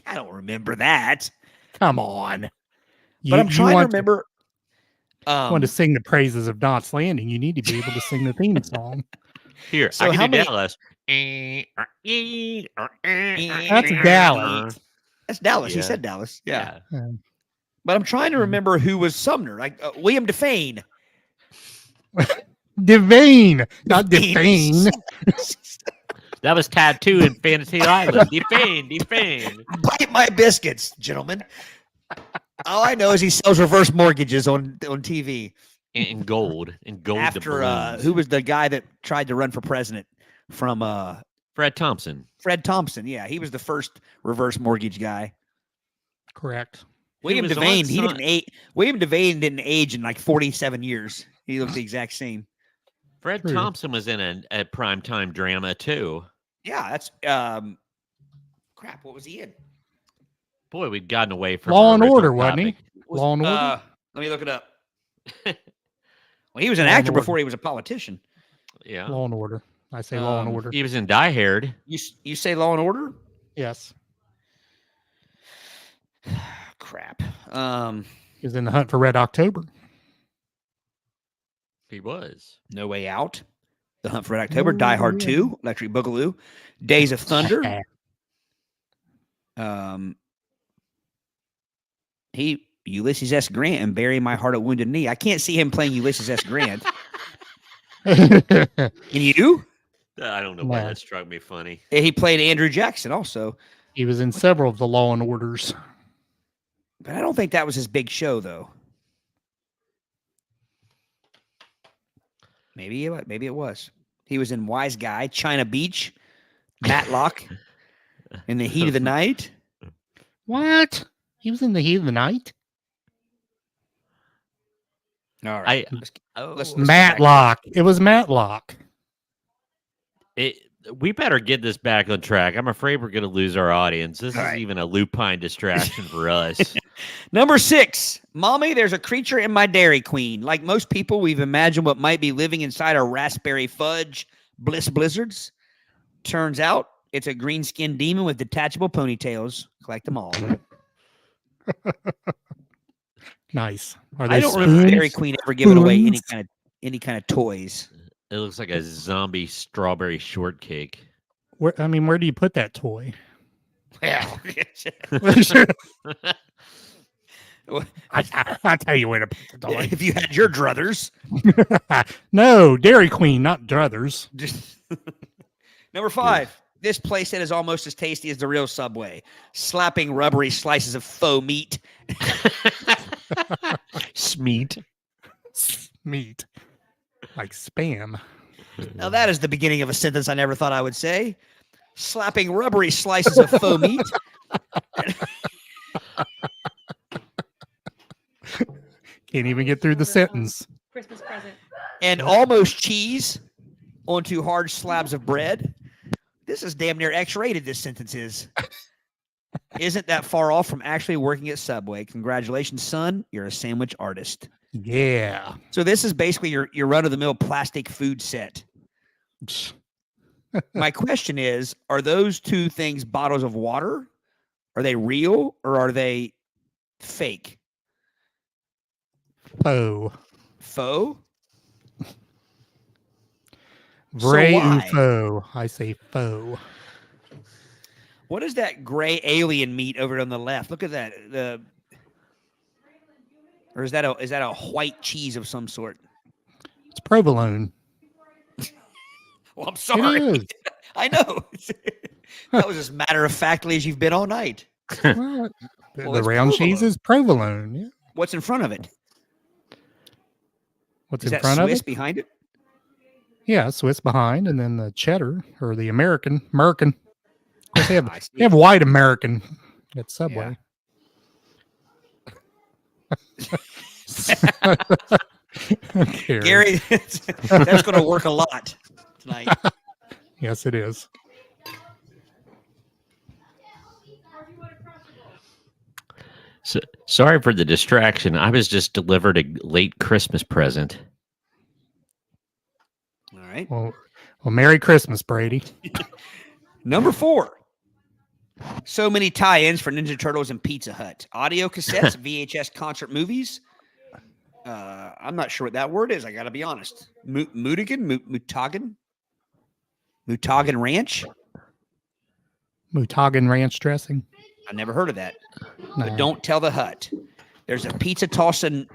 I don't remember that. Come on. But I'm trying to want remember. want to sing the praises of Knots Landing, you need to be able to sing the theme song. Here, So I how can do many- Dallas. That's Dallas. That's Dallas. He Yeah. said Dallas. Yeah. Yeah. But I'm trying to remember who was Sumner. Like William Defane. Devane, not Defane. That was Tattoo in Fantasy Island. Defane. Bite my biscuits, gentlemen. All I know is he sells reverse mortgages on TV. In gold. In gold. After doubloons. who was the guy that tried to run for president from Fred Thompson. Fred Thompson? Yeah, he was the first reverse mortgage guy. Correct. William was on Devane, he Sun- didn't age. William Devane didn't age in like 47 years. He looked the exact same. Fred True. Thompson was in a primetime drama too. Yeah, that's crap. What was he in? Boy, we'd gotten away from Law our and original Order, wasn't he? topic. Law and Order. Let me look it up. Well, he was an Law and actor Order. before he was a politician. Yeah. Law and Order. I say Law and Um, Order. He was in Die Hard. You say Law and Order? Yes. Crap. He was in The Hunt for Red October. He was. No Way Out, The Hunt for Red October, Oh, Die Hard yeah. 2, Electric Boogaloo, Days of Thunder. He Ulysses S. Grant and Bury My Heart at Wounded Knee. I can't see him playing Ulysses S. Grant. And you? I don't know why No. that struck me funny. He played Andrew Jackson also, He was in several of the Law and Orders. but I don't think that was his big show though. Maybe it was. He was in Wise Guy, China Beach, Matlock, In the Heat of the Night. What? He was in The Heat of the Night? All right. Oh, let's- Matlock. It was Matlock. we better get this back on track. I'm afraid we're going to lose our audience. This All is right. even a lupine distraction for us. Number 6, Mommy, there's a creature in my Dairy Queen. Like most people, we've imagined what might be living inside our raspberry fudge bliss blizzards. Turns out it's a green-skinned demon with detachable ponytails. Collect them all. Nice. Are I they don't remember Dairy spoons? Queen ever giving away any Spoons? kind of toys. It looks like a zombie strawberry shortcake. Where do you put that toy? Yeah. I tell you where to put the toy. If you had your druthers. No, Dairy Queen, not druthers. Number 5. This playset is almost as tasty as the real Subway. Slapping rubbery slices of faux meat. Smeat. Meat. Like spam. Now that is the beginning of a sentence I never thought I would say. Slapping rubbery slices of faux meat. Can't even get through the sentence. Christmas present. And almost cheese onto hard slabs of bread. This is damn near X-rated, this sentence is. Isn't that far off from actually working at Subway. Congratulations, son. You're a sandwich artist. Yeah. So this is basically your run-of-the-mill plastic food set. My question is, are those two things bottles of water? Are they real or are they fake? Faux. Faux? Vrai why? ou faux? I say faux. What is that gray alien meat over on the left? Look at that. Or is that a white cheese of some sort? It's provolone. Well, I'm sorry. It is. I know. That was as matter of factly as you've been all night. Well, Well, the it's round cheese provolone. is provolone. Yeah. What's in front of it? What's Is in that front Swiss of it? behind it? Yeah, Swiss behind, and then the cheddar or the American. Of course, they I see. have white American at Subway. Okay, Gary, that's going to work a lot tonight. Yes, it is. So, sorry for the distraction. I was just delivered a late Christmas present. All right. Well, Merry Christmas, Brady. Number 4. So many tie-ins for Ninja Turtles and Pizza Hut. Audio cassettes, VHS concert movies. I'm not sure what that word is. I got to be honest. Mutagen Ranch. Mutagen ranch dressing. I never heard of that. No. But don't tell the Hut. There's a pizza tossing.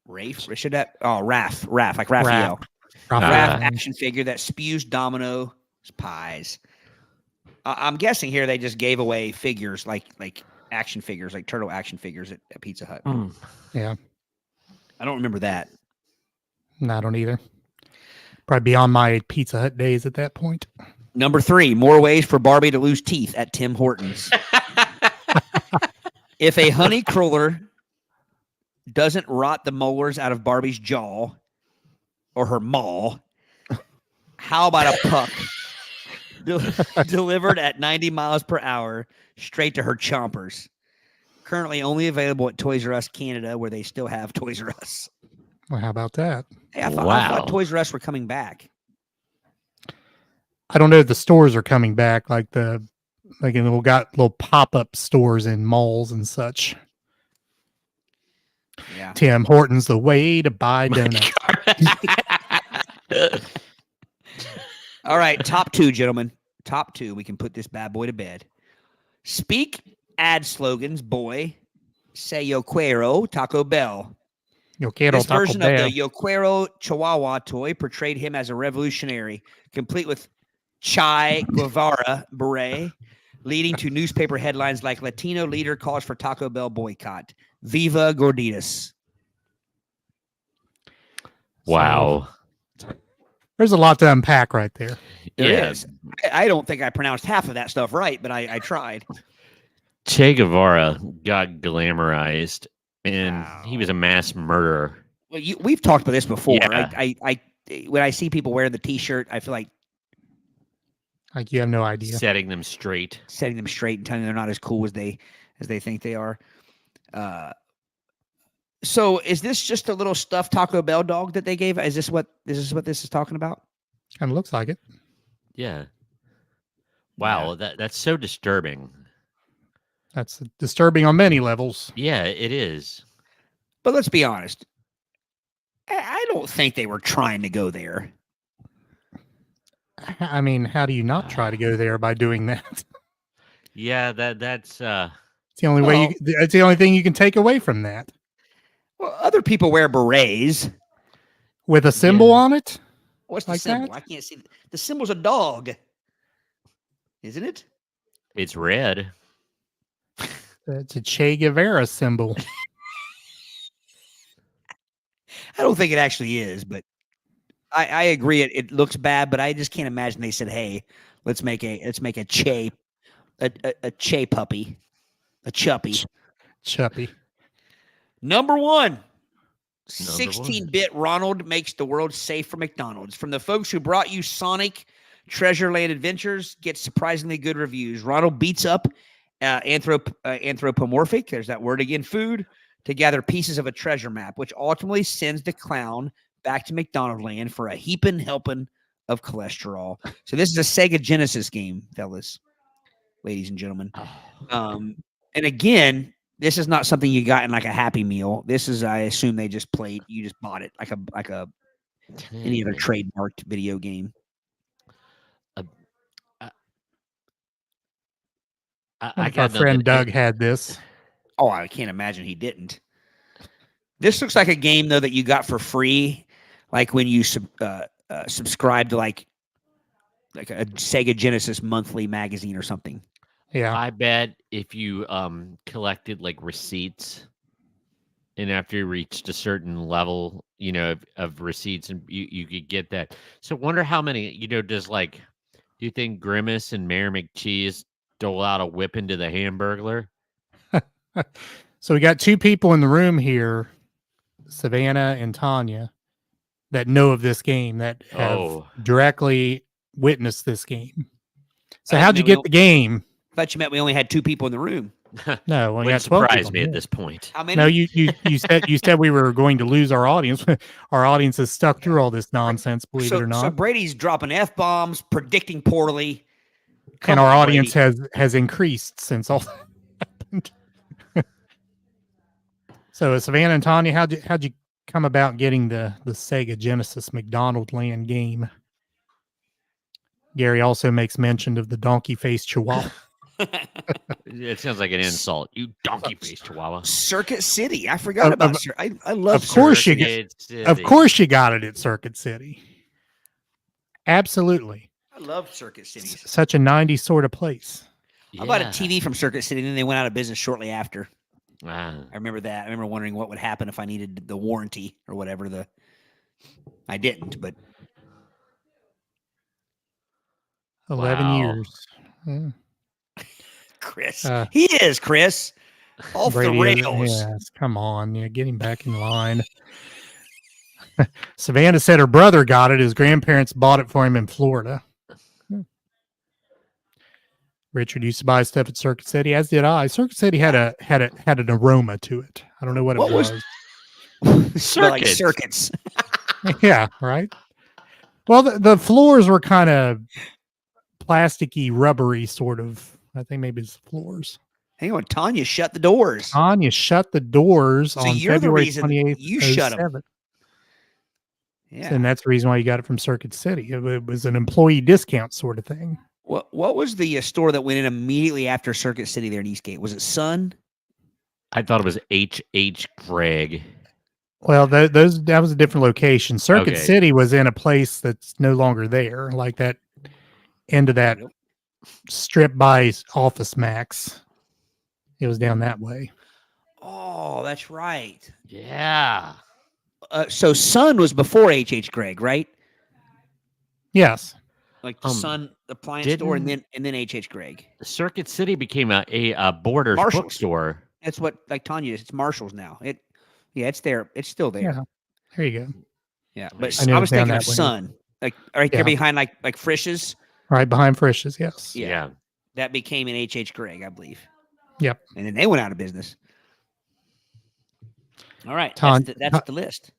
Raph, like Raphael. Raph action figure that spews Domino's pies. I'm guessing here they just gave away figures like action figures, like turtle action figures at Pizza Hut. Yeah. I don't remember that. No, I don't either. Probably beyond my Pizza Hut days at that point. Number 3, more ways for Barbie to lose teeth at Tim Hortons. If a honey cruller doesn't rot the molars out of Barbie's jaw or her maw, how about a puck delivered at 90 miles per hour straight to her chompers? Currently only available at Toys R Us Canada, where they still have Toys R Us. Well, how about that? Hey, I thought Wow. Toys R Us were coming back. I don't know if the stores are coming back, like got little pop-up stores in malls and such. Yeah. Tim Hortons, the way to buy donuts. All right, top 2, gentlemen. Top 2. We can put this bad boy to bed. Speak ad slogans, boy. Say yo quiero, Taco Bell. Yo quiero This Taco version Bell. of the Yo Quiero Chihuahua toy portrayed him as a revolutionary, complete with Che Guevara beret, leading to newspaper headlines like Latino leader calls for Taco Bell boycott. Viva Gorditas. Wow. There's a lot to unpack right there. There is. I don't think I pronounced half of that stuff right, but I tried. Che Guevara got glamorized, and he was a mass murderer. Well, we've talked about this before. Yeah. I when I see people wearing the T-shirt, I feel like Like you have no idea. Setting them straight. setting them straight and telling them they're not as cool as they think they are. So is this just a little stuffed Taco Bell dog that they gave? Is this what this is talking about? Kind of looks like it. Yeah. Wow, that's so disturbing. That's disturbing on many levels. Yeah, it is. But let's be honest. I don't think they were trying to go there. I mean, how do you not try to go there by doing that? Yeah, that's It's the only way. It's the only thing you can take away from that. Well, other people wear berets with a symbol on it. What's the symbol? That? I can't see. The symbol's a dog, isn't it? It's red. It's a Che Guevara symbol. I don't think it actually is, but I agree. It looks bad, but I just can't imagine they said, "Hey, let's make a Che, a Che puppy, a Chuppy, Chuppy." Number one. 16-bit Ronald makes the world safe for McDonald's. From the folks who brought you Sonic Treasureland Adventures, gets surprisingly good reviews. Ronald beats up anthropomorphic, there's that word again, food, to gather pieces of a treasure map, which ultimately sends the clown back to McDonald land for a heaping helping of cholesterol. So this is a Sega Genesis game, fellas, ladies and gentlemen. And again, this is not something you got in like a Happy Meal. This is, I assume they just played. You just bought it like a any other trademarked video game. I got my friend Doug had this. Oh, I can't imagine he didn't. This looks like a game though that you got for free, like when you subscribe to like a Sega Genesis monthly magazine or something. Yeah, I bet if you collected like receipts, and after you reached a certain level, of receipts, and you could get that. So wonder how many, does do you think Grimace and Mayor McCheese dole out a whipping to the Hamburglar? So we got two people in the room here, Savannah and Tanya, that know of this game, that have directly witnessed this game. So how'd you get the game? I thought you meant we only had two people in the room. No, we got 12 surprise people me at this point. How many? No, you said we were going to lose our audience. Our audience has stuck through all this nonsense, believe it or not. So Brady's dropping F-bombs, predicting poorly. And our audience has increased since all that happened. So Savannah and Tanya, how'd you come about getting the Sega Genesis McDonald Land game? Gary also makes mention of the donkey-faced chihuahua. It sounds like an insult. You donkey-faced chihuahua. Circuit City. I forgot about it. I love Of course Circuit City. Of course you got it at Circuit City. Absolutely. I love Circuit City. Such a 90s sort of place. Yeah. I bought a TV from Circuit City, and then they went out of business shortly after. Wow. I remember that. I remember wondering what would happen if I needed the warranty or whatever. I didn't, but 11 years. Yeah. Chris. He is, Chris. Off Brady, the rails. Yes, come on. Yeah, get him back in line. Savannah said her brother got it. His grandparents bought it for him in Florida. Richard used to buy stuff at Circuit City, as did I. Circuit City had an aroma to it. I don't know what it was. Circuits. Like circuits. Yeah, right. Well, the floors were kind of plasticky, rubbery, sort of. I think maybe it's the floors. Hang on, Tanya shut the doors. Tanya shut the doors so on you're February the reason 28th. You shut them. Yeah, and that's the reason why you got it from Circuit City. It was an employee discount sort of thing. What was the store that went in immediately after Circuit City there in Eastgate? Was it Sun? I thought it was H.H. Gregg. Well, that was a different location. Circuit City was in a place that's no longer there, like that end of that strip by Office Max. It was down that way. Oh, that's right. Yeah. So Sun was before H.H. Gregg, right? Yes. Like the Sun appliance store, and then H.H. Gregg. Circuit City became a Borders bookstore. That's what, like Tanya, it's Marshall's now. It's there. It's still there. Yeah. There you go. Yeah, but I was thinking of Sun, like right there behind like Frisch's. Right behind Frisch's, yes. Yeah. That became an H.H. Gregg, I believe. Yep. And then they went out of business. All right, that's the list.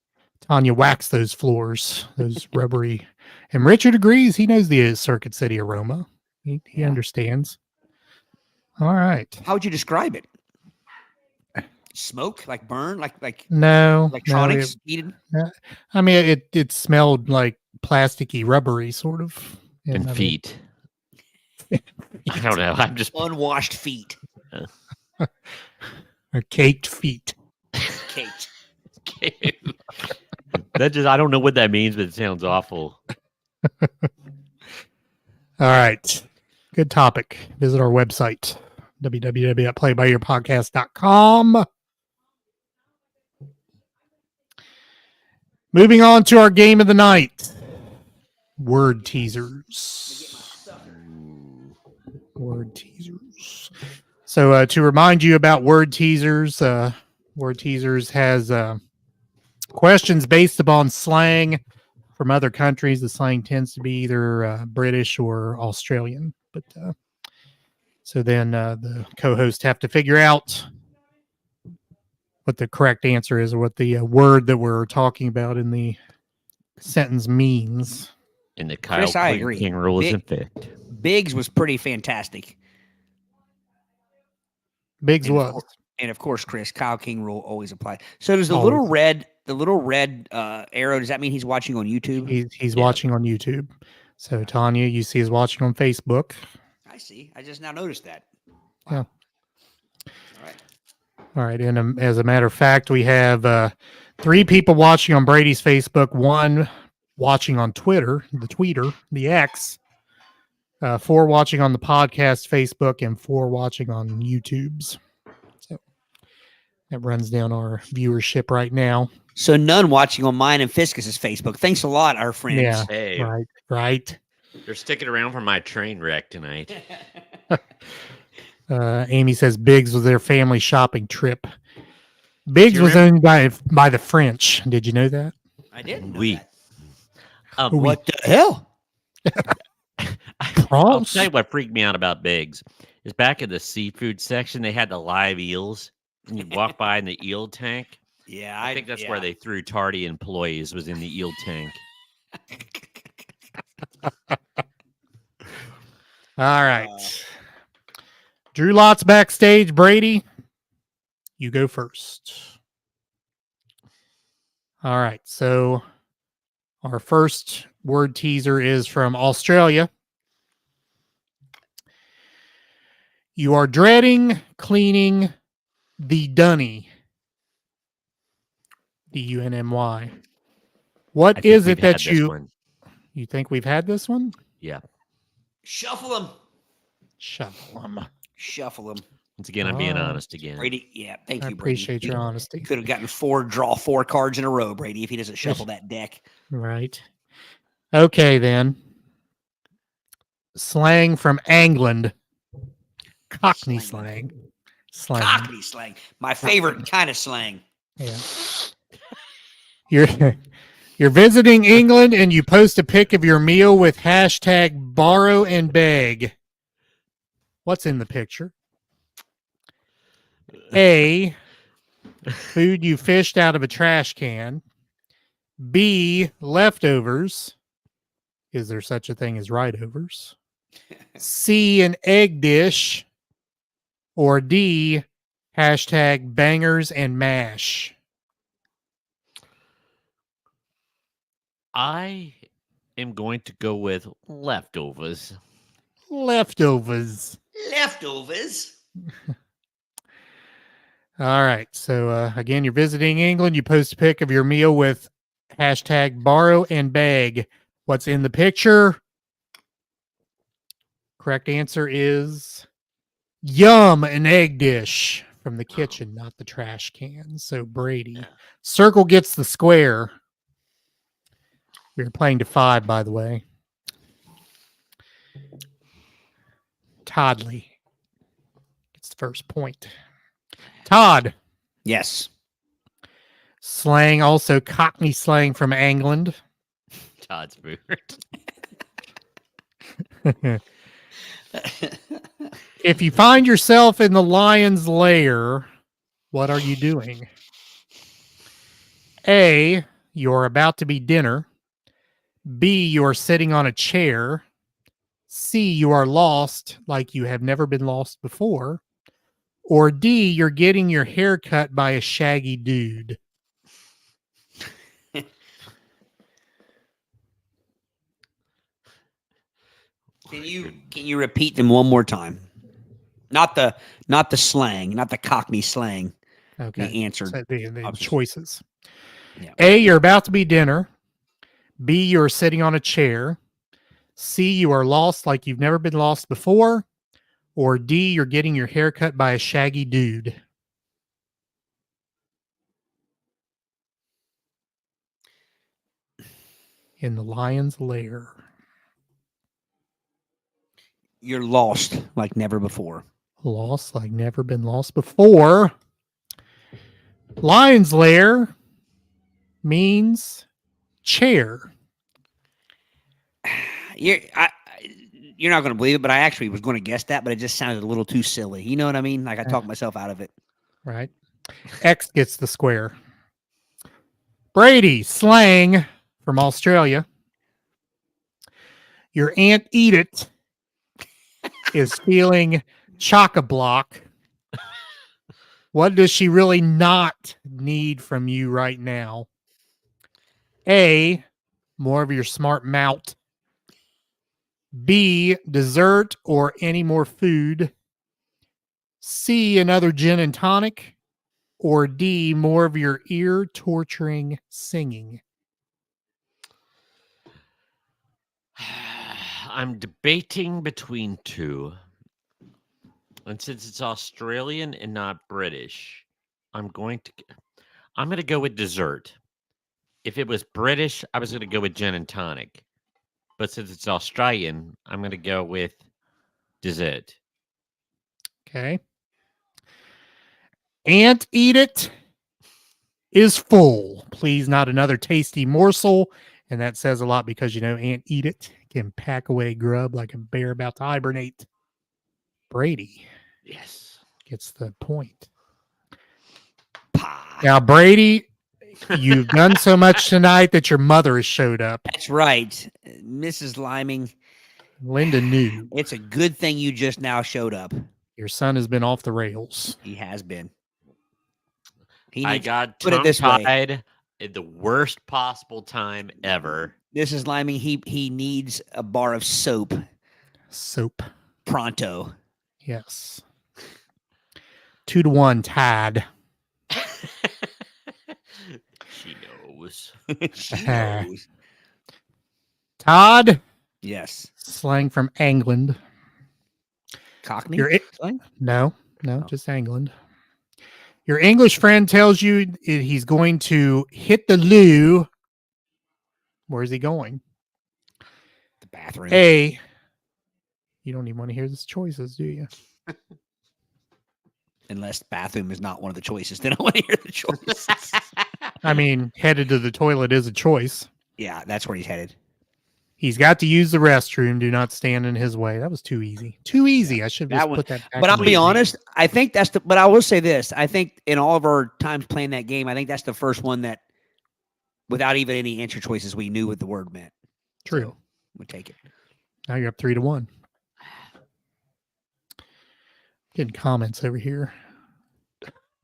Tanya waxed those floors, those rubbery. And Richard agrees. He knows the Circuit City aroma. He understands. All right. How would you describe it? Smoke, like burn, like no electronics. I mean, it smelled like plasticky, rubbery, sort of. And feet. I don't know. I'm just unwashed feet. Caked feet. Kate. I don't know what that means, but it sounds awful. All right. Good topic. Visit our website, www.playbyyourpodcast.com. Moving on to our game of the night. Word teasers. Word teasers. So to remind you about word teasers has questions based upon slang from other countries. The slang tends to be either British or Australian. But so then the co-hosts have to figure out what the correct answer is, or what the word that we're talking about in the sentence means. And the Kyle Chris, I agree. King rule is in effect. Biggs was pretty fantastic. Biggs was. And of course, Chris, Kyle King rule always applies. So does the little red arrow, does that mean he's watching on YouTube? He's watching on YouTube. So Tanya, you see, is watching on Facebook. I see. I just now noticed that. Wow. Yeah. All right. And as a matter of fact, we have 3 people watching on Brady's Facebook, 1 watching on Twitter, the X, 4 watching on the podcast Facebook, and 4 watching on YouTube's. So that runs down our viewership right now. So none watching on mine and Fiskus's Facebook. Thanks a lot, our friends. Yeah. Hey, Right. They're sticking around for my train wreck tonight. Amy says Biggs was their family shopping trip. Biggs was owned by the French. Did you know that? I didn't know We. that. What the hell? I'll tell you what freaked me out about Biggs is back in the seafood section, they had the live eels. And you walk by in the eel tank. Yeah, I think that's where they threw tardy employees, was in the eel tank. All right. Drew Lott's backstage. Brady, you go first. All right. So our first word teaser is from Australia. You are dreading cleaning the dunny. D-U-N-M-Y. What is it that you think we've had this one? Yeah. Shuffle them. Shuffle them. Once again, I'm being honest again. Brady, thank you, Brady. I appreciate your honesty. Could have gotten draw 4 cards in a row, Brady, if he doesn't shuffle that deck. Right. Okay, then. Slang from England. Cockney slang. Cockney slang. My favorite kind of slang. Yeah. You're visiting England and you post a pic of your meal with hashtag borrow and beg. What's in the picture? A, food you fished out of a trash can. B, leftovers. Is there such a thing as right-overs? C, an egg dish. Or D, hashtag bangers and mash. I am going to go with leftovers. Leftovers. All right. So again, you're visiting England. You post a pic of your meal with hashtag borrow and beg. What's in the picture? Correct answer is yum, an egg dish from the kitchen, not the trash can. So Brady. Circle gets the square. We're playing to 5, by the way. Toddley gets the first point. Todd. Yes. Slang, also Cockney slang from England. Todd's food. If you find yourself in the lion's lair, what are you doing? A, you're about to be dinner. B, you are sitting on a chair. C, you are lost like you have never been lost before. Or D, you're getting your hair cut by a shaggy dude. Can you repeat them one more time? Not the slang, not the Cockney slang. Okay. The answer. So the choices. Yeah. A, you're about to be dinner. B, you're sitting on a chair. C, you are lost like you've never been lost before. Or D, you're getting your hair cut by a shaggy dude. In the lion's lair. You're lost like never before. Lost like never been lost before. Lion's lair means chair. You're not going to believe it, but I actually was going to guess that, but it just sounded a little too silly. You know what I mean? Like I talked myself out of it. Right. X gets the square. Brady, slang from Australia. Your Aunt Edith is feeling chock-a-block. What does she really not need from you right now? A, more of your smart mouth. B, dessert or any more food. C, another gin and tonic. Or D, more of your ear-torturing singing. I'm debating between two. And since it's Australian and not British, I'm going to go with dessert. If it was British, I was going to go with gin and tonic. But since it's Australian, I'm going to go with dessert. Okay. Aunt Edith is full. Please, not another tasty morsel. And that says a lot because, Aunt Edith can pack away grub like a bear about to hibernate. Brady. Yes. Gets the point. Now, Brady, you've done so much tonight that your mother has showed up. That's right. Mrs. Liming. Linda knew. It's a good thing you just now showed up. Your son has been off the rails. He has been. I got put it this way. tongue-tied at the worst possible time ever. Mrs. Liming, he needs a bar of soap. Soap. Pronto. Yes. 2-1, Todd. She knows. She knows. Todd. Yes. Slang from England. Cockney? Slang? No, just England. Your English friend tells you he's going to hit the loo. Where's he going? The bathroom. A. You don't even want to hear the choices, do you? Unless bathroom is not one of the choices, then I want to hear the choices. I mean, headed to the toilet is a choice. Yeah, that's where he's headed. He's got to use the restroom. Do not stand in his way. That was too easy. Too easy. I should have just put that back. But I'll be honest. I think but I will say this. I think in all of our times playing that game, I think that's the first one that, without even any answer choices, we knew what the word meant. True. So we'll take it. Now you're up 3-1. Getting comments over here.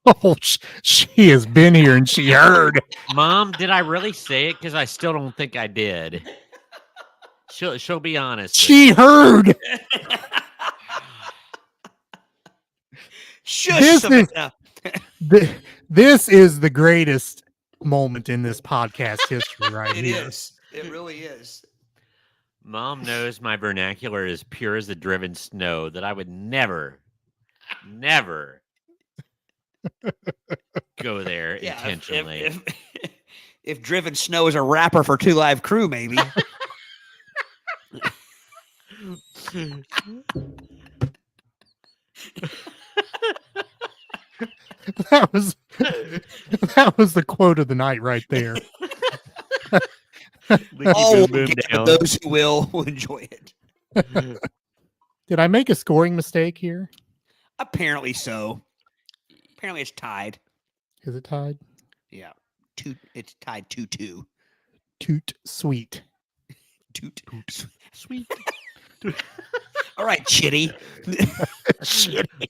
Oh, she has been here and she heard. Mom, did I really say it? Because I still don't think I did. She'll be honest. She heard. Shush. This is the greatest moment in this podcast history right here. It is. It really is. Mom knows my vernacular is pure as the driven snow, that I would never go there intentionally. If driven snow is a rapper for 2 Live Crew, maybe. That was the quote of the night right there. All those who will enjoy it. Did I make a scoring mistake here? Apparently so. Apparently it's tied. Is it tied? Yeah. It's tied 2-2. Toot sweet. Toot sweet. All right, Chitty. Chitty.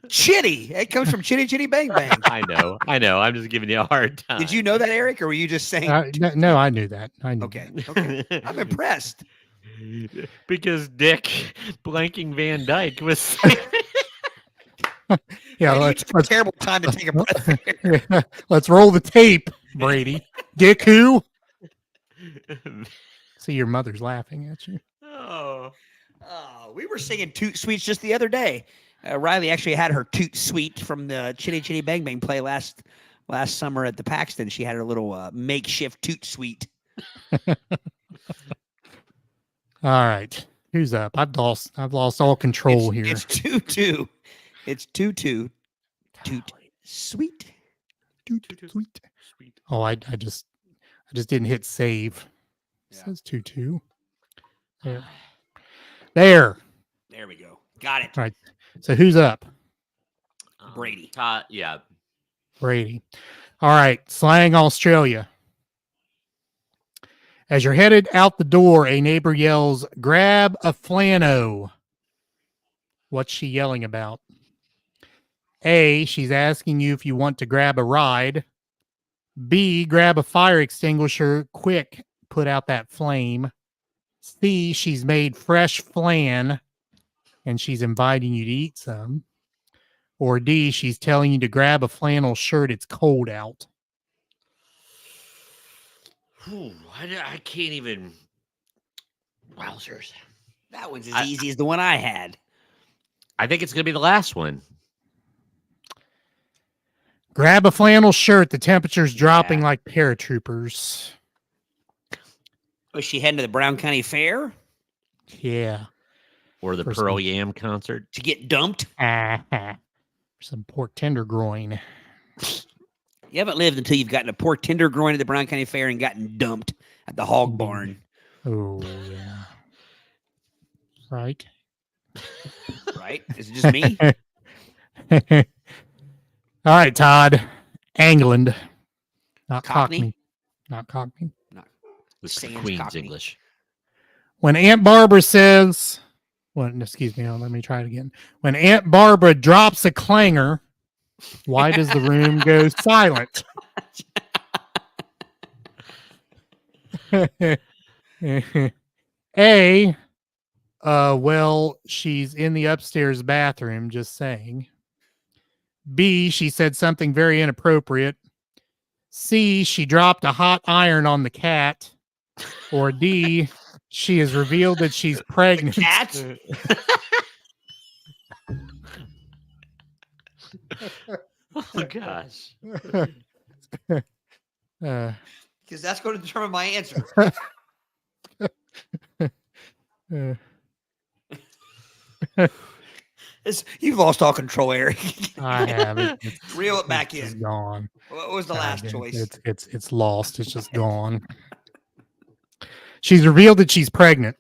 Chitty. It comes from Chitty Chitty Bang Bang. I know. I'm just giving you a hard time. Did you know that, Aric, or were you just saying? No, I knew that. I knew. Okay. I'm impressed. Because Dick blanking Van Dyke was. Yeah, Man, you took a terrible time to take a breath there. let's roll the tape, Brady. Dick who? See, your mother's laughing at you. Oh. We were singing Toot Sweets just the other day. Riley actually had her Toot Sweet from the Chitty Chitty Bang Bang play last summer at the Paxton. She had her little makeshift Toot Sweet. All right, who's up? I've lost all control here. It's 2-2. It's 2-2. Toot Sweet. Toot sweet. Oh, I just didn't hit save. It says 2-2. There. There we go. Got it. All right. So who's up? Brady. Todd, yeah. Brady. All right. Slang Australia. As you're headed out the door, a neighbor yells, "Grab a flano." What's she yelling about? A, she's asking you if you want to grab a ride. B, grab a fire extinguisher. Quick, put out that flame. C, she's made fresh flan and she's inviting you to eat some. Or D, she's telling you to grab a flannel shirt. It's cold out. I can't even. Wowzers. That one's as easy as the one I had. I think it's going to be the last one. Grab a flannel shirt. The temperature's dropping like paratroopers. Was she heading to the Brown County Fair Yeah. Or the For Pearl some- Yam concert. to get dumped? Some pork tenderloin. You haven't lived until you've gotten a pork tenderloin at the Brown County Fair and gotten dumped at the hog barn. Oh, yeah. Right. Right? Is it just me? All right, Todd. England. Not Cockney? Cockney. Not Cockney. This is the Sans Queen's Cockney. English. When Aunt Barbara says, excuse me, let me try it again. When Aunt Barbara drops a clanger, why does the room go silent? A, well, she's in the upstairs bathroom, just saying. B, she said something very inappropriate. C, she dropped a hot iron on the cat. Or D, she has revealed that she's pregnant. Cats? Oh, gosh. Because that's going to determine my answer. You've lost all control, Eric. I have it. Reel it back It's in. gone. What was the last choice? It's lost. It's just gone. She's revealed that she's pregnant.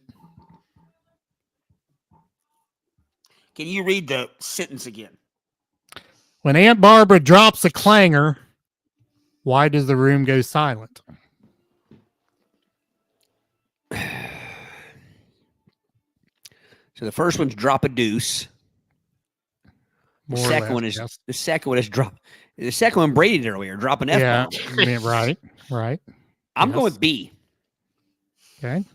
Can you read the sentence again? When Aunt Barbara drops a clanger, why does the room go silent? So the first one's drop a deuce. The More or second less, one is yes. the second one is drop. The second one Brady did earlier, drop an F Yeah, bomb. right. I'm yes. going with B. Okay.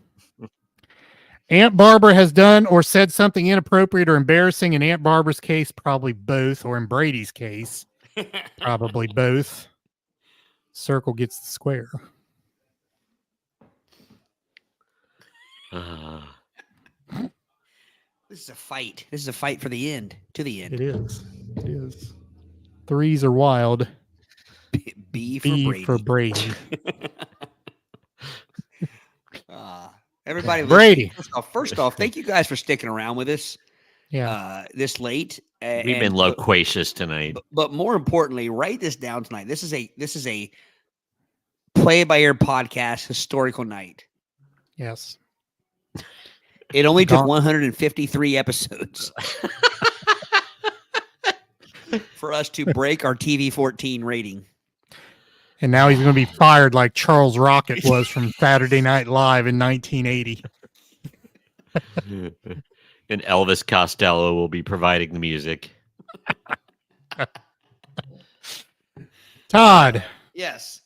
Aunt Barbara has done or said something inappropriate or embarrassing. In Aunt Barbara's case, probably both, or in Brady's case, probably both. Circle gets the square. This is a fight. This is a fight for the end. To the end. It is. It is. Threes are wild. B for B Brady. for Brady. Everybody, Brady. First off, thank you guys for sticking around with us Yeah. this late. We've been loquacious tonight. But more importantly, write this down tonight. This is a play-by-ear podcast historical night. Yes. It only took Gone. 153 episodes for us to break our TV 14 rating. And now he's going to be fired like Charles Rocket was from Saturday Night Live in 1980. And Elvis Costello will be providing the music. Todd, Yes.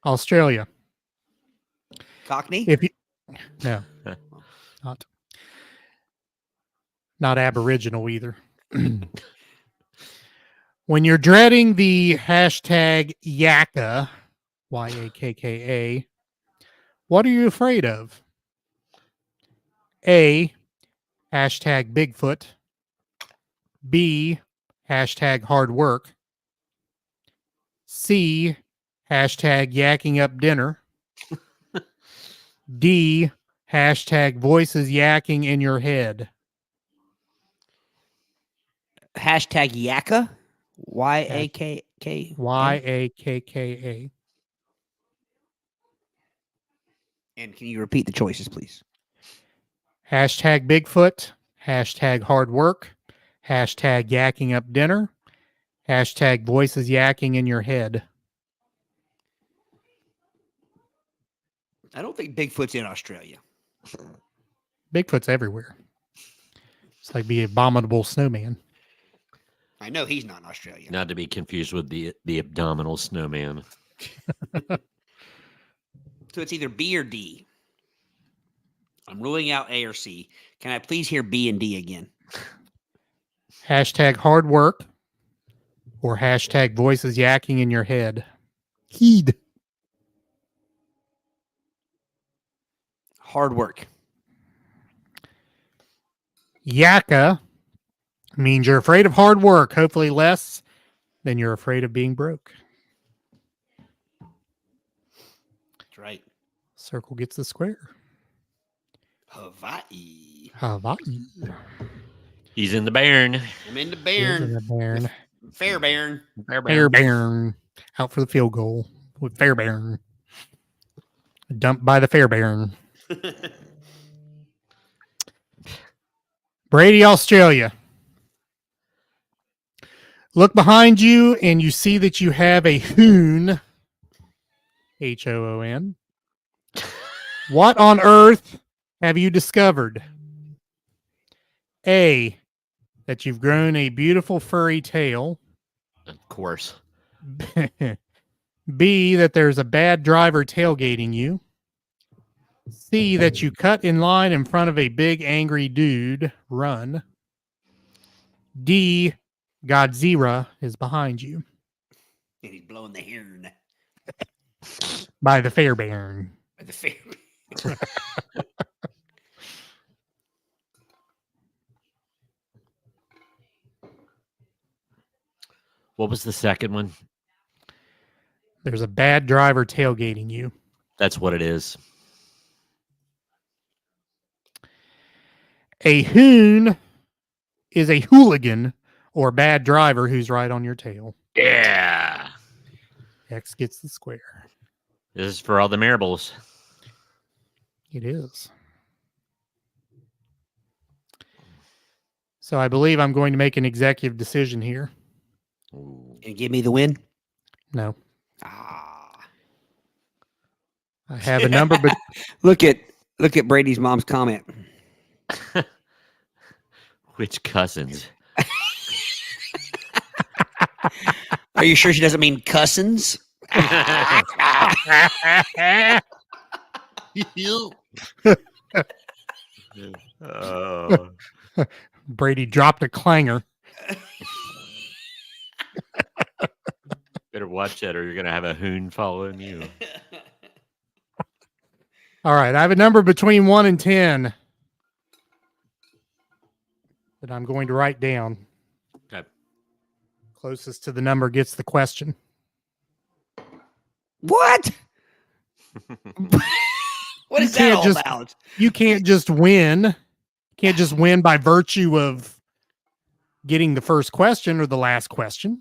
Australia. Cockney? If you no, Not Aboriginal either. When you're dreading the hashtag Yakka, YAKKA, what are you afraid of? A, hashtag Bigfoot. B, hashtag hard work. C, hashtag yakking up dinner. D, hashtag voices yakking in your head. Hashtag Yakka. YAKK. YAKKA. And can you repeat the choices, please? Hashtag Bigfoot. Hashtag hard work. Hashtag yakking up dinner. Hashtag voices yakking in your head. I don't think Bigfoot's in Australia. Bigfoot's everywhere. It's like the abominable snowman. I know he's not in Australia. Not to be confused with the abdominal snowman. So it's either B or D. I'm ruling out A or C. Can I please hear B and D again? Hashtag hard work or hashtag voices yakking in your head. Heed. Hard work. Yakka means you're afraid of hard work, hopefully less than you're afraid of being broke. That's right. Circle gets the square. Hawaii. He's in the Bairn. I'm in the In Bairn. the Bairn. Fairbairn. Fairbairn. Out for the field goal with Fairbairn. Dumped by the Fairbairn. Brady, Australia. Look behind you and you see that you have a hoon. Hoon. What on earth have you discovered? A, that you've grown a beautiful furry tail. Of course. B, that there's a bad driver tailgating you. C, that you cut in line in front of a big angry dude. Run. D, Godzilla is behind you. And he's blowing the horn. By the Fairbairn. By the Fairbairn. What was the second one? There's a bad driver tailgating you. That's what it is. A hoon is a hooligan or bad driver who's right on your tail. Yeah. X gets the square. This is for all the marbles. It is. So I believe I'm going to make an executive decision here. And give me the win? No. Ah. I have a number, but Look at Brady's mom's comment. Which cousins? Are you sure she doesn't mean cousins? Oh. Brady dropped a clanger. Better watch that or you're going to have a hoon following you. All right. I have a number between 1 and 10 that I'm going to write down. Okay. Closest to the number gets the question. What? What is that all about? You can't just win. Can't just win by virtue of getting the first question or the last question.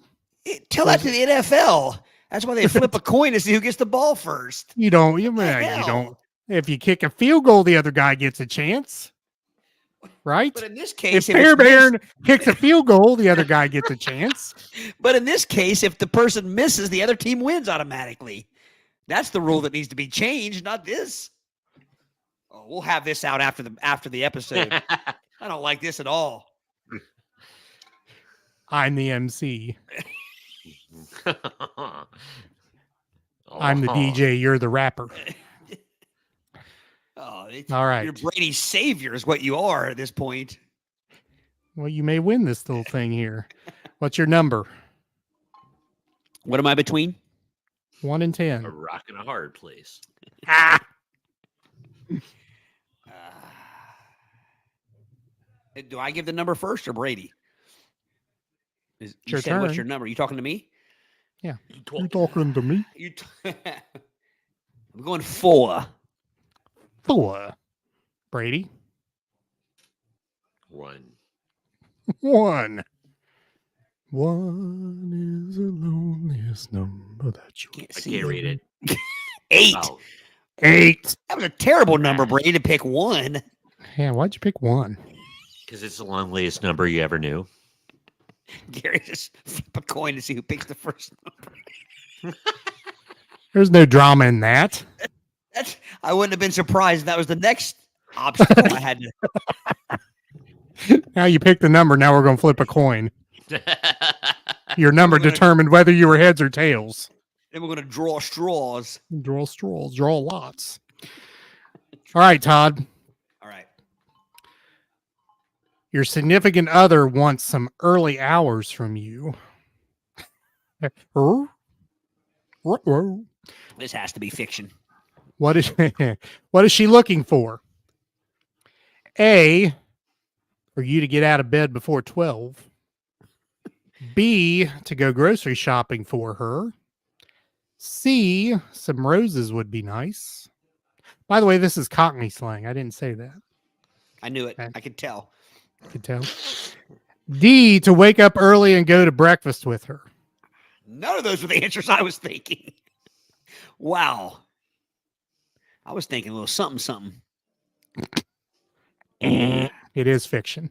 Tell that to the NFL. That's why they flip a coin to see who gets the ball first. You don't. You don't. If you kick a field goal, the other guy gets a chance, right? But in this case, if Fairbairn kicks a field goal, the other guy gets a chance. But in this case, if the person misses, the other team wins automatically. That's the rule that needs to be changed, not this. Oh, we'll have this out after the episode. I don't like this at all. I'm the MC. I'm the DJ. You're the rapper. Oh, All right. You're Brady's savior is what you are at this point. Well, you may win this little thing here. What's your number? What am I between? 1 and 10. A rock and a hard place. Do I give the number first or Brady? You Your said, what's turn. your number? You talking to me? Yeah. You talking to me? I'm going 4. 4. Brady? 1. 1. 1 is the loneliest number that you I can't read it. 8. Oh, 8. That was a terrible number, Brady, to pick 1. Yeah, why'd you pick 1? because it's the loneliest number you ever knew. Gary just flip a coin to see who picks the first number. There's no drama in that. I wouldn't have been surprised if that was the next obstacle I had to. Now you pick the number. Now we're going to flip a coin. Your number determined whether you were heads or tails. Then we're going to draw straws. Draw straws. Draw lots. All right, Todd. All right. Your significant other wants some early hours from you. This has to be fiction. What is she looking for? A, for you to get out of bed before 12. B, to go grocery shopping for her. C, some roses would be nice. By the way, this is Cockney slang. I didn't say that. I knew it. Okay. I could tell. I could tell. D, to wake up early and go to breakfast with her. None of those were the answers I was thinking. Wow. I was thinking a little something. It is fiction.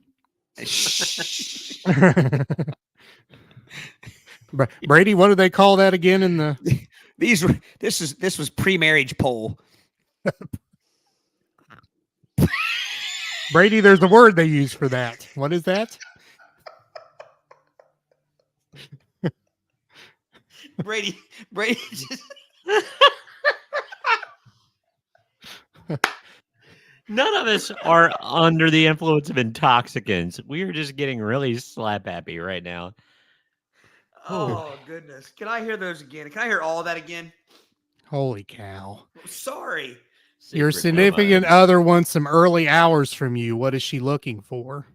Brady, what do they call that again in the This was pre-marriage poll. Brady, there's a word they use for that. What is that? Brady just... None of us are under the influence of intoxicants. We are just getting really slap happy right now. Oh, goodness. Can I hear those again? Can I hear all that again? Holy cow. Sorry. Your Secret significant number. other wants some early hours from you. What is she looking for?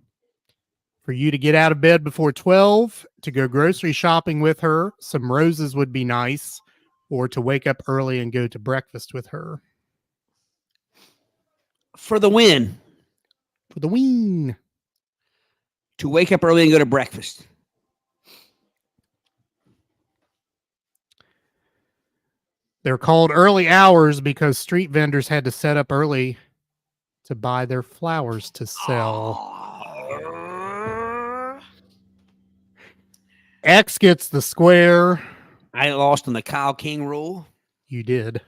For you to get out of bed before 12, to go grocery shopping with her, some roses would be nice, or to wake up early and go to breakfast with her. For the win. For the win. To wake up early and go to breakfast. They're called early hours because street vendors had to set up early to buy their flowers to sell. X gets the square. I lost on the Kyle King rule. You did.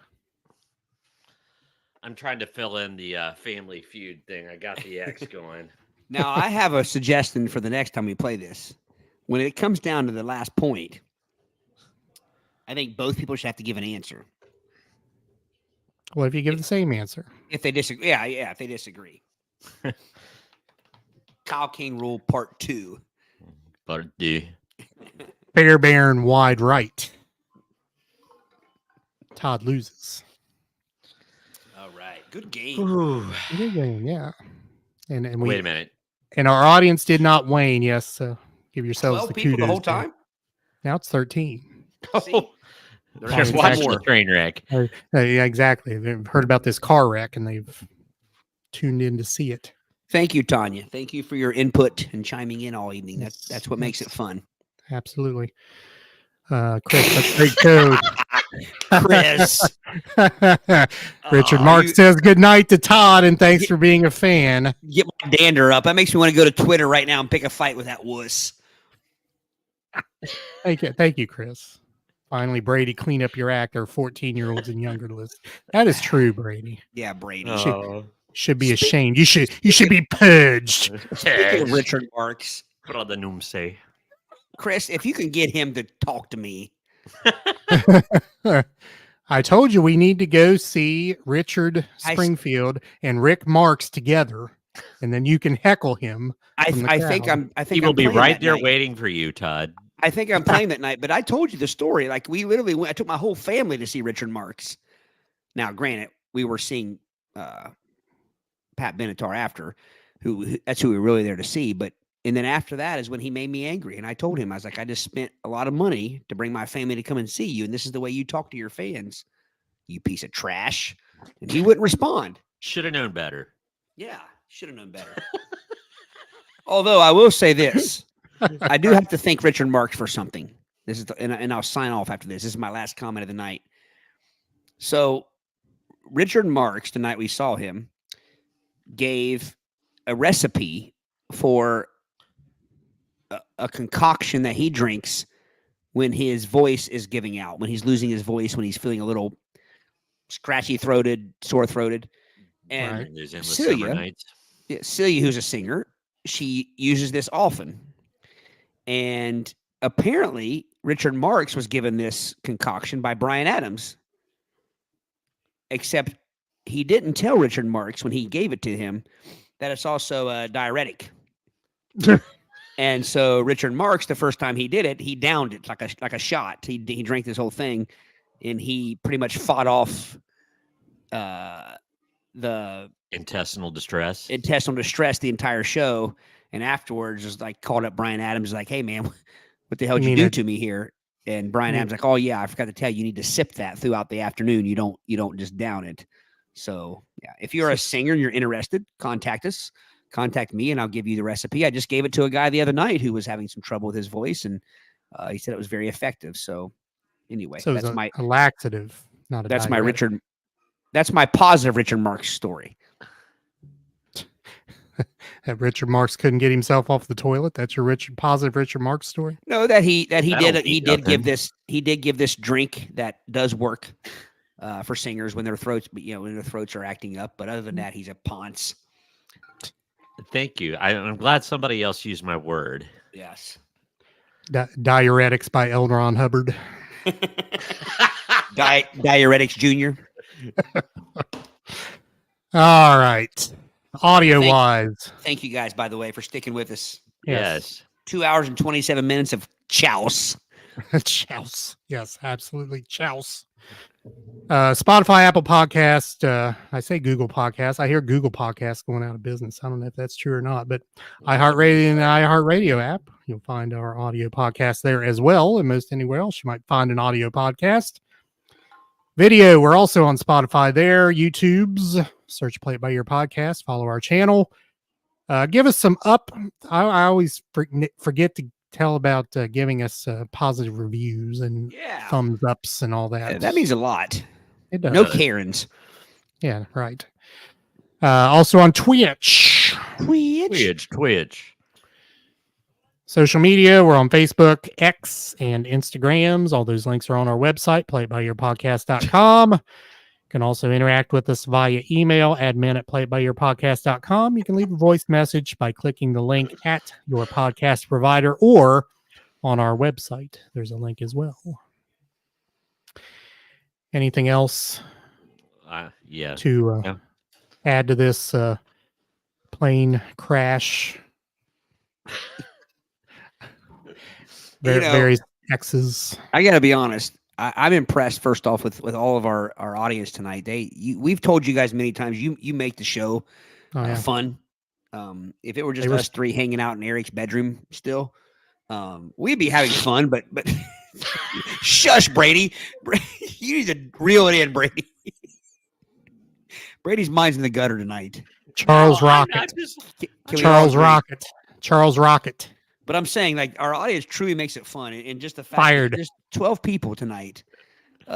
I'm trying to fill in the Family Feud thing. I got the X going. Now, I have a suggestion for the next time we play this. When it comes down to the last point, I think both people should have to give an answer. What if you give the same answer? If they disagree. Yeah, if they disagree. Kyle King rule part 2. But the Fair, barren, wide right. Todd loses. All right. Good game. Good game, yeah. And wait a minute. And our audience did not wane. Yes, so give yourselves 12 the people kudos. the whole there. time? Now it's 13. See? They're just watching the train wreck. Yeah, exactly. They've heard about this car wreck and they've tuned in to see it. Thank you, Tanya. Thank you for your input and chiming in all evening. That's what makes it fun. Absolutely. Chris, that's great code. Chris. Richard Mark says good night to Todd and thanks for being a fan. Get my dander up. That makes me want to go to Twitter right now and pick a fight with that wuss. Thank you, Chris. Finally, Brady, clean up your act. There are 14-year-olds and younger to list. That is true, Brady. Yeah, Brady. Should be ashamed. You should be purged. Speaking of Richard Marks. Brother Noomsay. Chris, if you can get him to talk to me. I told you we need to go see Richard Springfield and Rick Marks together, and then you can heckle him. I think he will I'm be right there night. waiting for you, Todd. I think I'm playing that night, but I told you the story. Like we literally went. I took my whole family to see Richard Marks. Now, granted, we were seeing Pat Benatar after, that's who we were really there to see. But and then after that is when he made me angry, and I told him I was like, I just spent a lot of money to bring my family to come and see you, and this is the way you talk to your fans, you piece of trash. And he wouldn't respond. Should have known better. Yeah, should have known better. Although I will say this, I do have to thank Richard Marks for something. This is and I'll sign off after this. This is my last comment of the night. So Richard Marks, the night we saw him, gave a recipe for a concoction that he drinks when his voice is giving out, when he's losing his voice, when he's feeling a little scratchy-throated, sore-throated. And Celia, who's a singer, she uses this often. And apparently, Richard Marks was given this concoction by Bryan Adams. Except he didn't tell Richard Marks when he gave it to him that it's also a diuretic. And so Richard Marks, the first time he did it, he downed it like a shot. He drank this whole thing, and he pretty much fought off the intestinal distress the entire show. And afterwards, just like called up Bryan Adams, like, "Hey man, what the hell did you do to me here?" And Bryan Adams like, "Oh yeah, I forgot to tell you, you need to sip that throughout the afternoon. You don't just down it." So yeah, if you're a singer and you're interested, contact us. Contact me, and I'll give you the recipe. I just gave it to a guy the other night who was having some trouble with his voice, and he said it was very effective. So anyway, so that's a laxative, not a. That's diuretic. That's my positive Richard Marks story. That Richard Marks couldn't get himself off the toilet. That's your positive Richard Marks story. No, that he did give this drink that does work for singers when their throats are acting up. But other than that, he's a ponce. Thank you. I'm glad somebody else used my word. Yes. Diuretics by L. Ron Hubbard. Diuretics Jr. All right. Audio wise. Thank you guys, by the way, for sticking with us. Yes. 2 hours and 27 minutes of chouse. Chouse. Yes, absolutely. Chouse. Spotify, Apple Podcast. I say Google Podcast. I hear Google Podcasts going out of business. I don't know if that's true or not, but iHeartRadio and the iHeartRadio app, you'll find our audio podcast there as well. And most anywhere else, you might find an audio podcast. Video, we're also on Spotify there. YouTube's search Play It By Ear podcast. Follow our channel. Give us some up. I always forget to tell about giving us positive reviews and thumbs ups and all that. That means a lot. It does. No Karens. Yeah, right. Also on Twitch. Social media, we're on Facebook, X, and Instagrams. All those links are on our website, playitbyyourpodcast.com. You can also interact with us via email, admin@playitbyyourpodcast.com. You can leave a voice message by clicking the link at your podcast provider or on our website. There's a link as well. Anything else to add to this plane crash? Various X's. I got to be honest. I'm impressed. First off, with all of our audience tonight. We've told you guys many times. You make the show fun. If it were just us three hanging out in Eric's bedroom, still, we'd be having fun. But shush, Brady. You need to reel it in, Brady. Brady's mind's in the gutter tonight. Charles Rocket. Charles Rocket. But I'm saying, like, our audience truly makes it fun, and just the fact that there's 12 people tonight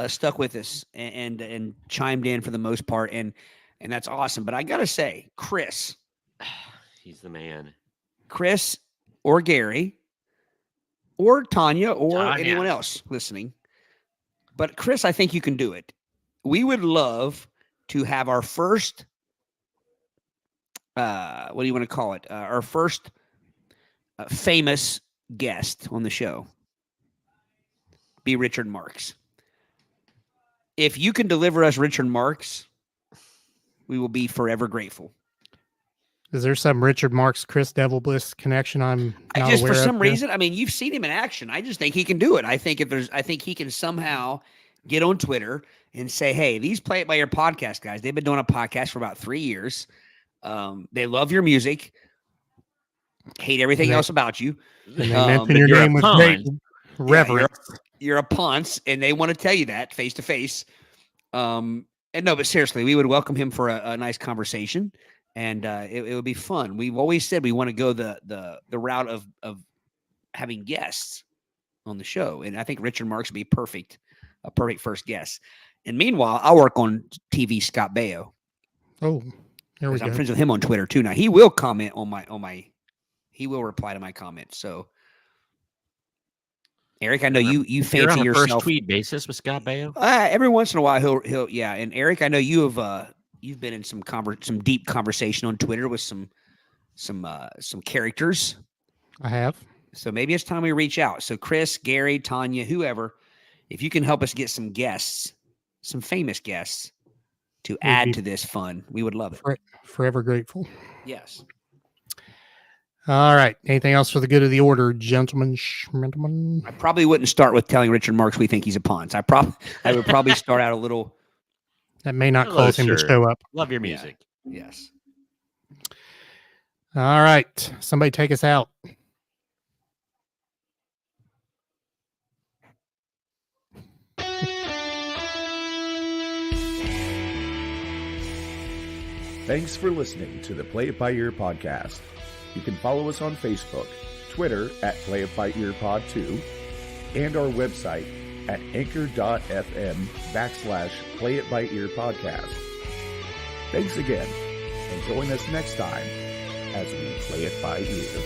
stuck with us and chimed in for the most part, and that's awesome. But I gotta say, Chris, he's the man. Chris or Gary or Tanya or anyone else listening, but Chris, I think you can do it. We would love to have our first, what do you want to call it? Our first famous guest on the show be Richard Marks. if you can deliver us Richard Marx, we will be forever grateful. Is there some Richard Marx, Chris Devilbliss connection I'm not just aware for of some here? reason? I mean, you've seen him in action. I just think he can do it. I think he can somehow get on Twitter and say, "Hey, these Play It By Ear podcast guys, they've been doing a podcast for about 3 years. They love your music, hate everything else about you, And they mention your name with great reverence. you're a ponce, and they want to tell you that face to face." And no, but seriously, we would welcome him for a nice conversation. And it would be fun. We've always said we want to go the route of having guests on the show, and I think Richard Marx would be a perfect first guest. And meanwhile, I'll work on TV Scott Baio. Oh, there we go. I'm friends with him on Twitter too. Now he will comment on my he will reply to my comments. So, Aric, I know you fancy You're on a yourself first tweet basis with Scott Baio. Every once in a while he'll yeah. And Aric, I know you have you've been in some deep conversation on Twitter with some characters. I have. So maybe it's time we reach out. So Chris, Gary, Tanya, whoever, if you can help us get some guests, some famous guests to add to this fun, we would love it. Forever grateful. Yes. All right. Anything else for the good of the order, gentlemen? I probably wouldn't start with telling Richard Marx we think he's a ponce. I would probably start out a little. That may not cause him to show up. Love your music. Yeah. Yes. All right. Somebody take us out. Thanks for listening to the Play It By Ear podcast. You can follow us on Facebook, Twitter at Play It By Ear Pod 2, and our website at anchor.fm/Play It By Ear podcast. Thanks again, and join us next time as we play it by ear.